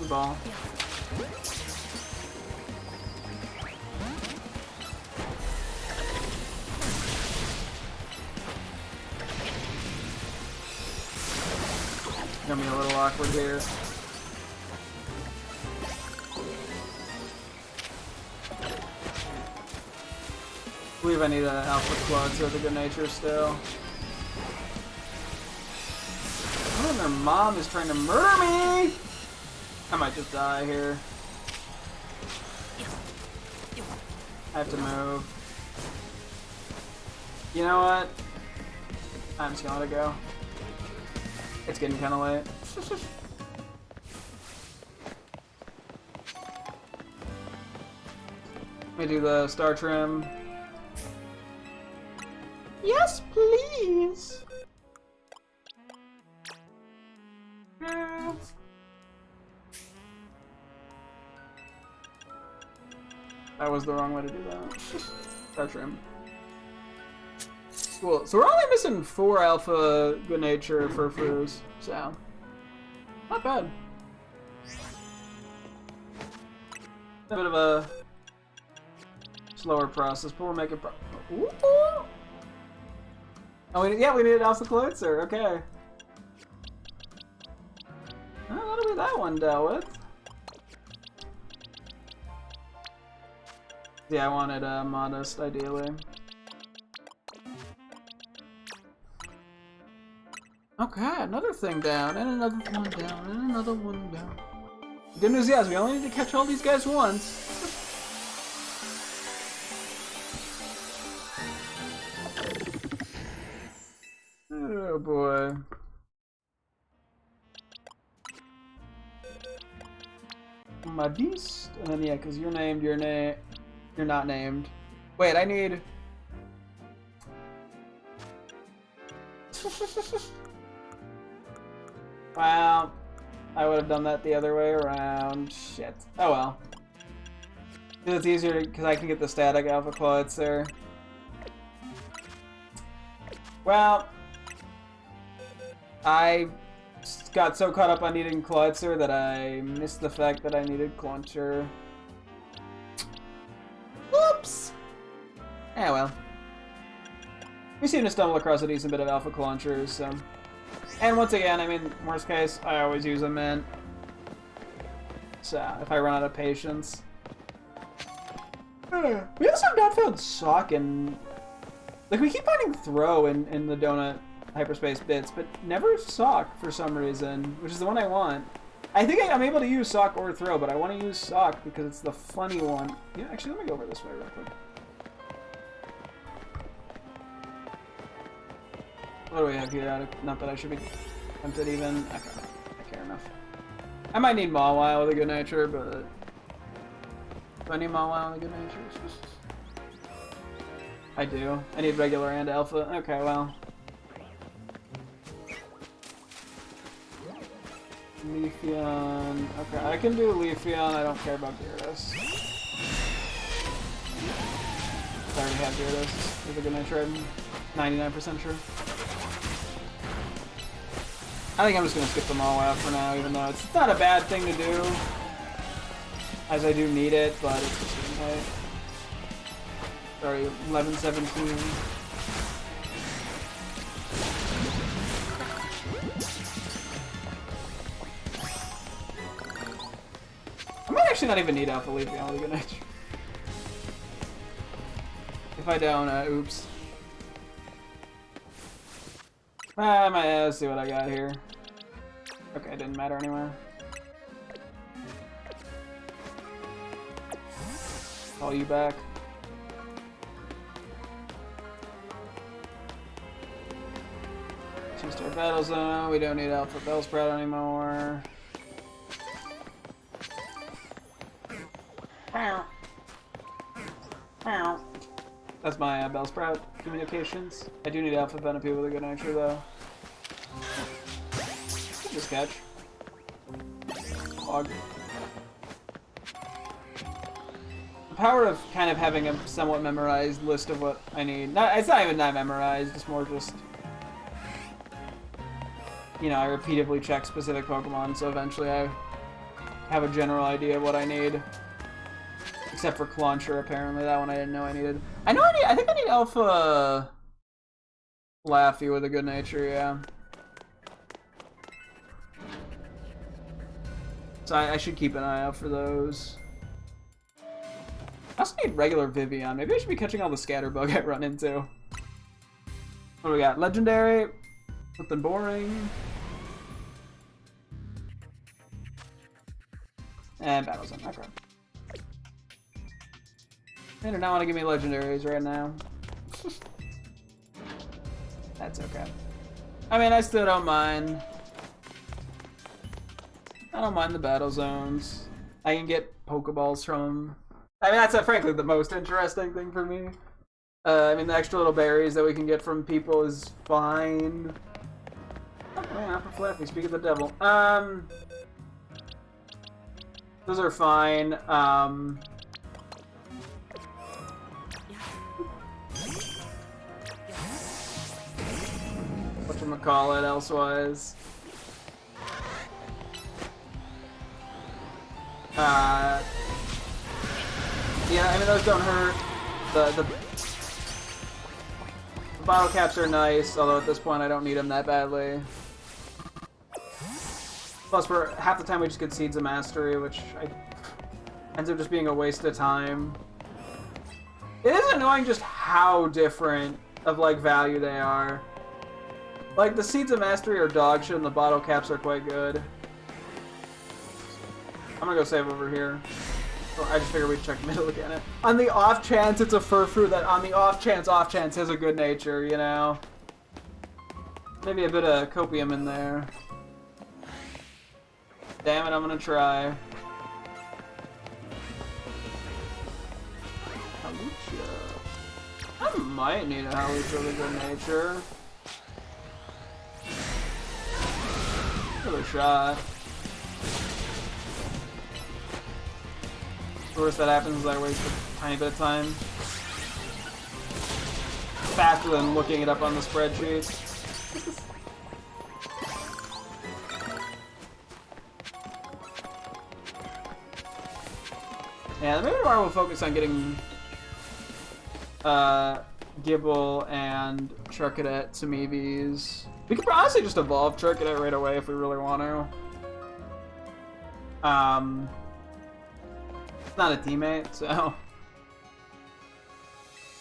Ball. Gonna be a little awkward here. I believe I need an Alpha Quad with a good nature still. Oh, and their mom is trying to murder me! I might just die here. I have to move. You know what? I'm just gonna let it go. It's getting kinda late. Let me do the Star Trim. Yes, please! That was the wrong way to do that. Star Trim. Cool. So we're only missing 4 alpha good nature Furfrus, so not bad. A bit of a slower process, but we're making Ooh. Oh, we needed Alpha Cloitzer, okay. Well, that'll be that one dealt with. Yeah, I wanted Modest, ideally. Okay, another thing down, and another one down, and another one down. The good news is we only need to catch all these guys once. Oh boy. My beast, and then yeah, because you're named, you're not named. Wait, I need. Wow, I would have done that the other way around. Shit. Oh well. It's easier because I can get the static Alpha Cloitzer. Well, I got so caught up on needing Cloitzer that I missed the fact that I needed Cluncher. Whoops! Yeah, well. We seem to stumble across a decent bit of Alpha Clunchers, so... And once again, I mean, worst case, I always use a mint. So, if I run out of patience. We also have not found Sock and... Like, we keep finding Throw in the Donut Hyperspace bits, but never Sock for some reason, which is the one I want. I think I'm able to use Sock or Throw, but I want to use Sock because it's the funny one. Yeah, actually, let me go over this way real quick. What do we have here? Not that I should be tempted even. Okay, I care enough. I might need Mawile with a good nature, but... Do I need Mawile with a good nature? I do. I need regular and alpha. Okay, well. Leafeon. Okay, I can do Leafeon. I don't care about Gyarados. I already have Gyarados with a good nature. I'm 99% sure. I think I'm just gonna skip them all out for now, even though it's not a bad thing to do, as I do need it, but it's just getting late. Sorry, 11:17. I might actually not even need Alpha Leafeon with a good nature. If I don't, oops. Let's see what I got here. Okay, it didn't matter anywhere. Call you back. Two-star battle zone. We don't need Alpha Bellsprout anymore. That's my Bellsprout communications. I do need Alpha Venipede with a good nature, though. Just catch. Log. The power of kind of having a somewhat memorized list of what I need. It's not even that memorized, it's more just... You know, I repeatedly check specific Pokemon, so eventually I have a general idea of what I need. Except for Clauncher, apparently. That one I didn't know I needed. I think I need Alpha... Laffy with a good nature, yeah. So I should keep an eye out for those. I also need regular Vivian. Maybe I should be catching all the Scatterbug I run into. What do we got? Legendary. Something boring. And Battle Zone. Okay. They do not want to give me legendaries right now. That's okay. I mean, I still don't mind. I don't mind the battle zones. I can get Pokeballs from them. I mean, that's frankly the most interesting thing for me. I mean, the extra little berries that we can get from people is fine. Oh, man, not for Flappy. Speak of the devil. Those are fine. Whatchamacallit elsewise. Yeah, I mean, those don't hurt. The bottle caps are nice, although at this point I don't need them that badly. Plus, for half the time we just get Seeds of Mastery, which ends up just being a waste of time. It is annoying just how different of, like, value they are. Like, the Seeds of Mastery are dog shit and the bottle caps are quite good. I'm gonna go save over here. Oh, I just figured we'd check middle again. On the off chance it's a fur-fruit, that on the off chance has a good nature, you know? Maybe a bit of copium in there. Damn it, I'm gonna try. Hawlucha. I might need a Hawlucha with a good nature. Give it a shot. The worst that happens is I waste a tiny bit of time. Faster than looking it up on the spreadsheet. Yeah, maybe tomorrow we'll focus on getting Gibble and Charcadet to Meebies. We could honestly just evolve Charcadet right away if we really want to. It's not a teammate, so...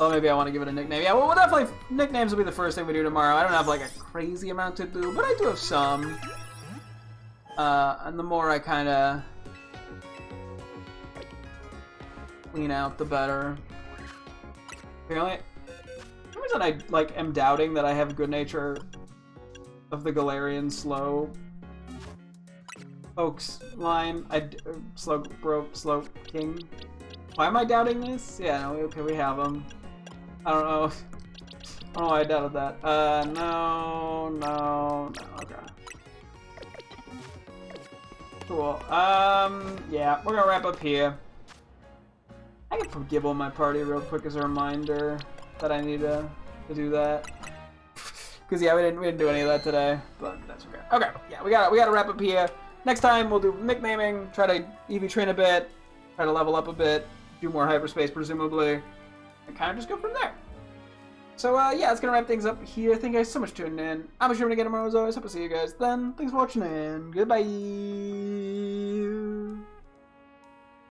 Well, maybe I want to give it a nickname. Yeah, well, we'll definitely... Nicknames will be the first thing we do tomorrow. I don't have, like, a crazy amount to do, but I do have some. And the more I kind of... clean out, the better. Apparently... For some reason I, like, am doubting that I have good nature of the Galarian slow... Oaks line. Slow King. Why am I doubting this? Yeah, no, okay, we have them. I don't know. I don't know why I doubted that. No. Okay. Cool. Yeah, we're gonna wrap up here. I can put Gibble in my party real quick as a reminder that I need to do that. Cause yeah, we didn't do any of that today, but that's okay. Okay, yeah, we gotta wrap up here. Next time we'll do nicknaming, try to EV train a bit, try to level up a bit, do more hyperspace presumably, and kind of just go from there. So yeah, it's gonna wrap things up here. Thank you guys so much for tuning in. I'm sure to get tomorrow as always. Hope to see you guys then. Thanks for watching and goodbye.